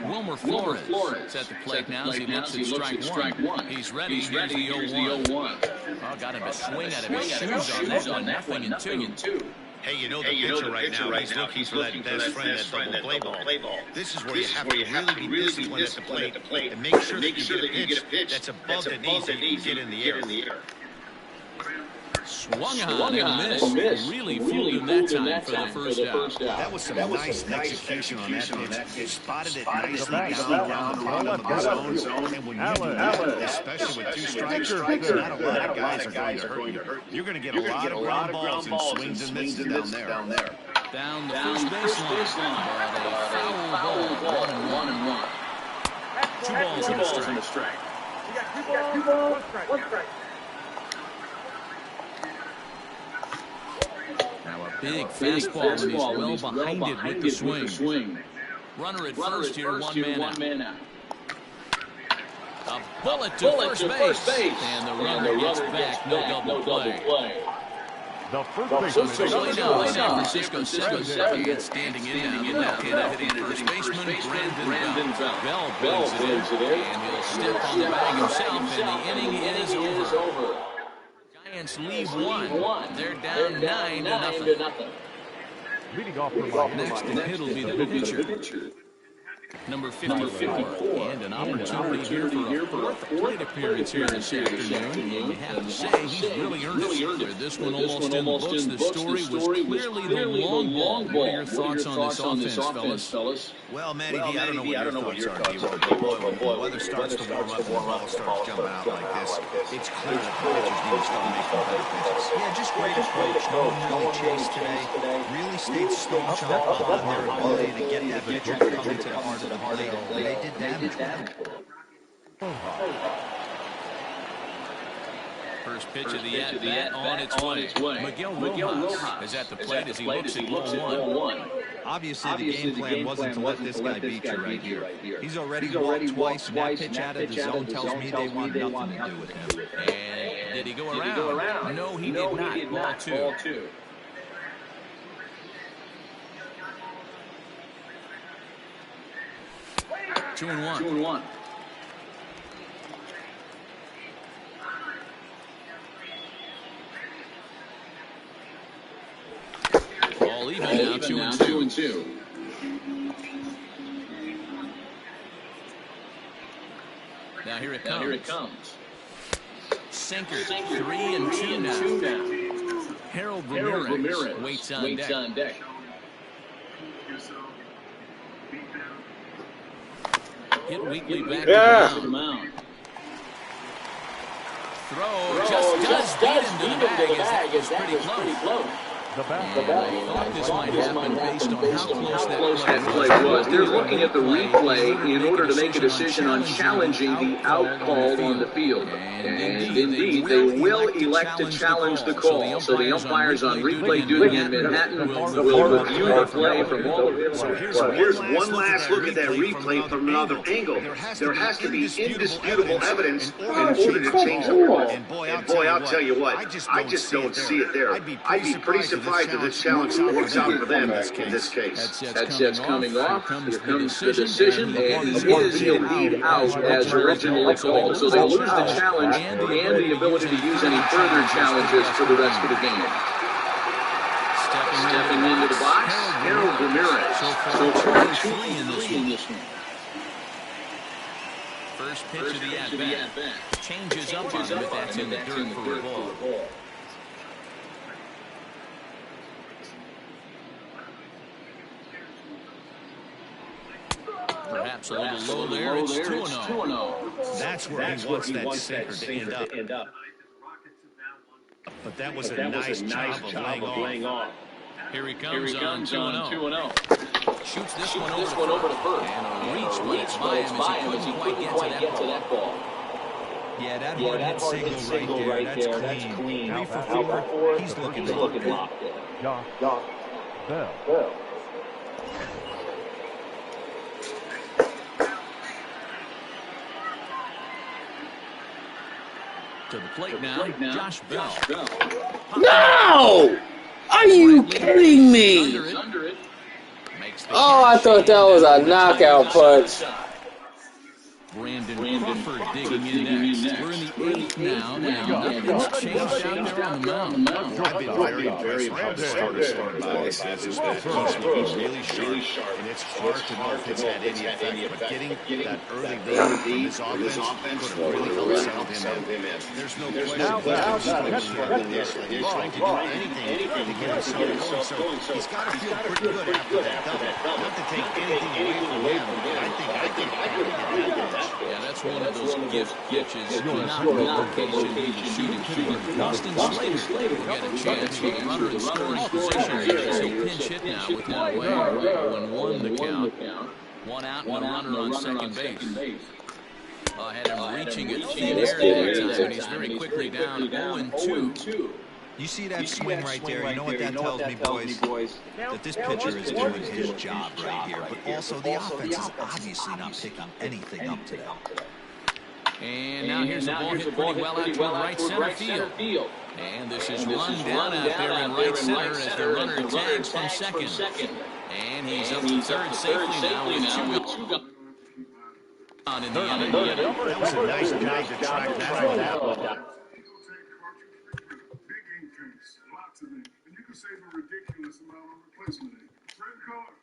B: Wilmer Flores at the plate now as he looks at strike one. He's ready. Here's the 0-1. Oh, got him to swing out of his shoes on that one. Nothing in 2.
C: Hey, you know the pitcher right now, he's looking for that best friend, that double play ball. This is where you have to really be disciplined at the plate and make sure that you get a pitch that's above the knees that you can get in the air.
B: Swung on and missed. Really fooled him that time for the first out.
C: That was some nice execution on that pitch. Spotted it nicely down the bottom of the zone. And when you do that, especially with 2 strikes, not a lot of guys are going to hurt you. You're going to get a lot of ground balls and swings and misses down there.
B: Down the first baseline. Foul ball. 1-1. 2 balls and a strike.
N: You got 2 balls, 1 strike.
B: Now a big fastball, and he's well behind it with the swing. Runner at first here, one man out. A bullet to first base. And the runner gets back, no double play.
A: The first baseman
B: now San Francisco second and standing in now. Hitting first baseman Brandon Bell. Bell brings it in, and he'll step on the bag himself, and the inning is over. Giants leave 1. They're down 9-0.
A: leading off for
B: next to hit will be the pitcher. Number 54, and an opportunity here for a fourth plate appearance here this afternoon. You have to say he's really earned it. This one almost in the books. The story was clearly the long ball. What are your thoughts on this offense, fellas?
C: Well, Manny, I don't know what your thoughts are. When the weather starts to warm up and the ball starts jumping out like this, it's clear that the pitchers need to start making better pitches. Yeah, just great approach. No one really chased today. Really stayed staunch on their ability to get that pitcher coming to the heart of the plate. They did damage.
B: First pitch of the at-bat on its way. Miguel Rojas is at the plate as he looks at 1-1.
C: Obviously, the game plan wasn't to let this guy beat you right here. He's already walked twice, and that pitch out of the zone tells me they want nothing to do with him.
B: And did he go around? No, he did not. Ball two. Two and one. All even now, 2 and 2. Now here it comes. Sinker, 3 and 2 now. Harold Ramirez waits on deck. Hit weakly back to the mound. Throw just does beat him to the bag as that was pretty close.
A: The bat.
B: I thought this might happen based on how close
O: that play was. They're looking at the replay in order to make a decision on challenging the out call on the field. And indeed, they will elect to challenge the call. So the umpires on replay duty in Manhattan will review the play from all of it.
P: So here's one last look at that replay from another angle. There has to be indisputable evidence in order to change the call. And boy, I'll tell you what, I just don't see it there. I'd be pretty surprised if this challenge works out for them in this case.
O: Headsets coming off. Here comes the decision, and he is indeed out as originally called. So they lose the challenge and the ability to use any further challenges for the rest of the game. Stepping into the box, Harold Ramirez. So far, 2 in this one.
B: First pitch of the at-bat. Changes up on him if that's in the dirt for a ball. Perhaps a little low there. It's 2-0.
C: That's where he wants that sinker to end up. But that was a nice job of laying off.
B: Here he comes on 2-0. Shoots this one over the first. And a reach, but it's by him as he couldn't quite get to that ball.
I: Yeah, that hard hit single right there. That's clean.
C: 3 for 4. He's looking locked in.
A: Josh Bell.
B: To the plate now, Josh Bell.
G: No! Are you kidding me? Oh, I thought that was a knockout punch.
B: Brandon Crawford digging in next. We're in the 8th now, and it's changed out there on the mound.
C: I've been very impressed with how the starters started by this. He's looking really sharp, and it's hard to know if it's had any effect. But getting that early lead from his offense could have really helped settle him in. There's no question he's trying to do anything to get himself going. So he's got to feel pretty good after that double. Not to take anything away from him, but I think
B: yeah, that's one of those gift pitches. Not the location he was shooting for. Austin Slater will get a chance with a runner in scoring position. He'll pinch hit now with one away. 0-1 the count. One out and a runner on second base. Had him reaching at thin air that time, and he's very quickly down 0-2.
I: You see that swing right there? You know what that tells me, boys? That this pitcher is doing his job right here. But also, the offense is obviously not picking anything up today.
B: And now here's the ball hit pretty well out toward right center field. And this is run down out there in right center as the runner tags from second. And he's up to third safely now with 2 gone. In the inning.
C: That was a nice job to track that one out.
L: Lots of them. And you can save a ridiculous amount on replacement aid. Credit card,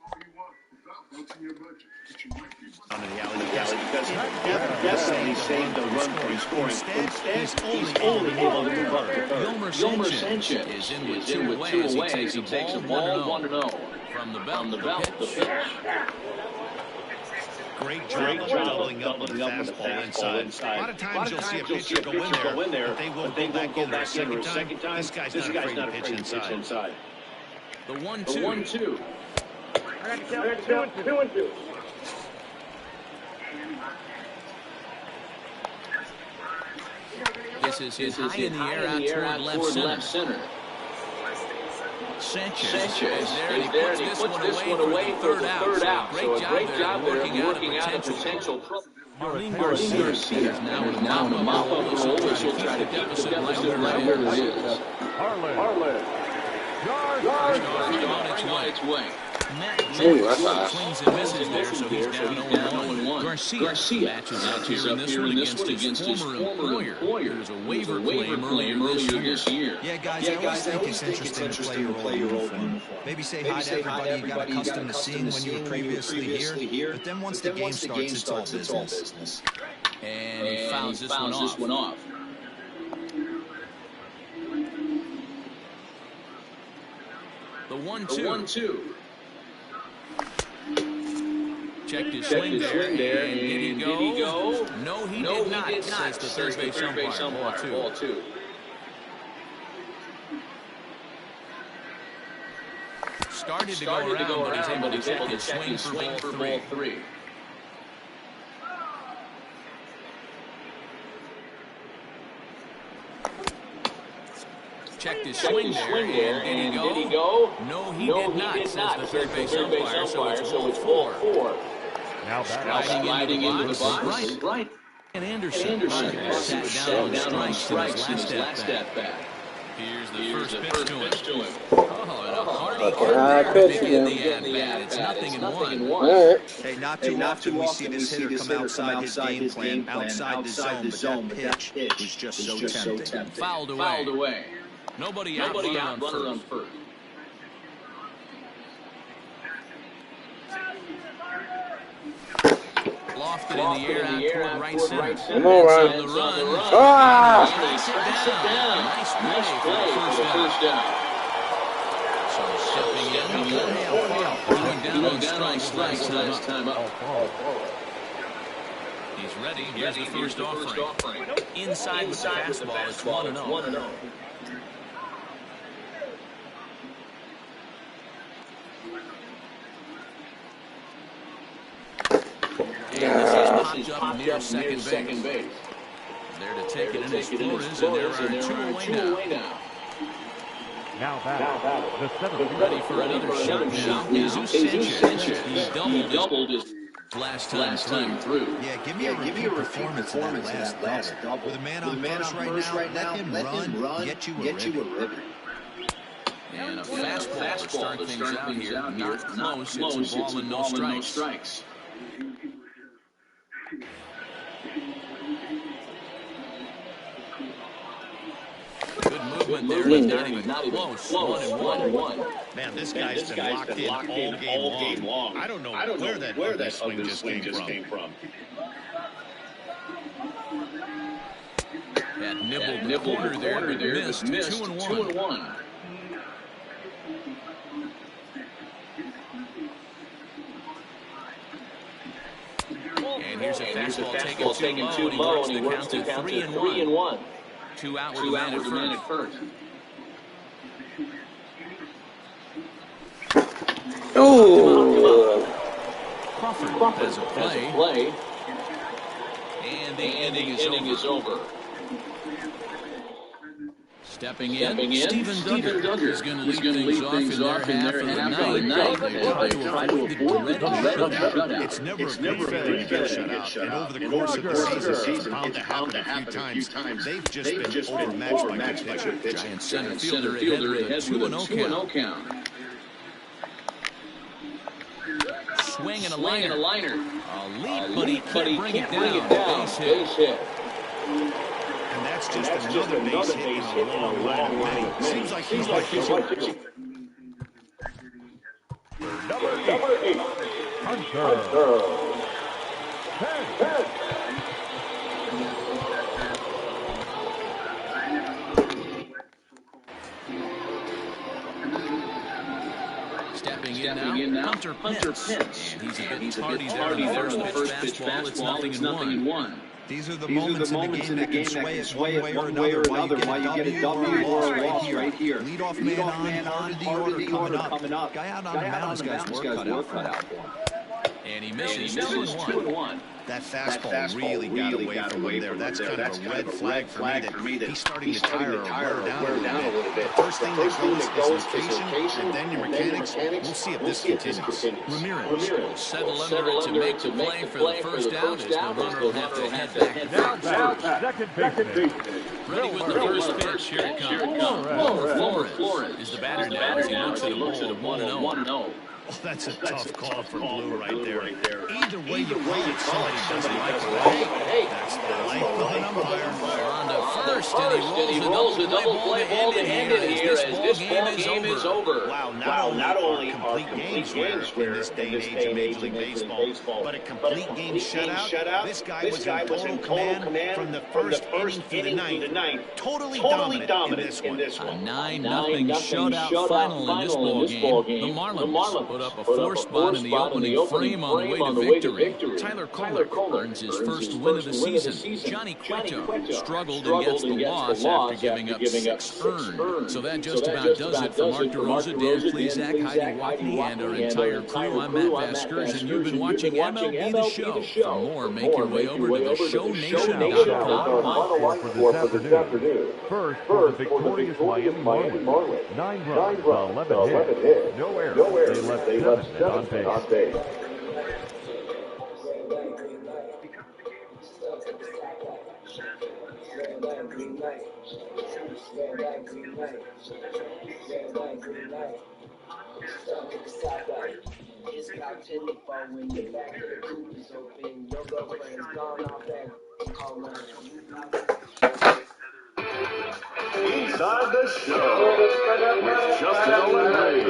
L: all you want without touching your budget. But you might be
C: Under the alley because definitely saved the run from scoring. Instead, he's only able to convert to third.
B: Yolmer Sanchez is in with 2 away as he takes a ball 1-0. From the belt, the pitch.
C: Great job of doubling up with the fastball inside. A lot of times you'll see a pitcher go in there, but they won't go back in there a second time. This guy's not afraid to pitch inside.
B: The 1-2.
N: I got to count 2-2.
B: This is his high in the air out toward left center. Sanchez is there, and he puts this one away for the third out. So a great job there working out a potential trouble. Marlene Garcia is now in the mop-up role, so she'll try to keep the deficit right where it is.
A: Harlan.
B: On its way. Matt Jones swings and misses there, so he's down 0-1. Garcia matches up here in this one against his former employer. There was a waiver claim earlier this year.
I: Yeah, guys, I always think it's interesting to play your role uniform. Maybe say hi to everybody you got accustomed to seeing when you were previously here. But then once the game starts, it's all business.
B: And he fouls this one off. The 1-2. Checked his swing there, and did he go? No, he did not, says the third base umpire. Ball 2. Started to go around, but he's able to check his swing for ball 3. Checked his swing there, and did he go? No, he did not, says the third base umpire, so it's ball 4.
A: Now
B: sliding into the box. Brian Anderson sat down on strikes in his last at-bat. Here's the first pitch to him. Oh, and a hard pitch in the at-bat. It's 0-1.
I: Hey, not too often we see this hitter come outside his game plan, outside the zone, but that pitch was just so tempting.
B: Fouled away. Nobody out runner on first. Lofted in the air out toward right center.
G: Come on, Ryan.
B: On the run.
G: Ah!
B: Strikes it down. Nice play for the first down. So stepping in, going down on strikes last time up. He's ready. Here's the first offering. Inside with the fastball. It's 1-0. popped up near second base. There to take it in is Flores, and there are two away now.
A: Now batting, the center fielder.
B: Ready for another shot now. Jesus Sanchez. He doubled his last time through.
C: Yeah, give me a repeat performance in that last double. With a man on first right now, let him run, get you a ribbon.
B: And a fastball to start things out here. Not close. It's a ball and no strikes. Good movement there. He's not even close. 1-1.
C: Man, this guy's been locked in all game long. I don't know where that swing just came from.
B: That nibbled the corner there, but missed. 2-1. And here's a fastball taken too low, and he works the count to 3-1. 2 out with a man at first.
G: Oh!
B: Crawford has a play. And the inning is over. Stepping in, Steven Duggar is going to lead things off in their half of the night. They try to avoid the dreaded shutout.
C: It's never a good shutout. And over the course of the season, it's bound to happen a few times. They've just been overmatched by good pitching.
B: Giant center fielder ahead with a 2-0 count. Swing and a liner. A leap, but he can't bring it down. Base hit.
C: And that's just another base hit in a long line of innings. Seems like he's like
A: Number 8, Hunter. 10.
B: Stepping in now, Hunter Pence. And he's a bit tardy there on the first pitch fastball. It's nothing in one.
C: These are the moments in the game that can sway it one way or another. Why you get a W or a loss right here. Lead off man on, part of the order coming up. Guy out on the mound, this guy's work cut out for him.
B: And he misses 2-1.
C: That fastball really got away from him there. That's kind of a red flag for me that he's starting to tire or wear down a little bit. The first thing that goes is location, and then your mechanics. We'll see if this continues.
B: Ramirez will settle under it to make the play for the first out as the runner will have to head back.
A: Second base.
B: Ready with the first pitch. Here it comes. Flores is the batter now as he looks at a ball 1-0.
C: Oh, that's a tough call for Blue right there. Either way you call it, somebody doesn't like it. Hey, that's the life of an umpire.
B: On to first, and he rolls a double play ball to end it here as this ball game is over.
C: Wow, not only are complete games rare in this day and age of Major League Baseball, but a complete game shutout. This guy was in total command from the first inning through the ninth. Totally dominant in this one.
B: A 9-0 shutout final in this ball game. The Marlins put up a 4-spot in the opening frame on the way to victory. Tyler Kohler earns his first win of the season. Johnny Cueto struggled and gets the loss after giving up 6 earned. So that just about does it for Mark DeRosa, Dan Plesac, Heidi Watney, and our entire crew. I'm Matt Vasgersian. You've been watching MLB The Show. For more, make your way over to theshownation.com.
A: For this afternoon. First, for the victorious Miami Marlins. 9 runs, 11 hits. No errors. They left 7 on base. Inside the show with Justin O'Leary.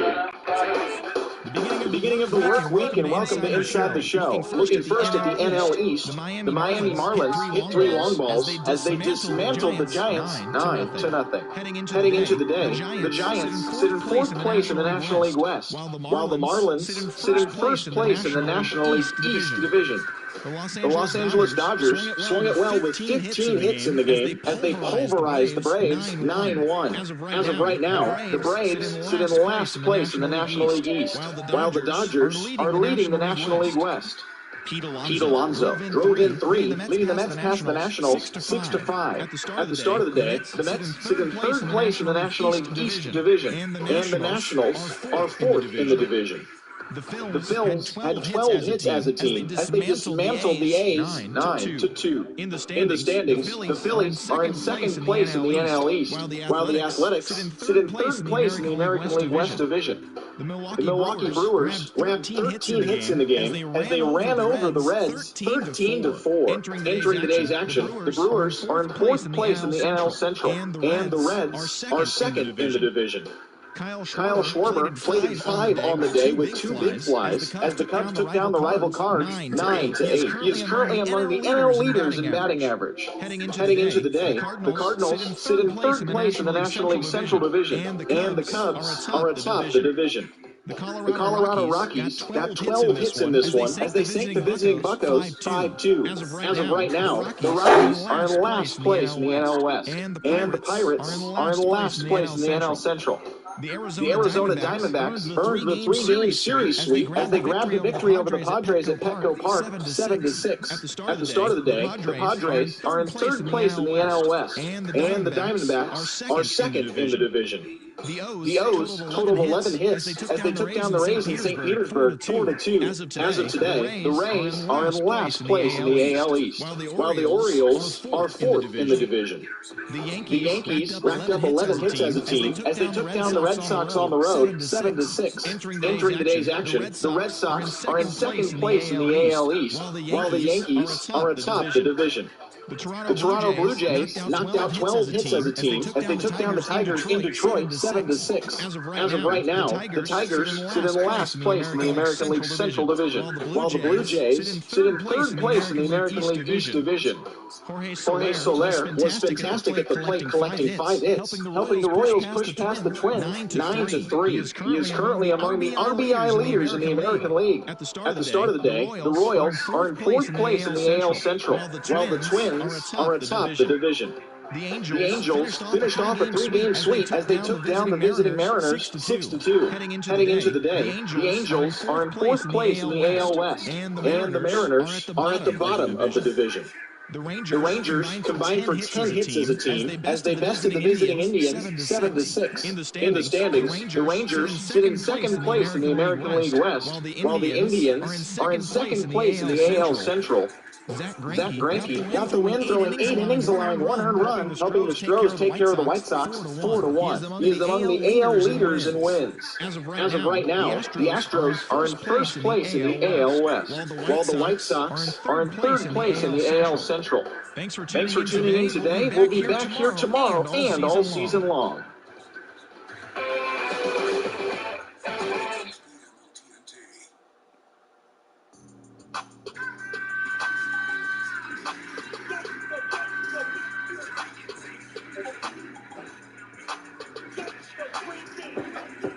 R: The beginning of the work week, and welcome to Inside the Show. Looking first at the NL East, the Miami Marlins hit 3 long balls as they dismantled the Giants 9-0. Heading into the day, the Giants sit in 4th place in the National League West, while the Marlins sit in 1st place in the National League East Division. The Los Angeles Dodgers swung it well with 15 hits in the game as they pulverized the Braves 9-1. As of right now, the Braves sit in last place in the National League East, while the Dodgers are leading the National League West. Pete Alonso drove in three, leading the Mets past the Nationals 6-5. At the start of the day, the Mets sit in third place in the National League East Division, and the Nationals are fourth in the division. The Phils had 12 hits as a team as they dismantled the A's 9-2. In the standings, the Phillies are in second place in the NL East, while the Athletics sit in third place in the American League West Division. The Milwaukee Brewers have 13 hits in the game as they ran over the Reds 13-4. Entering today's action, the Brewers are in fourth place in the NL Central, and the Reds are second in the division. Kyle Schwarber played 5 on the day with 2 big flies as the Cubs took down the rival Cards 9-8. He is currently among the NL leaders in batting average. Heading into the day, the Cardinals sit in third place in the National League Central Division, and the Cubs are atop the division. The Colorado Rockies have 12 hits in this one as they sink the visiting Buccos 5-2. As of right now, the Rockies are in last place in the NL West, and the Pirates are in last place in the NL Central. The Arizona Diamondbacks earned the 3-game series sweep as they grabbed the victory over the Padres at Petco Park 7-6. At the start of the day, the Padres are in third place in the NL West, and the Diamondbacks are second in the division. The O's totaled 11 hits as they took down the Rays in St. Petersburg 4-2. As of today, the Rays are in last place in the AL East, while the Orioles are fourth in the division. The Yankees racked up 11 hits as a team as they took down the Red Sox on the road 7-6. Entering today's action, the Red Sox are in second place in the AL East, while the Yankees are atop the division. The Toronto Blue Jays knocked out 12 hits as a team as they took down the Tigers in Detroit 7-6. As of right now, the Tigers sit in last place in the American League Central Division, while the Blue Jays sit in third place in the American League East Division. Jorge Soler was fantastic at the plate, collecting 5 hits, helping the Royals push past the Twins 9-3. He is currently among the RBI leaders in the American League. At the start of the day, the Royals are in fourth place in the AL Central, while the Twins are atop the division. The Angels finished off a 3-game sweep as they took down the visiting Mariners 6-2. Heading into the day, the Angels are in fourth place in the AL West, and the Mariners are at the bottom of the division. The Rangers combined for 10 hits as a team as they bested the visiting Indians 7-6. In the standings, the Rangers sit in second place in the American League West, while the Indians are in second place in the AL Central. Zach Greinke got the win, throwing 8 innings, allowing 1 earned run, helping the Stros take care of the White Sox 4-1. He is among the AL leaders in wins. As of right now, the Astros are in first place in the AL West, while the White Sox are in third place in the AL Central. Thanks for tuning in today. We'll be back here tomorrow and all season long.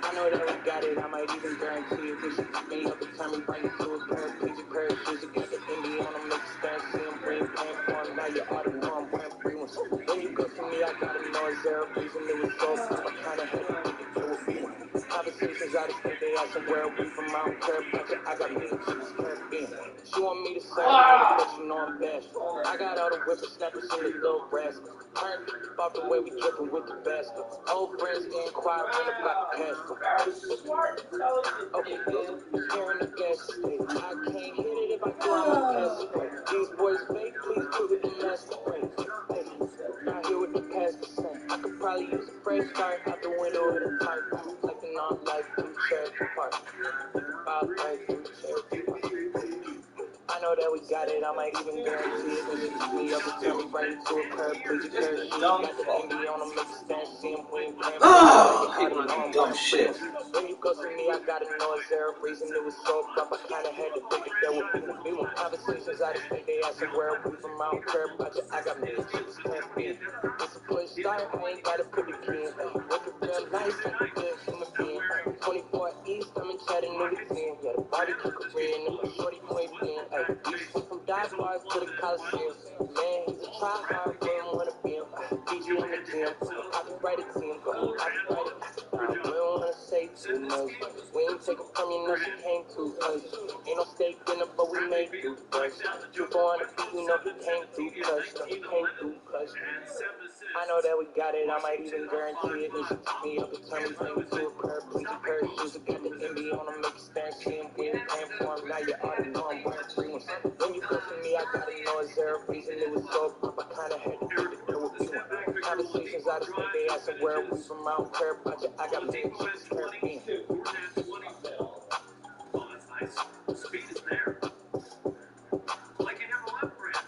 N: I know that we got it, I might even guarantee it. This is me every time we bring it to a paraplegic parachutes. Got the Indy on them, make a stand, see him bring playing for him. Now you ought to know I'm wearing free ones. When you go for me, I gotta know is there a reason it was so tough. I kinda had to think it would be one. Conversations I just think they ask them where we from, I don't care about you. I got me to keep this Caribbean. She want me to say, but you know I'm bashful. I got all the whippers, snappers, and the little rascals. Turned about the way we drippin' with the basket. Old friends getting quiet, run about the cash. Okay, scaring the gas state. I can't hit it if I do, I'm a pass away. These boys fake, please prove it the master way. Hey, not here with the past percent. I could probably use a fresh start out the window of the park. Reflecting on life through Cherokee Park. Think about life through Cherokee Park. I know that we got it, I might even guarantee it. This is me every time we bring it to a paraplegic parachute. Got the Indy on them, make a stand, see him win. Dumb shit. When you go see me, I gotta know is there a reason it was so rough. I kinda had to think if there would be one. Conversations I just think they asking where we from. I don't care about you, I got me to keep this Caribbean. It's a push start, I ain't gotta put the key in. Looking real nice, like a good human being. 24 East, I'm in Chattanooga 10. Yeah, the barbecue Korean, and my shorty point being. We just went from dive bars to the Coliseum. Man, he's a try-hard, but I wanna be him. PG in the gym, copyrighted team, copyrighted. We don't wanna say too much. We ain't take it from you, know she came to us. Ain't no steak dinner, but we made through us. 200 feet, you know he came through clutch. He came through clutch. I know that we got it, I might even guarantee it. And she took me up and turned me things to a curb. Please a pair of shoes, I got the NBA on them, make you stare and see him. We ain't paying for him, now you already know I'm wearing free ones. When you go to me, I gotta know is there a reason it was so up. I kinda had to do the deal with me. Conversations out of state, they asking where we from, I don't care about you. I got me and chicks Caribbean.
D: Oh, that's nice. Speed is there. Like in your left brand.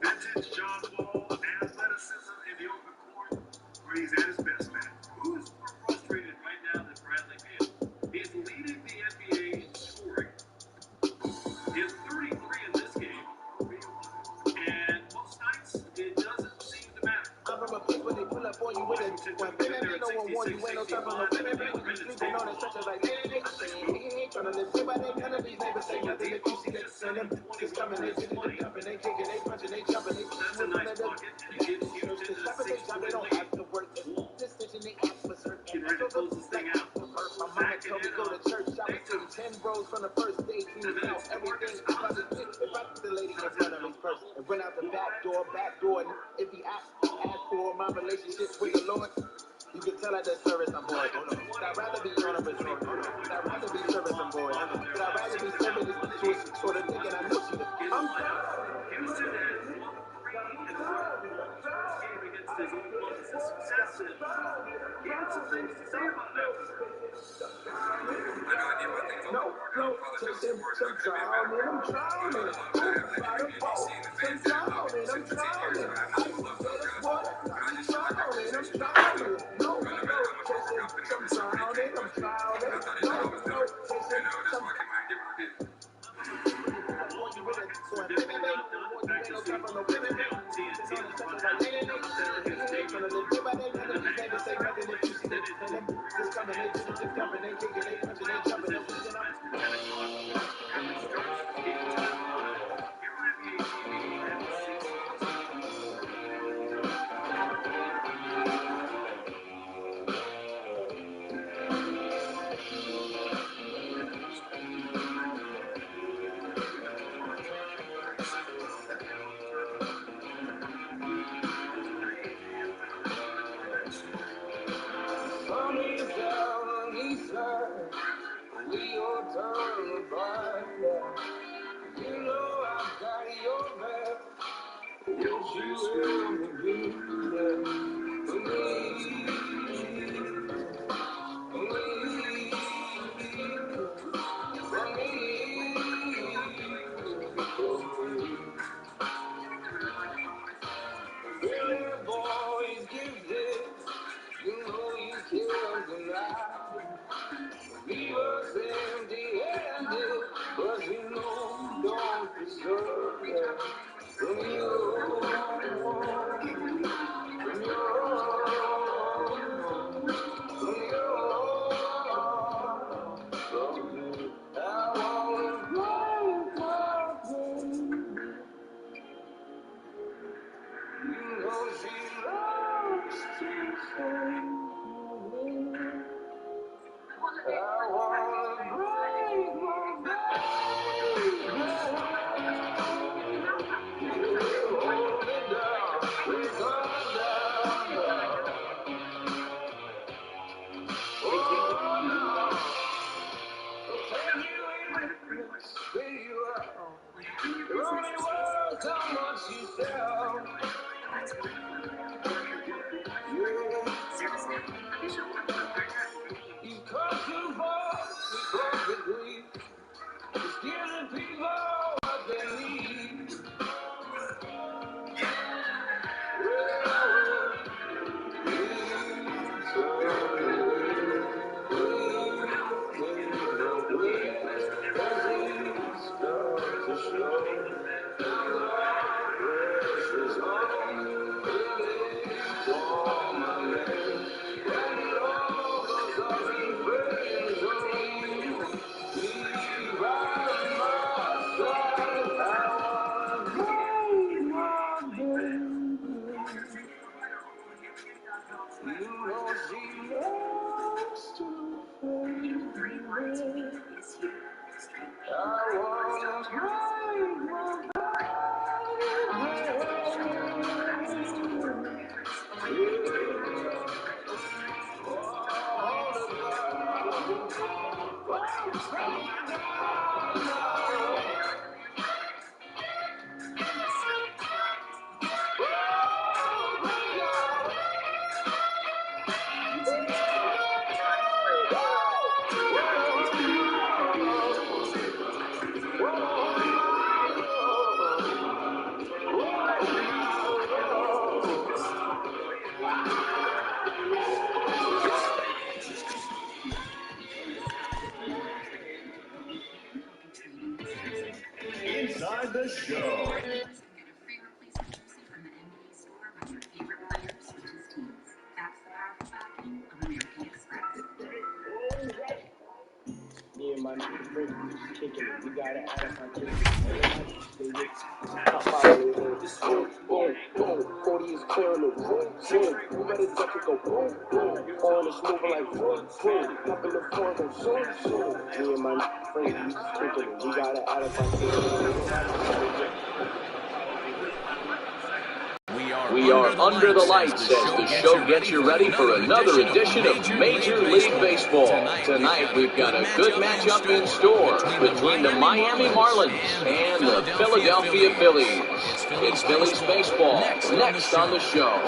D: Vintage John Wall, athleticism in the open court, where he's at his best, man. Who is more frustrated right now than Bradley Beal? He is leading the NBA in scoring. He has 33 in this game. And most nights, it doesn't seem to matter.
N: I'm from a place where they pull up on you with a one. Baby, no one warn you, ain't no time on no baby. When you sleeping on the stretcher like, hey, I say, he ain't tryna live. Say by they, none of these neighbors say nothing. If you see they send them, it's coming, they sitting, they jumping, they kicking, they punching, they jumping, they
D: That's a nice pocket, and it gives you to the 6-point
N: they don't have to work. This bitch and they ask for certain.
D: Get ready to close this thing out.
N: My mama told me go to church. I was sitting 10 rows from the first stage. He was out everything. I probably did if I put the lady in front of me first and run out the back door. And if he asked for my relationship with the Lord, you can tell at that service I'm bored. I'd rather be on a resort. I'd rather be service I'm bored. But I'd rather be serving this bitch to a sort of thinking I know she. I'm
D: Houston has won 3 in a row. First game against his old club is a success, and he had some things to say about that.
N: kicking it. We gotta add up our tickets. Boom, boom, 40 is clear on the room, boom. You better duck it, go boom, boom. On is moving like boom, boom. Hop in the phone, go zoom, zoom. Me and my friends, we just kicking it. We gotta add up our tickets.
O: We are under the lights as the show gets you ready for another edition of Major League Baseball. Tonight we've got a good matchup in store between the Miami Marlins and the Philadelphia Phillies. It's Phillies baseball next on the show.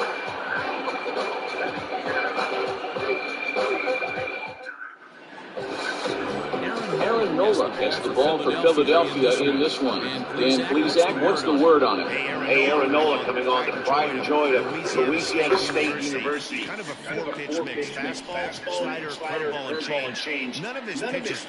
O: Aaron Nola gets the ball for Philadelphia in this one. Dan Plesac, what's the word on it?
P: Hey, Aaron Nola coming on the pride and joy of Louisiana State University.
C: Kind of a four-pitch mix. Fastball, slider, curveball, and change. None of his pitches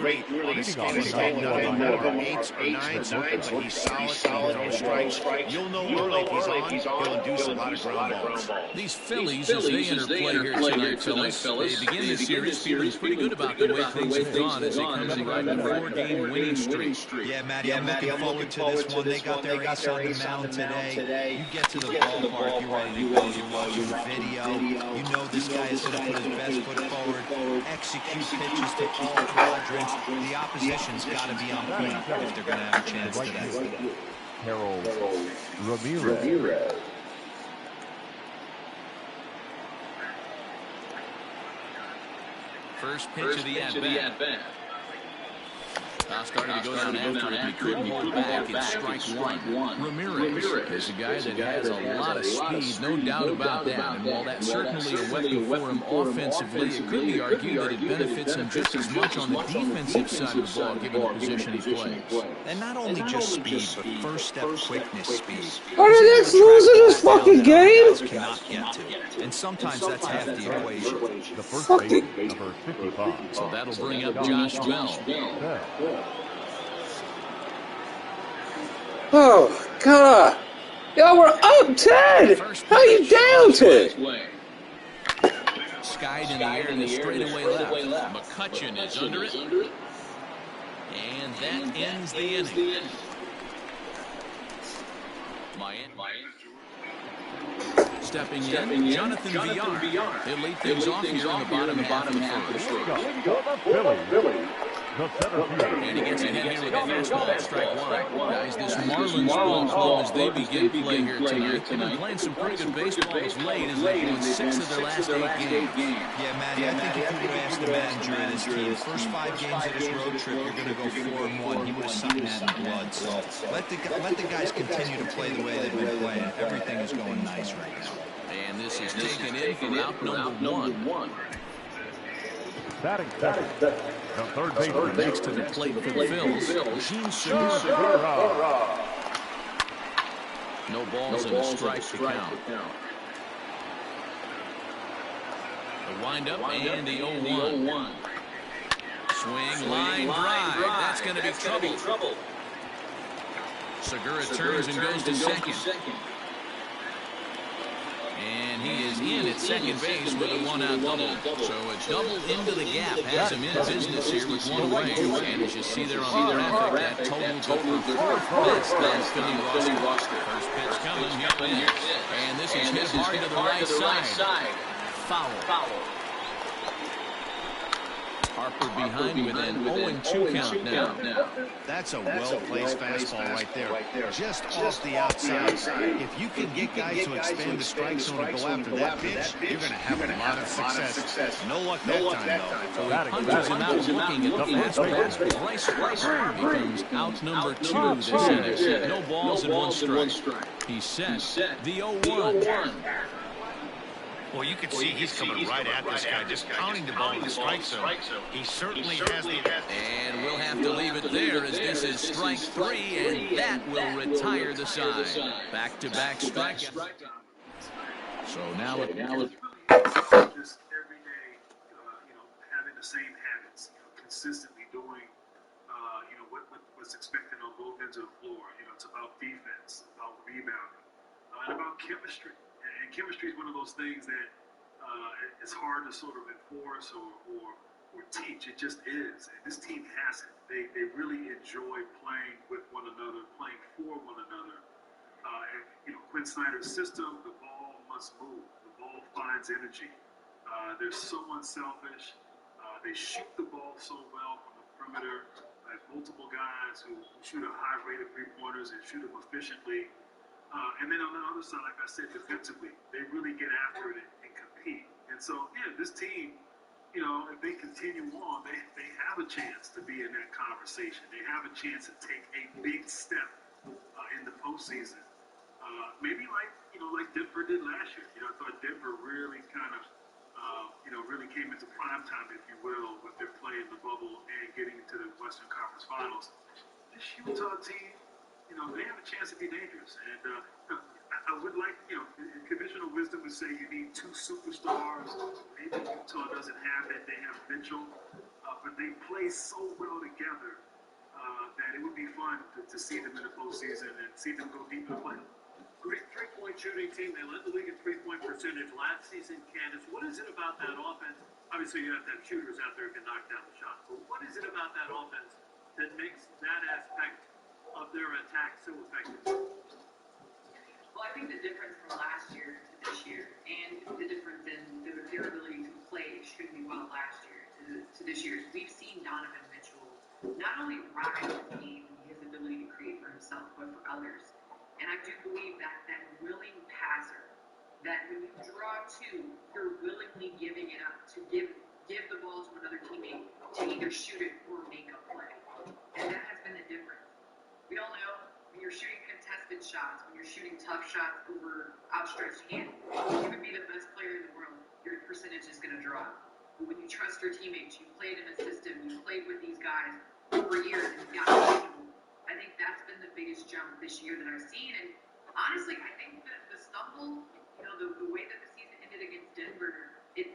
C: rate really on a scale of 10. None of them 8s or 9s, but he's solid on strikes. You'll know early if he's on, he'll induce a lot of ground balls.
B: These Phillies, as they enter play here tonight, fellas, they begin the series feeling pretty good about the way things have gone as they come to ride a 4-game winning streak.
I: Yeah, Matty, I'm looking forward to this one. They got their ace on the mound today. You get to the ballpark, you're ready to go. You're watching video. You know this guy is going to put his best foot forward, execute pitches to all quadrants. The opposition's got to be on point if they're going to have a chance today.
A: Harold Ramirez.
B: First pitch of the at-bat. Started to go down after it, but he couldn't hold back. It's strike one. Ramirez is a guy that has a lot of speed, no doubt about that. And while that's certainly a weapon for him offensively, it could be argued that it benefits him just as much on the defensive side of the ball, given the position he plays.
I: And not only just speed, but first-step quickness speed.
G: Are the Knicks losing this fucking game?
I: Cannot get to. And sometimes that's half the equation.
A: The first base, number 55.
B: So that'll bring up Josh Bell.
G: Oh, God. Y'all were up 10. How you down 10?
B: Skied in the air in the straightaway left. McCutchen is under it. And that ends the inning. Stepping in, Jonathan Villar. He'll lead things off here in the bottom half of the first. And he gets in here with a fastball, strike one. Guys, this Marlins ball club, as they begin play here tonight, they've been playing some pretty good baseball as late as they've won 6 of their last 8 games.
I: Yeah, Matty, I think if you would have asked the manager of this team, first 5 games of this road trip, you're going to go 4-1, he would have signed that in blood. So let the guys continue to play the way they've been playing. Everything is going nice right now.
B: And this is taken in for out number 1.
A: Batting third base
B: next to the plate for the Phils. Gene Segura. No balls and a strike to count. The windup and the 0-1. Swing, line, drive. That's going to be trouble. Segura turns and goes to second. And he is in at second base with a 1-out double. So a double into the gap has him in business here with 1 away. And as you see there on the graphic, that totals up for 4th best on Philly roster. First pitch coming, here it is. And this is hit hard to the right side. Foul. Harper behind with an 0-2 count now.
C: That's a well-placed fastball right there. Just off the outside. If you can get guys to expand the strike zone and go after that pitch, you're going to have a lot of success. No luck that time, though.
B: So he punches him out looking at the fastball. Bryce Harper becomes out number 2 this inning. No balls and 1 strike. He's set. The 0-1.
C: Well, you can see he's coming right at this guy, just pounding the ball in the strike zone. He certainly has the...
B: And we'll have to leave it there as this is strike 3, and that will retire the side. Back-to-back strikeouts. So now
L: just every day, having the same habits, consistently doing, what's expected on both ends of the floor. It's about defense, about rebounding, and about chemistry. And chemistry is one of those things that it's hard to sort of enforce or or teach. It just is. And this team has it. They really enjoy playing with one another, playing for one another. And, you know, Quinn Snyder's system, the ball must move. The ball finds energy. They're so unselfish. They shoot the ball so well from the perimeter. There's multiple guys who shoot a high rate of three-pointers and shoot them efficiently. And then on the other side, like I said, defensively, they really get after it and compete. And so, yeah, this team, you know, if they continue on, they have a chance to be in that conversation. They have a chance to take a big step in the postseason. Maybe like Denver did last year. You know, I thought Denver really kind of, really came into prime time, if you will, with their play in the bubble and getting into the Western Conference Finals. This Utah team, you know, they have a chance to be dangerous. And I would like, you know, conventional wisdom would say you need two superstars. Maybe Utah doesn't have that. They have Mitchell, but they play so well together that it would be fun to see them in the postseason and see them go deep in the playoffs.
S: Great three-point shooting team. They led the league in three-point percentage last season. Candace, what is it about that offense? Obviously, you have to have shooters out there who can knock down the shots. But what is it about that offense that makes that aspect of their attack so effective?
E: Well, I think the difference from last year to this year, and the difference in their ability to play extremely well last year to this year, is we've seen Donovan Mitchell not only rise the game, his ability to create for himself, but for others. And I do believe that willing passer, that when you draw two, you're willingly giving it up to give the ball to another teammate to either shoot it or make a play. And that has been the difference. We all know when you're shooting contested shots, when you're shooting tough shots over outstretched hand, you could be the best player in the world. Your percentage is going to drop. But when you trust your teammates, you played in a system, you played with these guys for years and you got comfortable. I think that's been the biggest jump this year that I've seen. And honestly, I think that the stumble, you know, the way that the season ended against Denver, it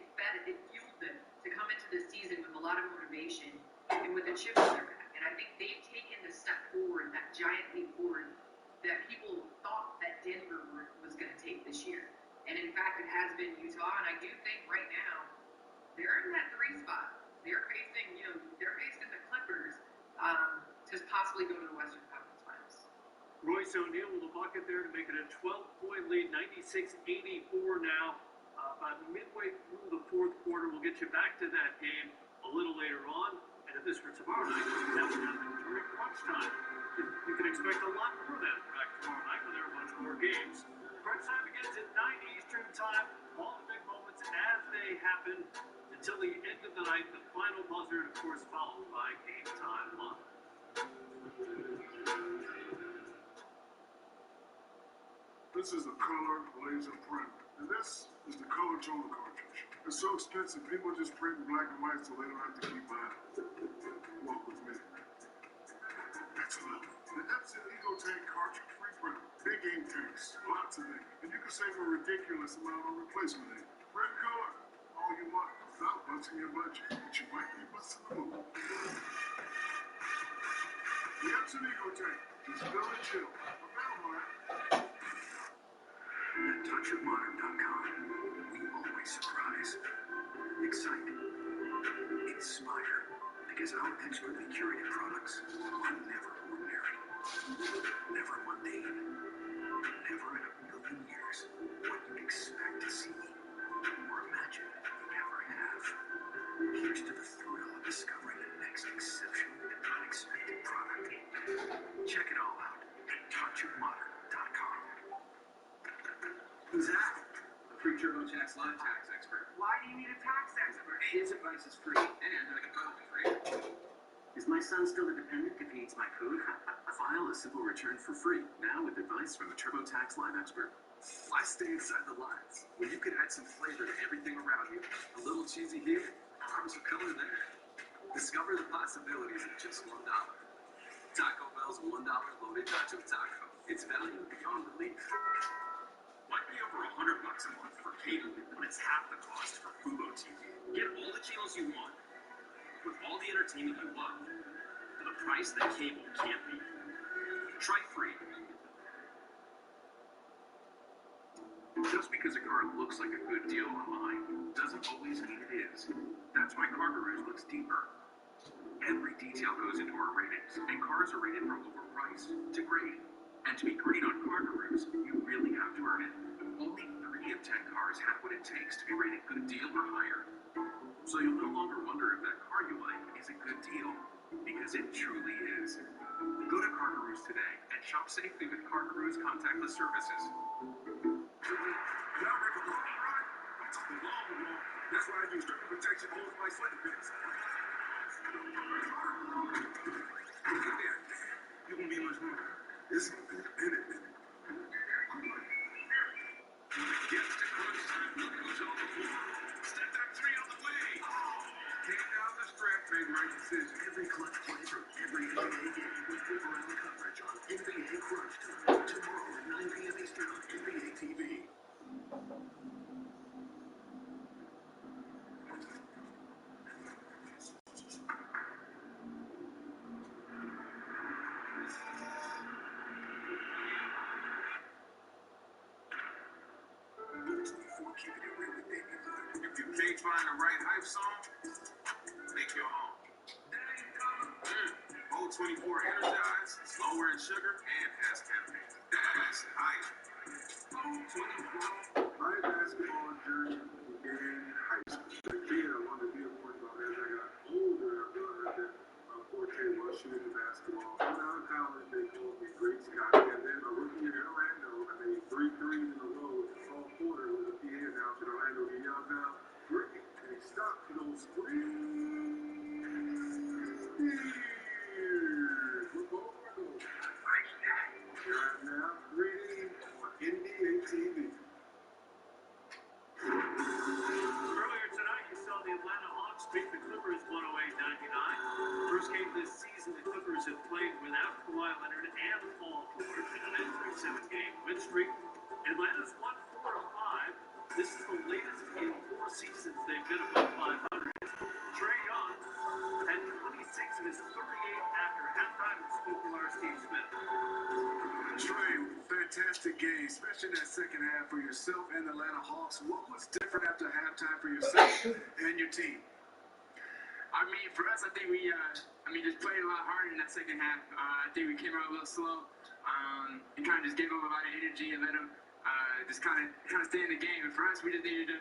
E: fueled them to come into the season with a lot of motivation and with a chip on their back. And I think they've taken the step forward, that giant leap forward that people thought that Denver was going to take this year. And in fact, it has been Utah. And I do think right now they're in that 3 spot. They're facing the Clippers. To possibly go to the Western Conference Finals.
S: Royce O'Neal with a bucket there to make it a 12-point lead, 96-84 now. About midway through the fourth quarter, we'll get you back to that game a little later on. And if this were tomorrow night, that would happen during crunch time. You can expect a lot more of that back tomorrow night when there are a bunch more games. Crunch time begins at 9 Eastern time. All the big moments as they happen until the end of the night. The final buzzer, and of course, followed by Game Time Live.
L: This is a color laser print, and this is the color toner cartridge. It's so expensive, people just print in black and white so they don't have to keep buying. Walk with me. That's love. The Epson EcoTank cartridge-free printer. Big ink tanks, lots of ink, and you can save a ridiculous amount on replacement ink. Print color, all you want, without busting your budget, but you might be busting the move. The Epson EcoTank, just fill and chill. Available at
Q: touchofmodern.com. We always surprise, excite, inspire, because our expertly curated products are never ordinary, never mundane, never in a million years what you'd expect to see or imagine you'd ever have. Here's to the thrill of discovering the next exceptional and unexpected product. Check it all out at touchofmodern.com.
E: Who's that? A free TurboTax live tax expert. Why do you need a tax expert? His advice is free, and I can file it for you.
Q: Is my son still a dependent if he eats my food? File a simple return for free, now with advice from a TurboTax live expert.
L: Why stay inside the lines when you can add some flavor to everything around you? A little cheesy here, arms of color there. Discover the possibilities at just $1. Taco Bell's $1 loaded nacho taco. It's value beyond belief. Might be over $100 a month for cable when it's half the cost for Fubo TV. Get all the channels you want with all the entertainment you love for the price that cable can't beat. Try free.
Q: Just because a car looks like a good deal online doesn't always mean it is. That's why CarGurus looks deeper. Every detail goes into our ratings, and cars are rated from overpriced to great. And to be great on CarGurus, you really have to earn it. Only 3 of 10 cars have what it takes to be rated good deal or higher. So you'll no longer wonder if that car you like is a good deal, because it truly is. Go to CarGurus today and shop safely with CarGurus contactless services.
L: Y'all ready for long ride? I'm talking long. That's why I use triple protection on my sweater pants. You gonna be much more. This is gonna be a minute. Get to crunch time. Look who's on the floor. Step back 3 on the way. Take down the strap, make right decision. Every clutch play from every NBA game with full-round coverage on NBA Crunch Time tomorrow at 9 p.m. Eastern on NBA TV.
Q: If you can't find the right hype song, make your own. Old 24 energized, lower in sugar, and has caffeine. That's hype.
L: Old 24. My basketball journey began in high school. As a kid, I wanted to be a point guard. As I got older, I realized that my forte was shooting basketball. When out of college, they called me Great Scott. And then my rookie year in Orlando, I made 3 threes in a row. Paul Porter was a PA announcer in Orlando. He yelled out, "Great!" And he stopped and goes, "Three." Here I am now, 3D on NBA TV.
S: Earlier tonight, you saw the Atlanta Hawks beat the Clippers 108-99. First game this season, the Clippers have played without Kawhi Leonard and Paul George in an 7-game win streak. Atlanta's won 4 of 5. This is the latest in 4 seasons they've been above 500. Trae Young had 26 of his 38 after halftime and spoke to our Steve Smith.
L: Trae, fantastic game, especially in that second half for yourself and the Atlanta Hawks. What was different after halftime for yourself and your team?
T: I mean, for us, I think we, just played a lot harder in that second half. I think we came out a little slow. And kind of just gave up a lot of energy and let them just kind of stay in the game. And for us, we just needed to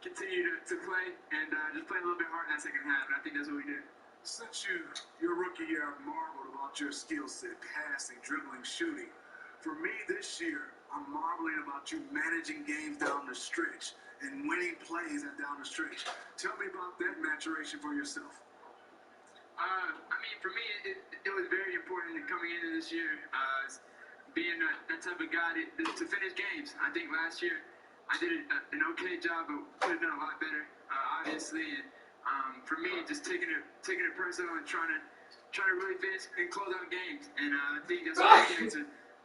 T: continue to play and just play a little bit hard in that second half. And I think that's what we did.
L: Since your rookie year, I've marveled about your skill set, passing, dribbling, shooting. For me this year, I'm marveling about you managing games down the stretch and winning plays down the stretch. Tell me about that maturation for yourself.
T: For me, it was very important coming into this year, being that type of guy to finish games. I think last year I did an okay job, but could have done a lot better, obviously. And for me, just taking it personal and trying to really finish and close out games. And I think that's what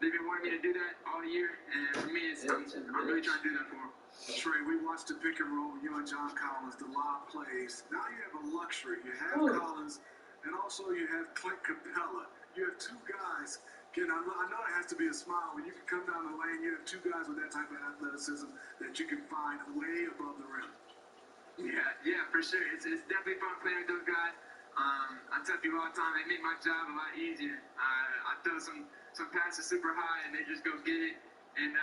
T: they've been wanting me to do that all year. And for me, I'm really trying to do that for them.
L: Trae, we watched the pick and roll with you and John Collins, the lob plays. Now you have a luxury. You have Collins, and also you have Clint Capella. You have 2 guys. Again, I know it has to be a smile when you can come down the lane. You have 2 guys with that type of athleticism that you can find way above the rim.
T: Yeah, for sure. It's definitely fun playing with those guys. I tell people all the time, they make my job a lot easier. I throw some passes super high, and they just go get it. And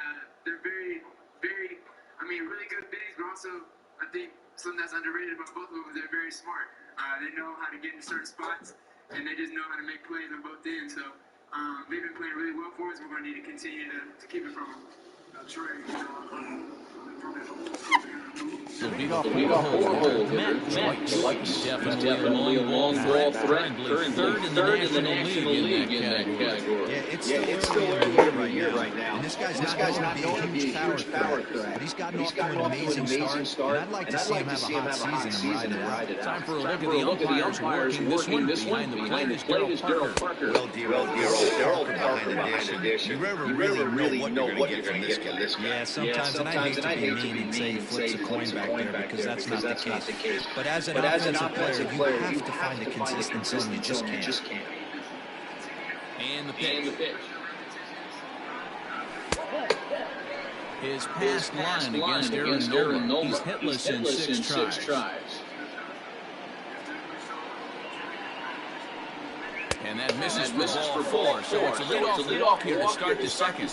T: they're very, very, really good bigs, but also I think something that's underrated about both of them is they're very smart. They know how to get in certain spots, and they just know how to make plays on both ends. So they've been playing really well for us. We're going to need to continue to keep it from them.
L: Trae,
B: The leadoff hole, Matt White, definitely a long ball threat. Currently third in the National League in that category.
C: Yeah, it's still early in the year right now. And this guy's not going to be a huge power threat. But he's gotten off to an amazing start. And I'd like to see him have a hot season and ride it out.
B: Time for a look at the umpires working this one. Behind the plate is Daryl Parker.
C: Well, Daryl Parker behind the dish. You really know what you're going to get from this guy. Yeah, sometimes, and I hate to be mean and say he flips a coin back there because that's not the case. But as an offensive player, you have to find the consistency, and you just can't.
B: And the pitch. His past line against Aaron Nola. He's hitless in 6 tries. And that misses for ball 4, so it's a leadoff walk here to start the second.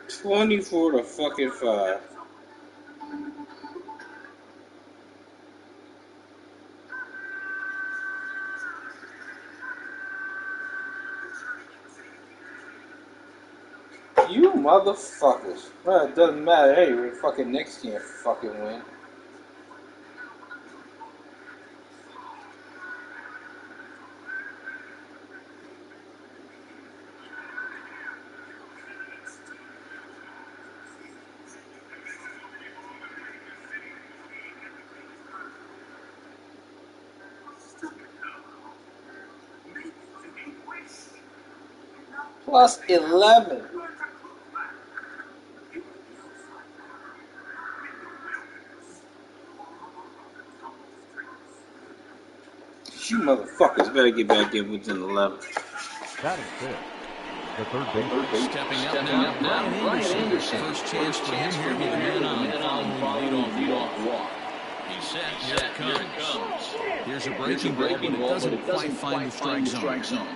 G: $24-5. You motherfuckers. Well, it doesn't matter anyway. Fucking Knicks can't fucking win. Plus 11. You motherfuckers better get back in within 11.
A: That is it. The third base.
B: Stepping up now, Brian Anderson. First chance for him here with a man on following leadoff walk. He's set. Here it comes. Here's a breaking ball, but it doesn't quite find the strike zone.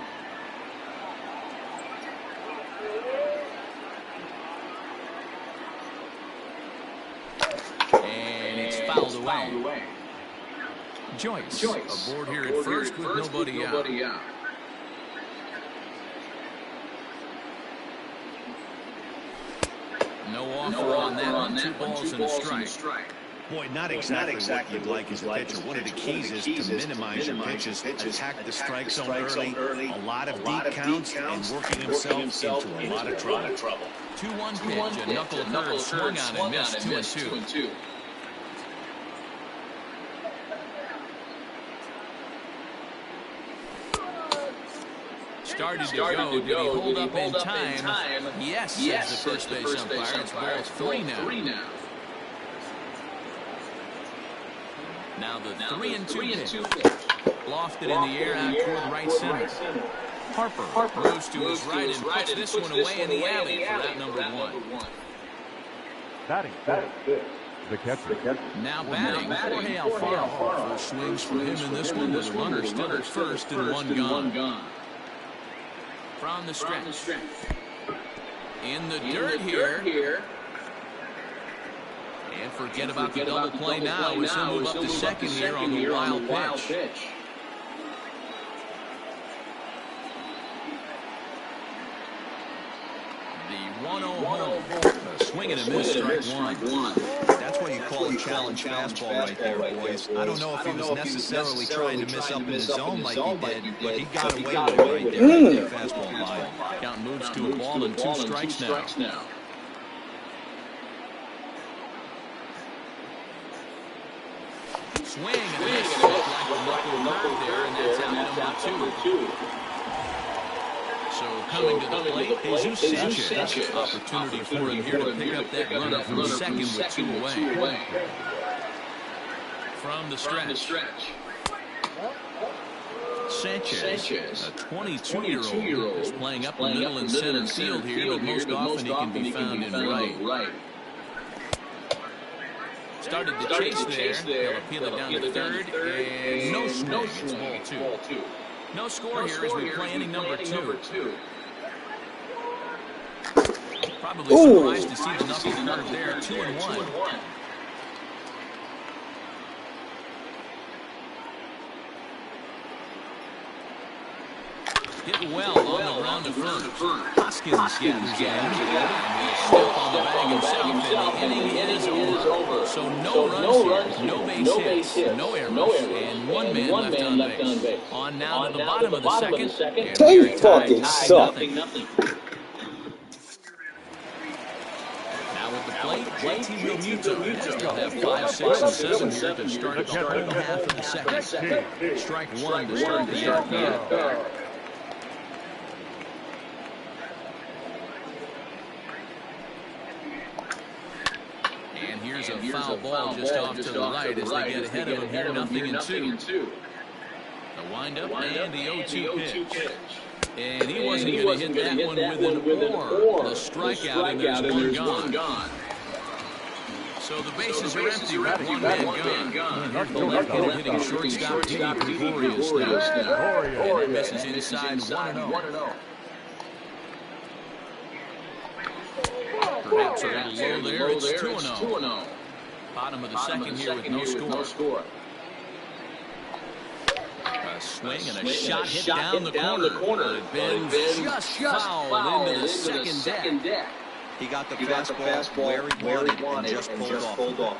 B: And it's fouled away. Joyce aboard here at first with nobody out. No offer on that one. 2 balls and a strike.
C: Boy, not exactly what you'd like as a pitcher. One of the keys is to minimize your pitches, attack the strike zone early, a lot of deep counts, and working himself into a lot of trouble.
B: 2-1 pitch, a knuckle curve, swung on and missed, 2-2. Started to go. Did he hold up in time? Yes, says the first base umpire. It's ball 3 now. Now the 3-2 pitch. Lofted in the air out toward right center. Harper moves to his right and puts this one away in the alley for out number 1.
A: Batting fifth. The catcher.
B: Now batting, Jorge Alfaro. First swings for him in this one. The runner still at first and 1 gone. From the stretch. In the dirt here. And forget about the double play now as he'll move up to second here on the wild pitch. The 1-0 home. A swing and a miss, strike 1.
C: That's what you call a challenge fastball right there, boys. I don't know if he was necessarily trying to miss up in his zone like he did, but he got away with it right there. Fastball line.
B: Count moves to a ball and 2 strikes now. Swing and a miss. Like a knuckle there, and that's out number 2. So coming to the plate, Jesus Sanchez. Opportunity for him here to pick up that runner from second with 2 away. From the stretch. Sanchez, a 22-year-old, is playing up the middle and center field here, but most often he can be found in right. Started the chase there. They'll appeal it down to third, and no swing. It's ball 2. No score here as we play inning number 2. Probably surprised to see the knuckle curve there. 2-1. Hit well on the ground to first. Hoskins gathers in, and he's still on the bag himself, and the inning is over. So no runs here, no base hits, no errors, and 1 man left on base. On now to the bottom of the second, and
G: they fucking suck.
B: Now with the plate, JT Realmuto. They'll have 5, 6, and 7 here to start the home half of the second. Strike 1 to start the third. Here's a foul ball just off to the right as they get ahead of him here, 0-2. The windup and the 0-2 pitch. And he wasn't going to hit that one with an or. The strikeout, and there's one gone. So the bases are empty with one man gone. Here's the left-handed hitting shortstop, Didi Gregorius now. And that misses inside 1-0. Perhaps a little low there. It's 2-0. Bottom of the second here with no score. A swing and a shot hit down the corner. It bends just foul into the second deck.
J: He got the fastball where he wanted and just pulled off.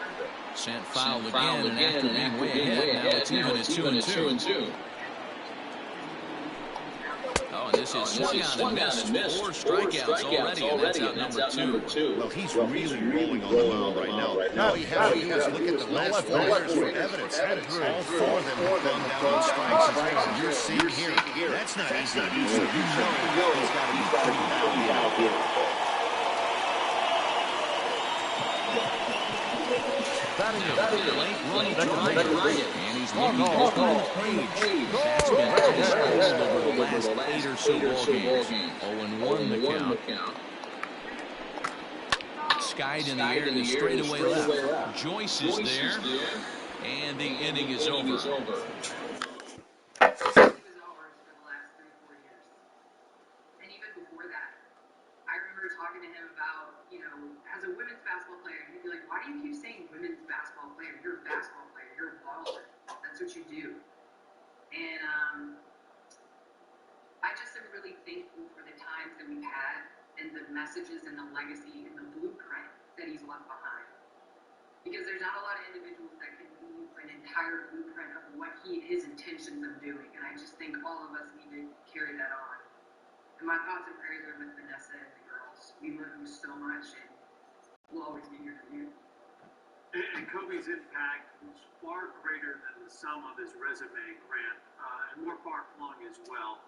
B: Sent foul again, and after being way ahead, now it's even at 2-2. Oh, and this is swung on and missed. 4 strikeouts already, and that's out number 2.
C: Well, he's really rolling on the mound right now. All you have to do is look at the last 4 years for evidence. All 4 of them have gone down on strikes, as you're seeing here. That's not easy to do, so you know he's got to be pretty out here.
B: Batting late run drive, and he's looking for Page. That's been his over the last 8 or so ball games. 0-1 the count. Skied in the air to the straightaway left. Joyce is there, and the inning is over.
E: Talking to him about, as a women's basketball player, he'd be like, why do you keep saying women's basketball player? You're a basketball player. You're a baller. That's what you do. And I just am really thankful for the times that we've had and the messages and the legacy and the blueprint that he's left behind. Because there's not a lot of individuals that can leave an entire blueprint of what his intentions of doing. And I just think all of us need to carry that on. And my thoughts and prayers are with Vanessa and the girls. We love you so much, and we'll always be here for you.
L: And Kobe's impact was far greater than the sum of his resume, Grant, and more far-flung as well.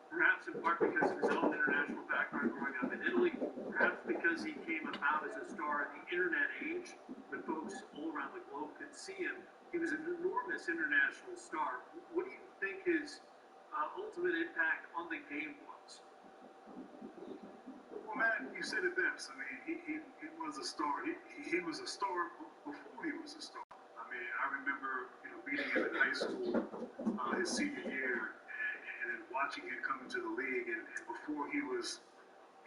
L: Perhaps in part because of his own international background growing up in Italy, perhaps because he came about as a star in the internet age, when folks all around the globe could see him. He was an enormous international star. What do you think his ultimate impact on the game was? Well, Matt, you said it best. I mean, he was a star. He was a star before he was a star. I mean, I remember, meeting him in high school his senior year and then watching him come into the league. And before he was,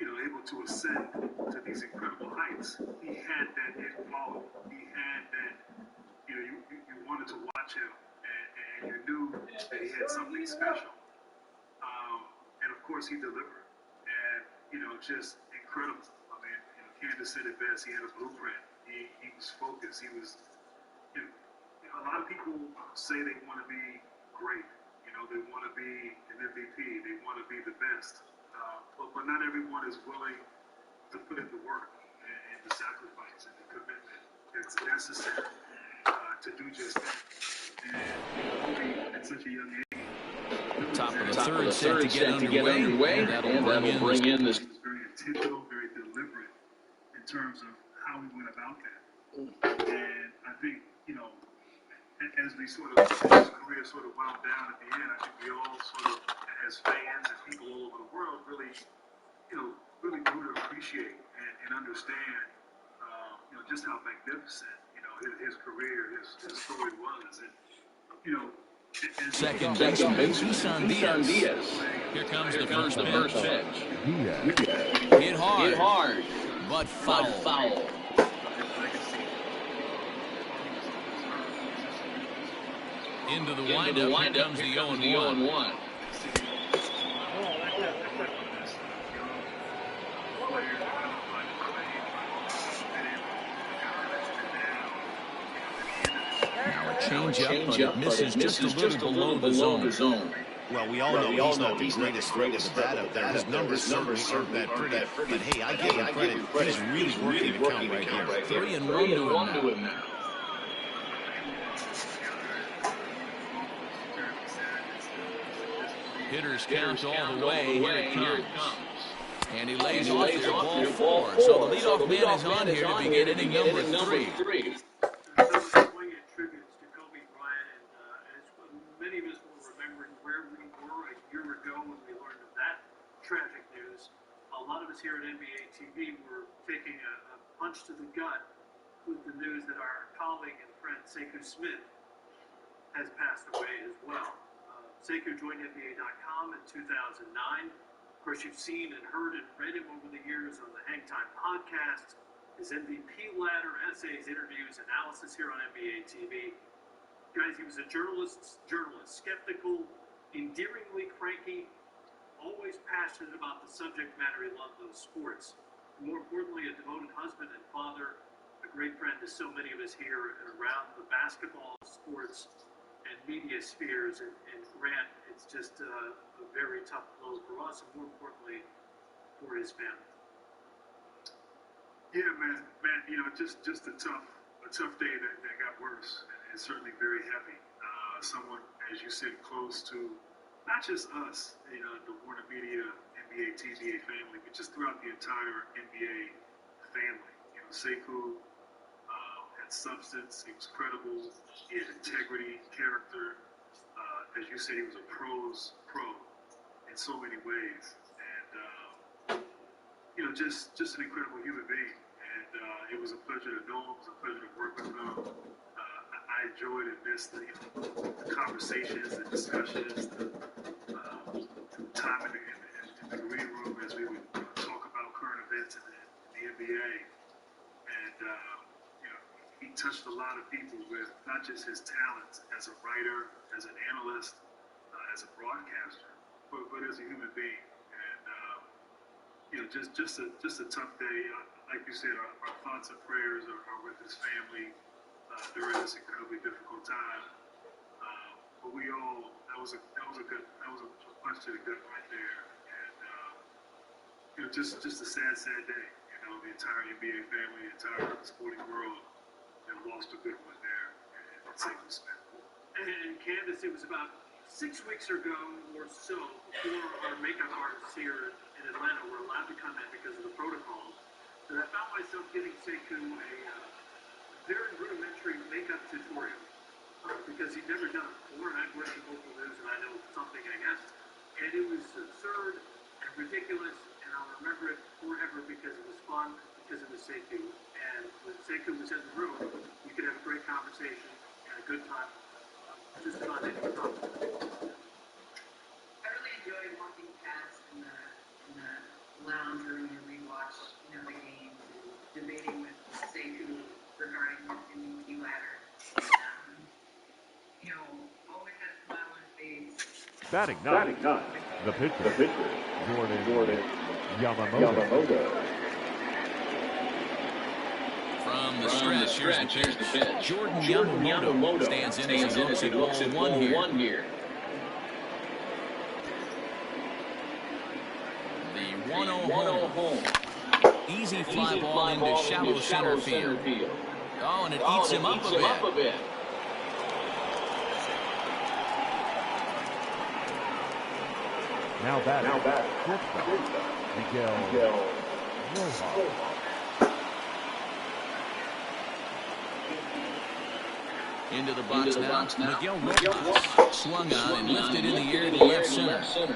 L: able to ascend to these incredible heights, he had that it quality. He had that, you wanted to watch him and you knew that he had something special. And of course, he delivered. And, just incredible. I mean, Candace said it best. He had a blueprint. He was focused. He was, a lot of people say they want to be great. They want to be an MVP. They want to be the best. But not everyone is willing to put in the work and the sacrifice and the commitment that's necessary to do just that. And at such a young age,
B: Top of the third set to get underway, and that'll bring in this.
L: Very intentional, very deliberate in terms of how we went about that. And I think, as his career sort of wound down at the end, I think we all sort of, as fans and people all over the world, really grew to appreciate and understand, just how magnificent, his career, his story was. And,
B: second baseman, Isan Diaz. Here comes the first pitch. Hit hard, but foul. Into the windup, here comes the 0-1. Now a change-up, but it misses just a little below the zone.
C: Well, we all know he's not the greatest thrower with the bat up there. His numbers certainly aren't that pretty. But hey, I give him credit. He's really working the count right here.
B: 3-1 to him now. Hitters count all the way. Here it comes. And he lays off there, ball 4. So the leadoff man is on here to begin inning number 3.
L: here at NBA TV were taking a punch to the gut with the news that our colleague and friend Sekou Smith has passed away as well. Sekou joined NBA.com in 2009. Of course, you've seen and heard and read him over the years on the Hang Time podcast, his MVP ladder, essays, interviews, analysis here on NBA TV. Guys, he was a journalist, skeptical, endearingly cranky, always passionate about the subject matter he loved, those sports. More importantly, a devoted husband and father, a great friend to so many of us here and around the basketball, sports, and media spheres. And Grant, it's just a very tough blow for us, and more importantly, for his family. Yeah, man, just a tough day that got worse, and certainly very heavy. Someone, as you said, close to not just us, the Warner Media, NBA, TVA family, but just throughout the entire NBA family. Sekou had substance, he was credible, he had integrity, character. As you said, he was a pro's pro in so many ways. And, just an incredible human being. And it was a pleasure to know him, it was a pleasure to work with him. I enjoyed and missed the conversations, the discussions, the time in the green room as we would talk about current events in the NBA. And, he touched a lot of people with not just his talents as a writer, as an analyst, as a broadcaster, but as a human being. And, just a tough day. Like you said, our thoughts and prayers are with his family during this incredibly difficult time. But we all, that was a punch to the gut right there. And, just a sad day. The entire NBA family, the entire sporting world, lost a good one there in Sekou Smith. And Candace, it was about 6 weeks ago or so before our makeup artists here in Atlanta were allowed to come in because of the protocol, that I found myself giving Sekou a very rudimentary makeup tutorial because he'd never done it before, and I've worked in local news and I know something, I guess. And it was absurd and ridiculous, and I'll remember it forever because it was fun, because it was Sekou. And when Sekou was in the room, you could have a great conversation and a good time, just about any topic.
E: I really enjoyed walking past in the lounge room where we watched, the games, and debating with Sekou regarding his MVP ladder. Always had a smile on his face.
A: Batting ninth, the pitcher, Jordan Yamamoto.
B: From the stretch, here's the pitch. Jordan Yamamoto stands in as he looks at ball one here. The 1-0 home. Easy fly ball into shallow center field. Oh, and it eats him up a bit.
A: Now back. Miguel Rojas.
B: Into the box now. Miguel Rojas swung on and lifted in the air to left center.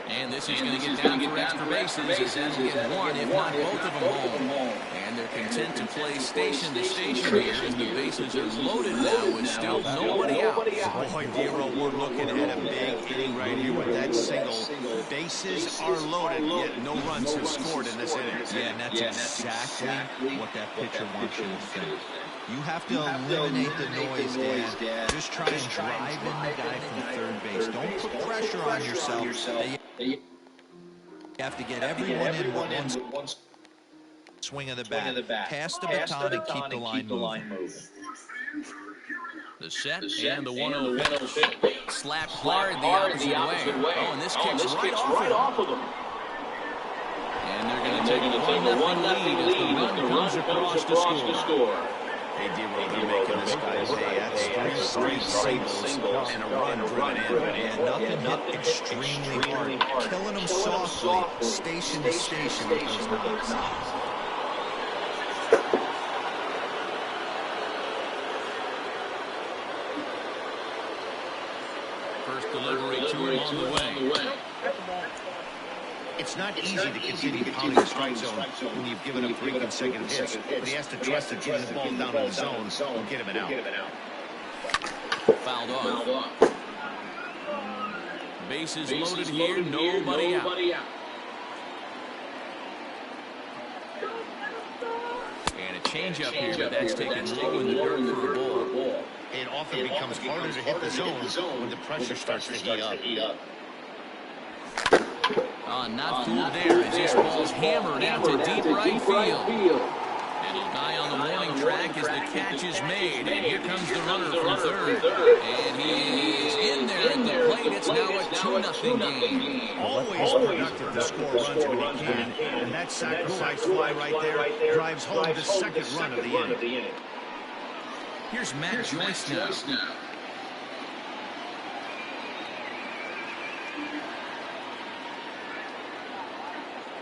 B: And this is going to get down for extra bases as that'll get one, if not both of them home. And they're content to play station to station here as the bases are loaded now with still nobody out.
C: Boy, Dero, we're looking at a big inning right here with that single. Bases are loaded, yet no runs have scored in this inning.
I: Yeah, and that's exactly what that pitcher wants you to think. You have to eliminate the noise, Dad. Just try and drive in the guy from third base. Don't put pressure on yourself. You have to get everyone in with one swing of the bat. Pass the baton and keep the line moving.
B: The set and the 1-0 pitch. Slapped hard the opposite way. Oh, and this kicks right off of them. And they're going to take a 1-0 lead as the run comes across to score.
C: Hey, D-Roll, they're making this guy's day. That's three singles and a run driven in. And nothing extremely hard. Killing them softly, station to station with those knocks.
B: First delivery to him on the way.
C: It's not easy to continue pounding the strike zone when you've given up 3 consecutive hits, but he has to trust that getting the ball down in the zone will get him an out.
B: Fouled off. Bases loaded here, nobody out. And a changeup here, but that's taken low in the dirt for a ball.
C: It often becomes harder to hit the zone when the pressure starts to heat up.
B: Not fooled there as this ball's hammered out to deep right field. And a guy on the warning track as the catch is made. And here comes the runner from third. And he is in there at the plate. It's now a 2-0 game.
C: Always productive to score runs when he can. And that sacrifice fly right there drives home the second run of the inning.
B: Here's Matt Joyce now.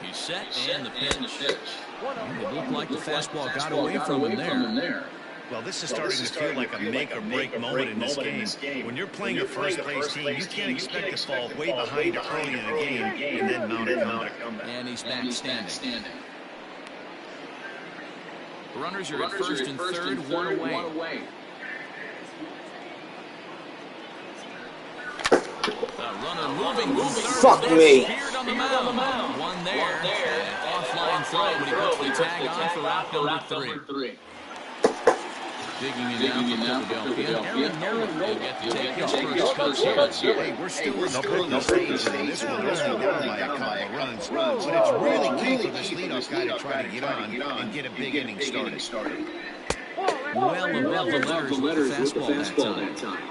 B: He's set and the pitch. It looked like the fastball got away from him there.
C: Well, this is starting to feel like a make-or-break moment in this game. When you're playing a first-place team, you can't expect to fall way behind early in the game and then mount a comeback.
B: And he's back standing. Runners are at first and third, one away. Runner moving.
G: Fuck me.
B: On the mound. One there. Offline throw, but he puts the tag on for out number 3. Digging it down from Doplhins. Aaron will get to take his first cuts here.
C: Hey, we're still in the stage, and this one is down by a couple of runs. But it's really key for this leadoff guy to try to get on and get a big inning started.
B: Well above the letters with the fastball that time.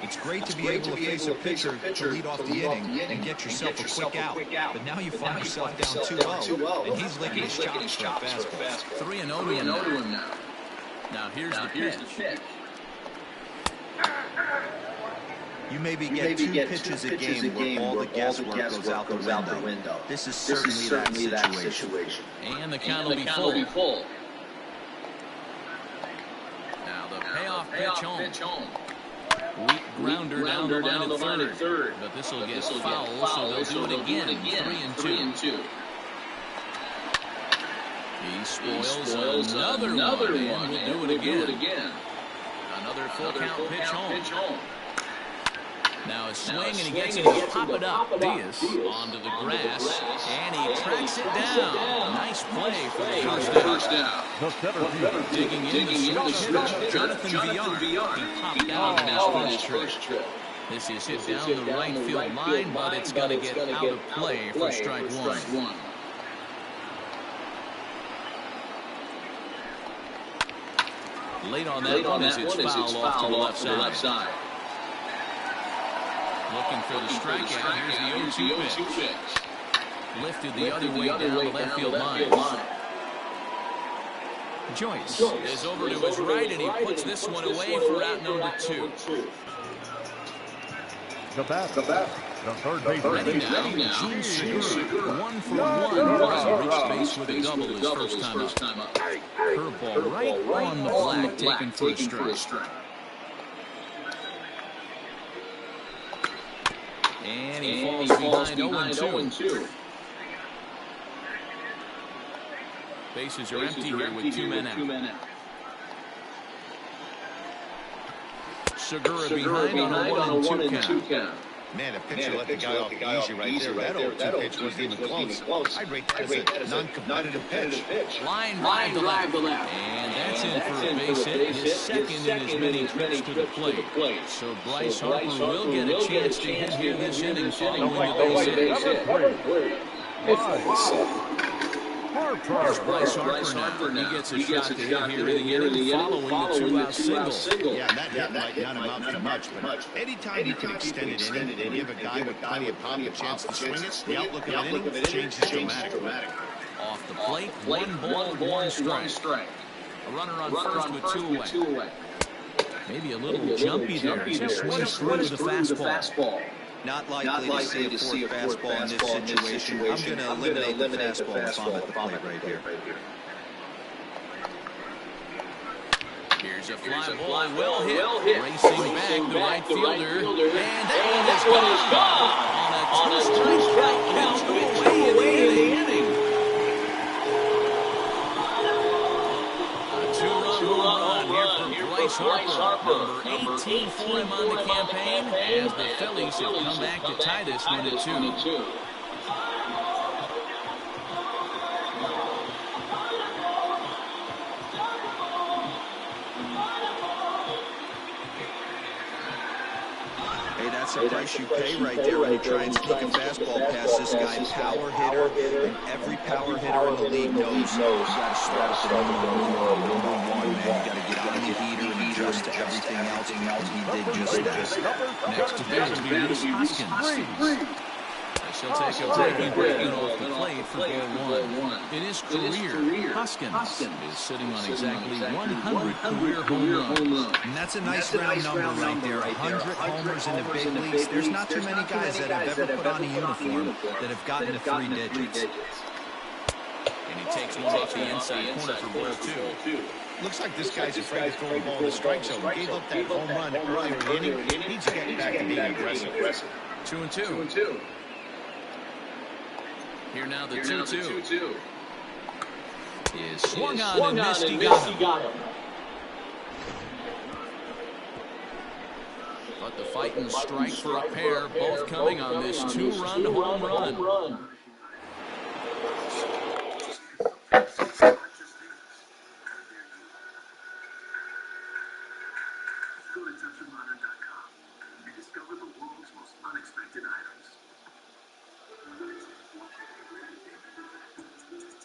J: It's great to be able to face a pitcher to lead off the inning and get yourself a quick out. But now you find yourself down 2-0, and he's licking his chops for a fastball.
B: 3-0 to him now. Now here's the pitch.
J: You maybe get 2 pitches a game where all the guesswork goes out the window. This is certainly that situation.
B: And the count will be full. Now the payoff pitch home. Weak grounder down the line at third. But this will get foul, so they'll do it again. 3-2. He spoils another one, and we'll do it again. Another full count pitch home. Now a swing, and he gets it to pop it up. Diaz onto the grass, and he tracks it down. Nice play for the first down. Digging in the switch, Jonathan Villar. He popped out on his first trip. This is hit down the right field line, but it's going to get out of play for strike one. Late on that one as it's foul off to the left side. Looking for the strikeout. Here's the 0-2 pitch. Lifted the other way down the left field line. Joyce is over to his right, and he puts this one away for out number 2.
A: The third base
B: ready now. Gene Segura, 1 for 1 as he reached base with a double his first time up. Curveball right on the black, taken for a strike. And he falls behind 0-2. Bases are empty here with 2 men out. Segura behind on a 1-2 count.
C: Man, a pitcher let the guy off easy right there. That 0-2 pitch wasn't even close. I'd rate that as a non-competitive pitch.
B: Line drive to left. And that's in for a base hit. His second in as many trips to the plate. So Bryce Harper will get a chance to hit here this inning following the base hit. Here's Bryce Harper now. He gets a shot to hit here in the inning following the 2-out single.
C: Yeah, that hit might not amount to much, but anytime you can extend it inning and give a guy with plenty of power a chance to swing it, the outlook of an inning changes dramatically.
B: Off the plate, 1 ball, 1 strike. A runner on first with 2 away. Maybe a little jumpy there as he swings through the fastball.
J: Not likely to see a fastball in this situation. I'm going to eliminate the fastball if I'm at the plate right here.
B: Here's a fly ball, well hit. Racing back, the right fielder. And that one is gone. On a on a two-strike count with 2 away in the inning. A two-run home run here for Bryce Harper, number 18 for him on the campaign, as the Phillies have come back to tie this one at 2.
J: Hey, that's the price you pay right there when you try and sneak a fastball past this guy. Power hitter, and every power hitter in the league knows you got to start with the number one, man. You got to get out of the heater and adjust to everything else, and he did just that.
B: Next to bat will be Reese Hoskins. He'll take a breaking off the plate for ball 1. In his career, Hoskins is sitting on exactly 100 career home runs.
C: And that's a nice round number right there. 100 homers in the big leagues. There's not too many guys that have ever put on a uniform that have gotten to 3 digits.
B: And he takes one off the inside corner for ball 2.
C: Looks like this guy's afraid to throw the ball in the strike zone. Gave up that home run earlier in the inning. He needs to get back to being aggressive.
B: 2-2. Here now the 2-2. Is swung on and missed. He got him. But the fighting strike for a pair, both coming on this 2-run home run.
Q: Unexpected items.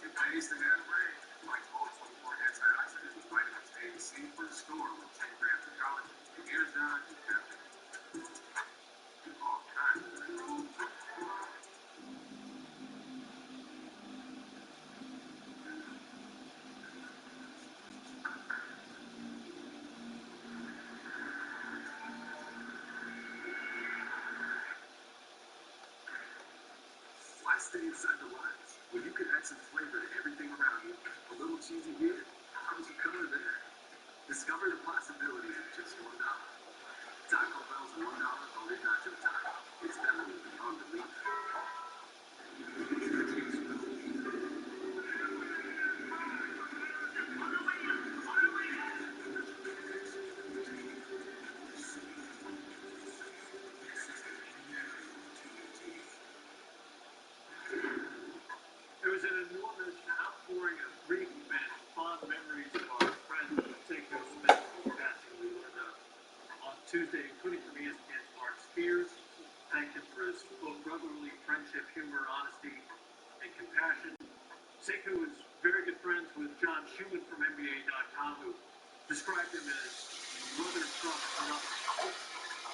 Q: It pays the net rate. Like all 24 antioxidants with vitamins A and C for the store with 10 grams of collagen. And here's John, all kinds of things. Why stay inside the lines when you can add some flavor to everything around you? A little cheesy here, comes some color there. Discover the possibilities of just $1. Taco Bell's $1 loaded nacho taco. It's definitely beyond belief. There was an enormous outpouring of grief and fond memories of our friend Seiko Smith passing. We learned on Tuesday, including from ESPN's Mark Spears. Thanked him for his both brotherly friendship, humor, honesty, and compassion. Seiko was very good friends with John Schumann from NBA.com, who described him as brother from another.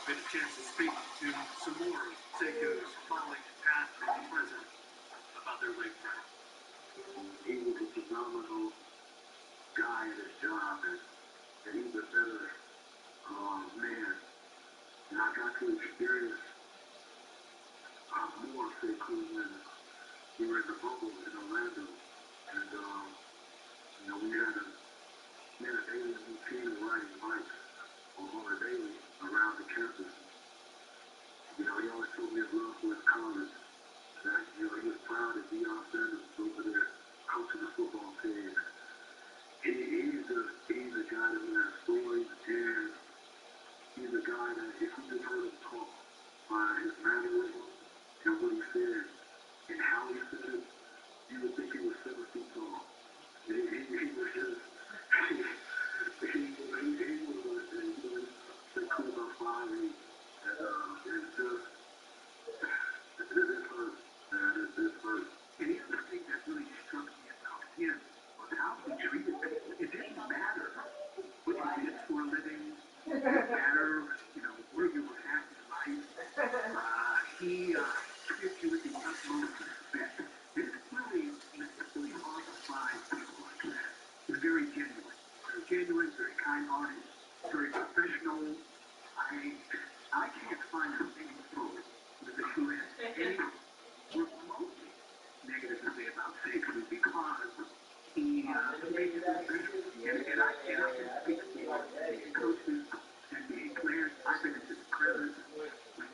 Q: Been a chance to speak to some more of Seiko's colleagues, past and present, about their late friend. He was a phenomenal guy at his job, and he was a better man. And I got to experience more of Seiko when we were in the bubble in Orlando. And, we had a daily routine of riding bikes on a daily around the campus. He always told me his love for his college. That, he was proud that Deion Sanders was over there coaching the football team. He's a guy that has stories, and he's a guy that if you just heard him talk by his mannerisms and what he said and how he said it, you would think he was 7 feet tall. He was just, he was cool about 5'8", and it's just, it hurts, man, it hurts. And here's the thing that really struck me about him was how he treated people. It didn't matter what you did for a living. It didn't matter, where you were at in life. He treated you with the utmost respect. It's really hard to find people like that. He's very genuine, very kind-hearted, very professional. I can't find anything wrong with the who has any remotely negative to say about Seiko because he made it better. And I can speak for the coaches and the players. I've been in his presence when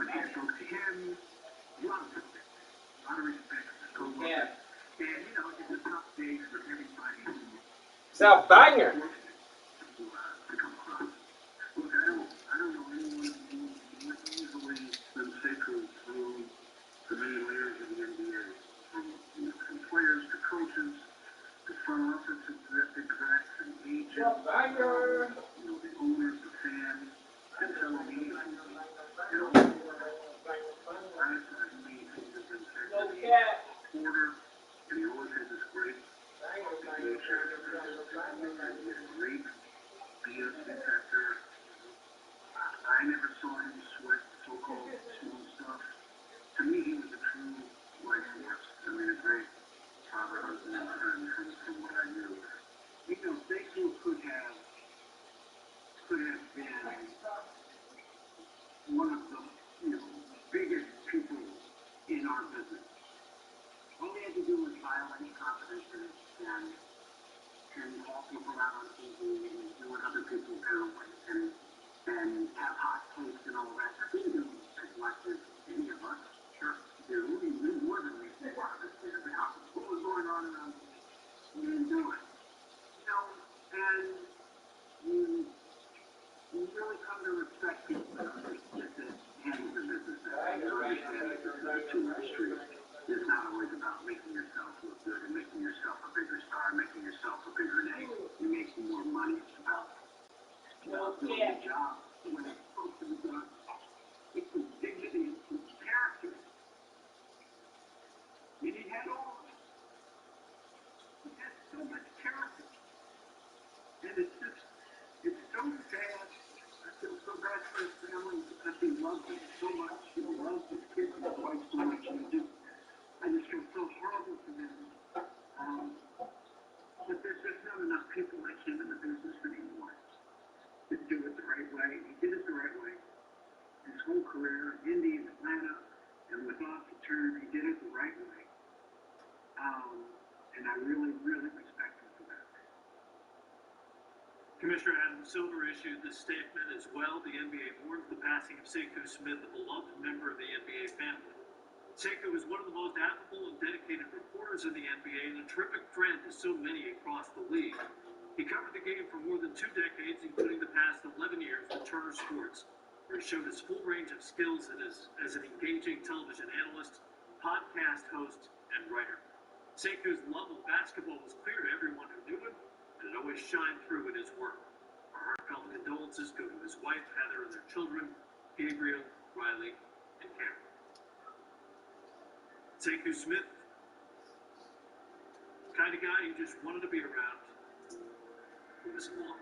Q: they spoke to him.
G: a banger.
L: I don't know anyone more easily than Sekou through the many layers of the NBA, from players to coaches to front office execs and agents, the owners, the fans, and fellow media. Last meeting has been Porter, and he always had this great nature, great BS detector. I never saw him sweat so-called small stuff. To me, he was a true life force. I mean, a great father, husband, and friend from what I knew. Sekou could have been one of the biggest people in our business. All he had to do was file any competition and call people out on TV and do what other people do and have hot takes and all that. He didn't do as much as any of us do. He knew more than we did about what was going on around him. He didn't do it. And you really come to respect people that handle the business that way. You understand that this is a two-way street. It's not always about making yourself look good and making yourself a bigger star, making yourself a bigger name, and making more money. It's about doing the job when it's supposed to be done. It's with dignity, it's with character. And he had all of it. He had so much character. And it's so sad. I feel so bad for his family because he loved it so much. He loved his kids and his wife so much. I just feel so horrible for them. But there's just not enough people like him in the business anymore to do it the right way. He did it the right way. His whole career, Indy and Atlanta, and with off the turn, he did it the right way. And I really, really respect him for that.
S: Commissioner Adam Silver issued this statement as well. The NBA mourns the passing of Sekou Smith, a beloved member of the NBA family. Sekou is one of the most affable and dedicated reporters in the NBA and a terrific friend to so many across the league. He covered the game for more than 2 decades, including the past 11 years with Turner Sports, where he showed his full range of skills as an engaging television analyst, podcast host, and writer. Sekou's love of basketball was clear to everyone who knew him, and it always shined through in his work. Our heartfelt condolences go to his wife, Heather, and their children, Gabriel, Riley, and Cameron. Sekou Smith, kind of guy you just wanted to be around. Move us along.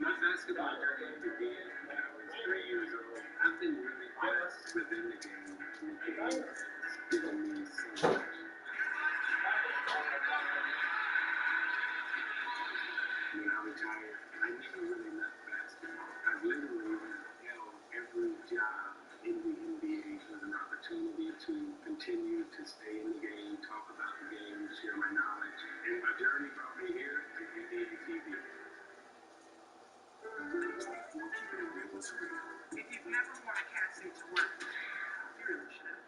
D: My basketball journey began when I was 3 years old. I've been really blessed within the game. The game has given me so much. When I retired, I never really left basketball. I literally held every job in the NBA was an opportunity to continue to stay in the game, talk about the game, share my knowledge. And my journey brought me here to NBA TV.
E: If you've never worn a cat suit to work, you really should.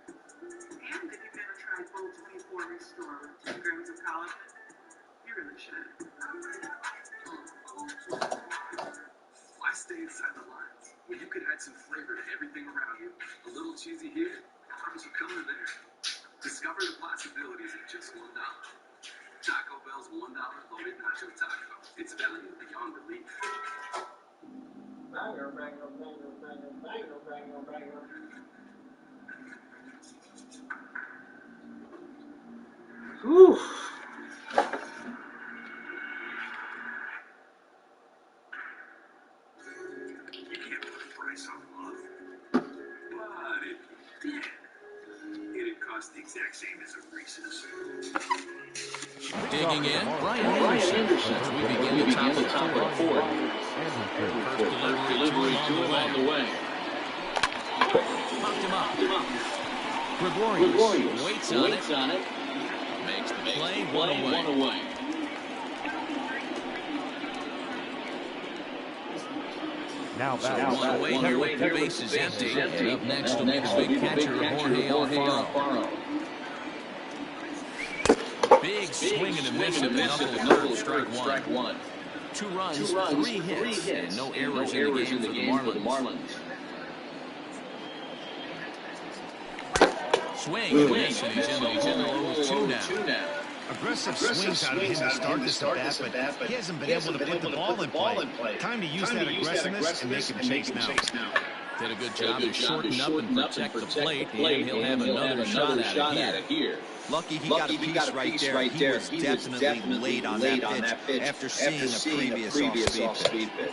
E: And if you've never tried Bowl 24 Restore with 10 grams of collagen, you really should.
D: Why stay inside the lines when you could add some flavor to everything around you? A little cheesy here, crumbs will come in there. Discover the possibilities at just $1. Taco Bell's $1 loaded nacho taco. It's value beyond belief.
G: Banger, banger, banger, banger, banger, banger, banger. Whew.
D: You can't put a price on love. But it did. It'd cost the exact same as a Reese's.
B: Digging in, Brian Anderson. As we begin the top of the fourth. First delivery to him on the way. Popped him up. Gregorius waits on it. Makes the play one away.
A: Now
B: So
A: back.
B: one away here with the bases empty. And up next will be the big catcher, Jorge Alfaro. Big swing and a miss at the knuckle curve, strike one. 2 runs, 3 hits, and no errors in the game for the Marlins. Swing and miss, and he's in the hole 0-2 now.
C: Aggressive swings out of him to start this at bat, but he hasn't been able to put the ball in play. Time to use that aggressiveness and make him chase now.
B: Did a good job to shorten up and protect the plate, and he'll have another shot at it here.
C: Lucky he got a piece right there. He was definitely late on that pitch after seeing a previous off-speed pitch.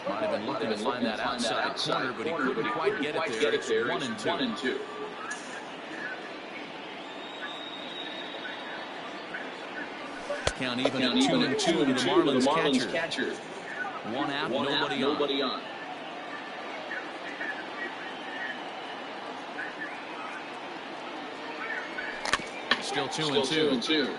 B: Might have been looking to find that outside corner, but he couldn't quite get it there. It's 1-2. Count even at 2-2 to the Marlins catcher. 1 out, nobody on. Still 2-2.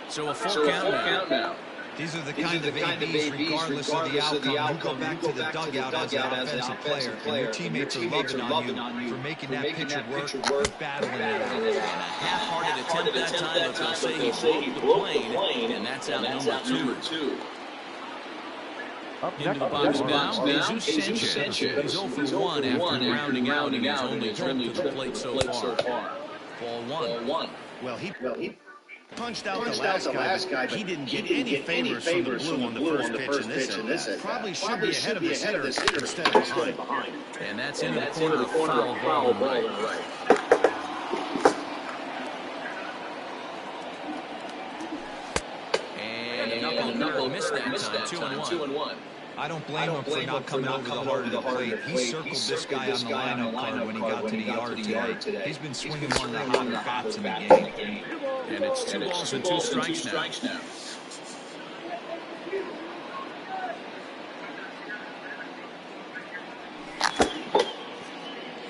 B: So a full count now.
C: These are the kind of ABs, regardless of the outcome. You go back to the dugout as an offensive player, and your teammates are loving on you for making that pitcher work, battling it out.
B: And a half-hearted attempt that time, but they'll say he broke the plane, and that's out number 2. Into the box now, Jesus Sanchez. He's 0 for 1 after grounding out in his only trip to the plate so far. Ball 1.
C: Well, he punched out the last guy, but he didn't get any favors from the blue on the first pitch in this at-bat. Probably should be ahead of his hitter instead of behind.
B: And that's into the corner, foul ball right. And a knuckle missed that time, 2-1.
C: I don't blame him for not coming over the heart of the plate. He circled this guy on the lineup card when he got to the yard today. He's been swinging one of the hotter bats in the game.
B: And it's 2 balls and 2 strikes now.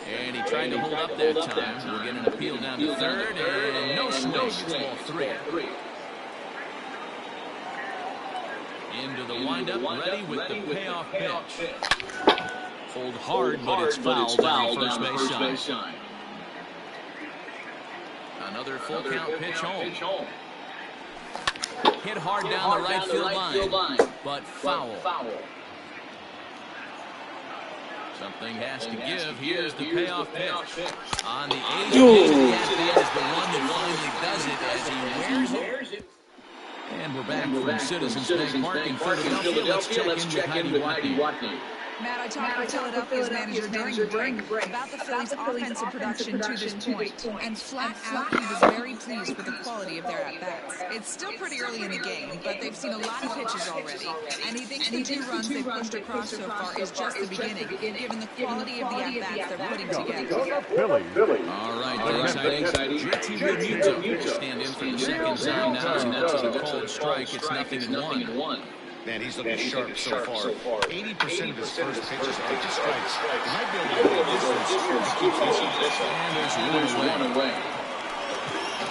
B: And he tried to hold up that time. We'll get an appeal down to third, and no swing. It's ball 3. Into the windup, ready with the payoff pitch. Pulled hard, but it's fouled down the first base side. Another full count pitch home. Hit hard down the right field line, but foul. Something has to give. Here's the payoff pitch. On the edge, the at-bat is the one that finally does it as he wears it. And we're back from Citizens Bank Park in Philadelphia. Let's check in with Heidi Watney.
K: Matt, I talked with Philadelphia's manager during the break about the Phillies' offensive production to this point, and flat out, he was very pleased with the quality of their at-bats. It's still pretty early in the game, but they've seen a lot of pitches already, and he thinks the 2 runs they've pushed across so far is just the beginning, given the quality of the at-bats they're putting together.
A: Philly.
B: All right, thanks, Heidi. JT Realmuto will stand in for the second time now, and that's a cold strike. It's 0-1.
C: Man, he's looking sharp so far. 80% of his first pitches are to strikes. It might be a little bit of distance to keep this.
B: And there's one away.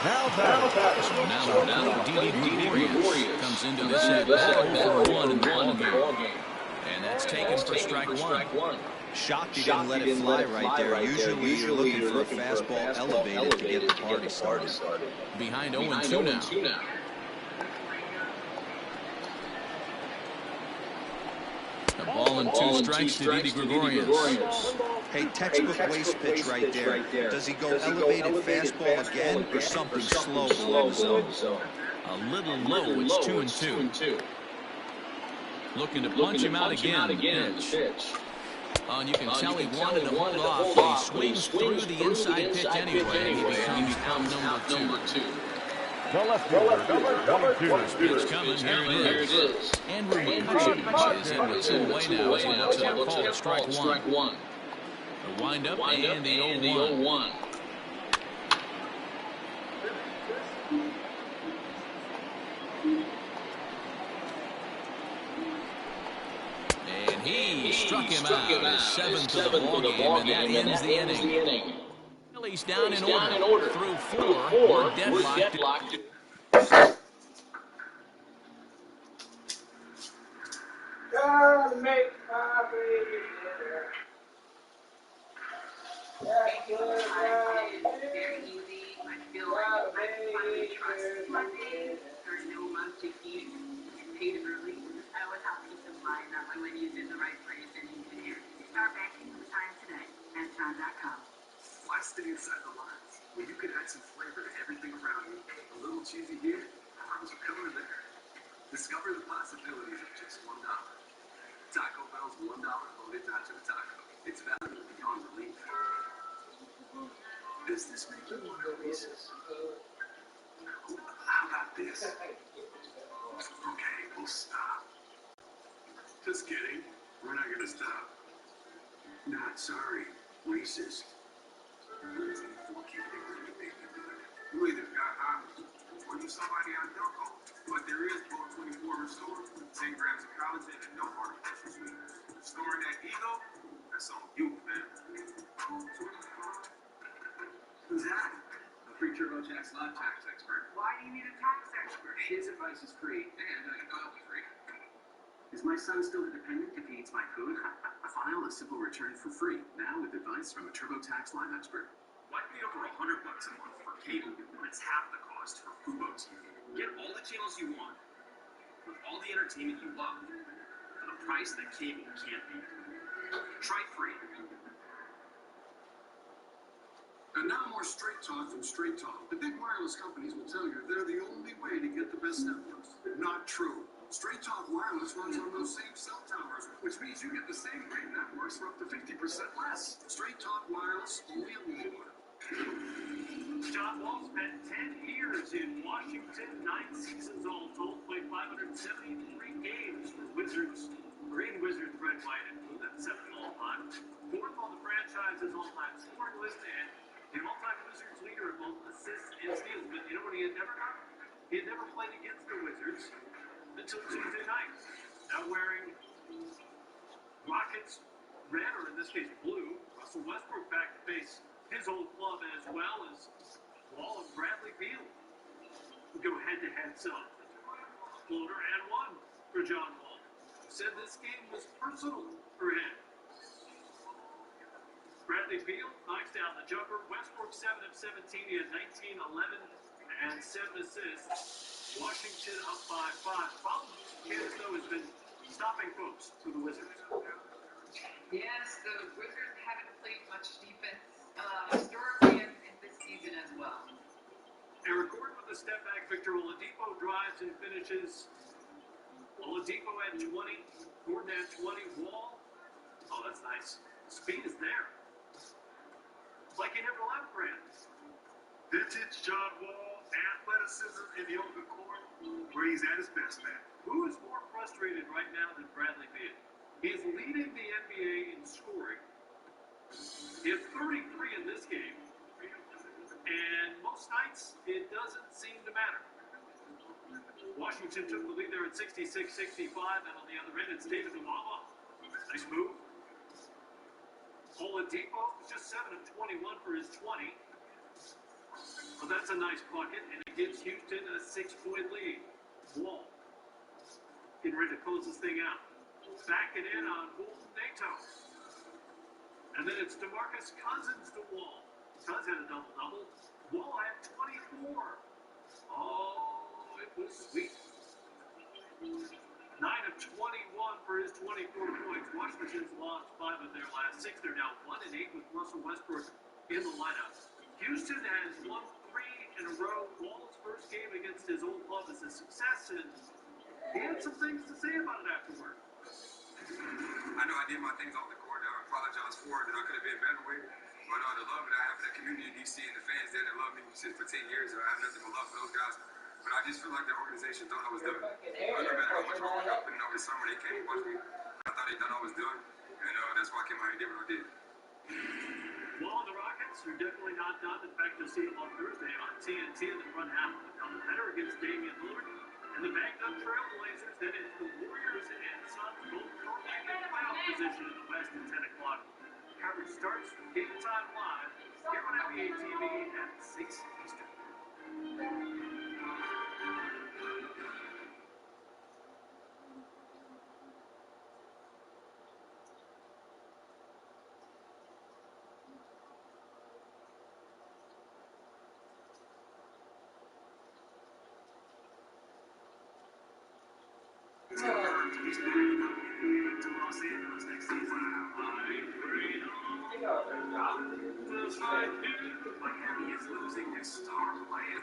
B: Now Didi Gregorius comes into this at-bat, 1 in the ballgame. And that's taken for strike 1.
C: Shocked he didn't let it fly right there. Usually you're looking for a fastball elevated to get the party started.
B: Behind 0-2 now. A ball and 2 strikes to Didi Gregorius.
C: Hey, textbook waste pitch right there. Does he go elevated fastball again or something slow below the zone?
B: A little low. It's 2-2. Looking to punch him out again. Pitch. And you can tell he wanted to hold off, but he swings through the inside pitch anyway. He becomes out number 2.
A: The left number 2.
B: Pitch coming. Here it is. And McCutchen is in with 2 away now as he looks at a call. Strike 1. The windup and the 0-1. And he struck him out. His 7th of the ballgame, and that ends the inning. He's down in order. Through four, we're deadlocked.
N: Gotta make my baby better. That's what
E: Very easy. I feel like I can finally trust Monday. There's no month to keep. Get paid early. I always have peace of mind that my money is in the right place and in good hands. Start banking with Chime today at Chime.com.
Q: Why stay inside the lines when you can add some flavor to everything around you? A little cheesy here, arms are color there. Discover the possibilities of just $1. Taco Bell's $1 loaded nacho taco. It's value beyond belief. Does this make you want to Reese's? How about this? Okay, we'll stop. Just kidding. We're not gonna stop. Not sorry. Reese's. For keeping it make you good. You either got hot or you somebody on Doko. But there is Pro 24 Restore, 10 grams of collagen and no artificial sweeteners. Restoring that ego, that's on you, man. Who's that? A free TurboTax Live tax expert.
E: Why do you need a tax expert?
Q: His advice is free, and I know it's free. Is my son still independent if he eats my food? File a simple return for free, now with advice from a TurboTax Live expert. Why pay over $100 a month for cable when it's half the cost for Fubo's? Get all the channels you want, with all the entertainment you love, for the price that cable can't beat. Try free. And now more Straight Talk from Straight Talk. The big wireless companies will tell you they're the only way to get the best networks. Not true. Straight Talk Wireless runs on those same cell towers, which means you get the same great networks for up to 50% less. Straight Talk Wireless, only at Walmart.
S: John Wall spent 10 years in Washington, 9 seasons all told, played 573 games for Wizards, Green Wizards, red, white, and blue. That's 7th all-time. 4th on the franchise's all-time scoring list, and an all-time Wizards leader in both assists and steals. But you know what he had never done? He had never played against the Wizards until Tuesday night. Now wearing Rockets red, or in this case blue, Russell Westbrook back to face his old club as well as Wall and Bradley Beal. We go head-to-head, so floater and one for John Wall. Said this game was personal for him. Bradley Beal knocks down the jumper. Westbrook 7 of 17. He had 19, 11, and 7 assists. Washington up by 5. Problem Kansas, though, has been stopping folks for the Wizards.
K: Yes, the Wizards haven't played much defense historically in this season as well.
S: Eric Gordon with a step back. Victor Oladipo drives and finishes. Oladipo at 20. Gordon at 20. Wall. Oh, that's nice. Speed is there. Like he never left, Grant.
L: Vintage John Wall, athleticism in the open court, where he's at his best, man.
S: Who is more frustrated right now than Bradley Beal? He is leading the NBA in scoring. He has 33 in this game. And most nights, it doesn't seem to matter. Washington took the lead there at 66-65, and on the other end, it's David Nwaba. Nice move. Oladipo, just 7 of 21 for his 20. Well, that's a nice bucket, and it gives Houston a 6-point lead. Wall getting ready to close this thing out. Backing in on Golden Nato. And then it's DeMarcus Cousins to Wall. Cousins had a double-double. Wall had 24. Oh, it was sweet. 9 of 21 for his 24 points. Washington's lost 5 of their last 6. They're now 1-8 with Russell Westbrook in the lineup. Houston has won 3 in a row. Wall's first game against his old club is a success, and he had some things to say about it afterward.
T: I know I did my things off the court that I apologize for that I could have been better with. But the love that I have for the community in D.C. and the fans there that love me since for 10 years, I have nothing but love for those guys. But I just feel like the organization thought I was done. No matter how much hard work I put in over the summer, they came and watched me. I thought they thought I was done. And that's why I came out and did what I did.
S: Well, the Rockets are definitely not done. In fact, you'll see them on Thursday on TNT in the front half of the doubleheader against Damian Lillard. And the backed-up Trailblazers, then it's the Warriors and Suns, both currently in playoff position in the West at 10 o'clock. Coverage starts Game Time Live
D: here on NBA TV at 6 Eastern. He's confirmed he's packing up to Los Angeles next season. Miami is losing their star player.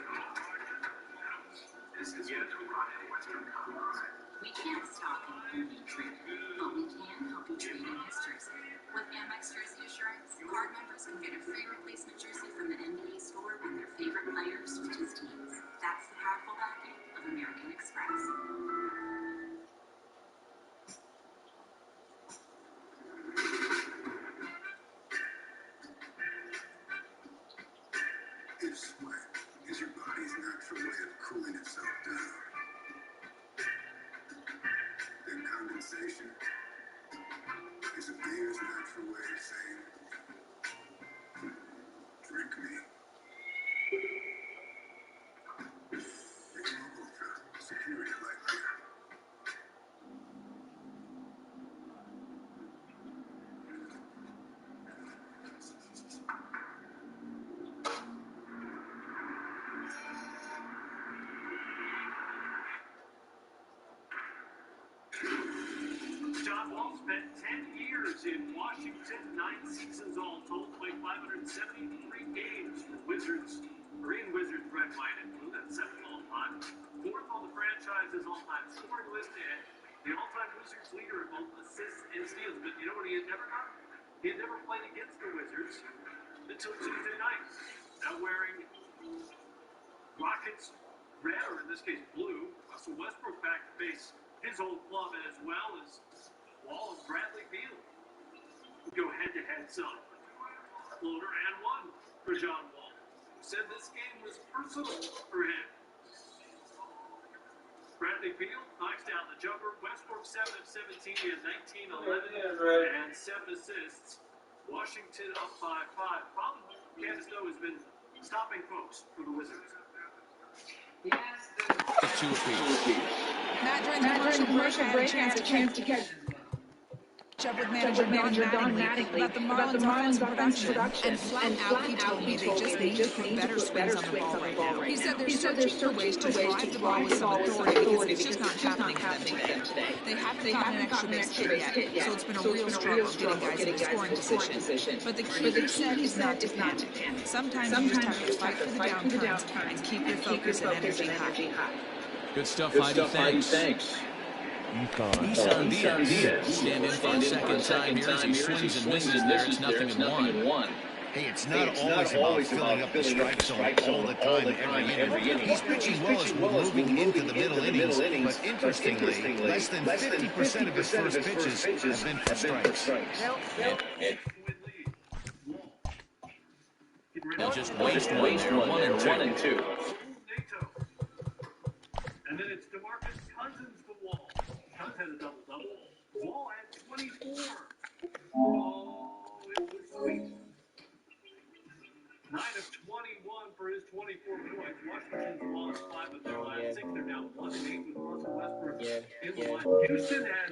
D: This is yet to run in Western Conference.
H: We can't stop you from being traded, but we can help you trade in his jersey. With Amex Jersey Assurance, card members can get a free replacement jersey from the NBA store when their favorite player switches teams. That's the powerful backing of American Express.
Q: If sweat is your body's natural way of cooling itself down, then condensation is a beer's natural way of saying, drink me. Michelob Ultra, superior light beer.
D: John Wall spent 10 years in Washington, 9 seasons all told, played 573 games for Wizards, Marine Wizards, Red, White, and Blue. That's 7th all-time. 4th on the franchise's all-time scoring list, and the all-time Wizards leader in both assists and steals. But you know what he had never done? He had never played against the Wizards until Tuesday night. Now wearing Rockets red, or in this case blue, Russell Westbrook back to face his old club, as well as Wall and Bradley Beal go head-to-head some. Floater and one for John Wall, who said this game was personal for him. Bradley Beal knocks down the jumper. Westbrook 7 of 17. He had 19, 11, and 7 assists. Washington up by 5. Problem Candace, though, has been stopping folks for the Wizards.
B: Two apiece.
K: Matt, during the commercial break, I had a chance to catch up with manager Don Mattingly about the Marlins' offensive production, and flat out he told me they just need to put better swings on the ball right now. He said they're searching for ways to drive the ball with some authority because it's just not happening for them today. They haven't gotten an extra base hit yet, so it's been a real struggle getting guys in scoring position. But the key, he said, is not to panic. Sometimes you just have to fight for the downturns and keep your focus and energy high.
B: Good stuff, Heidi. Thanks. Isan Diaz stand in for a second time here as he swings and misses there. It's 0-1.
C: Hey, it's not always about filling up the strike zone all the time, every inning. He's pitching well as we're moving into the middle innings, but interestingly, less than 50% of his first pitches have been for strikes.
B: They'll just waste one there, 1 and 2.
D: And then it's DeMarcus Cousins to Wall. Cousins had a double-double. Wall had 24. Oh, it was sweet. 9 of 21 for his 24 points. Washington's lost 5 of their last 6. They're now 1-8 with Russell Westbrook in the line. Houston has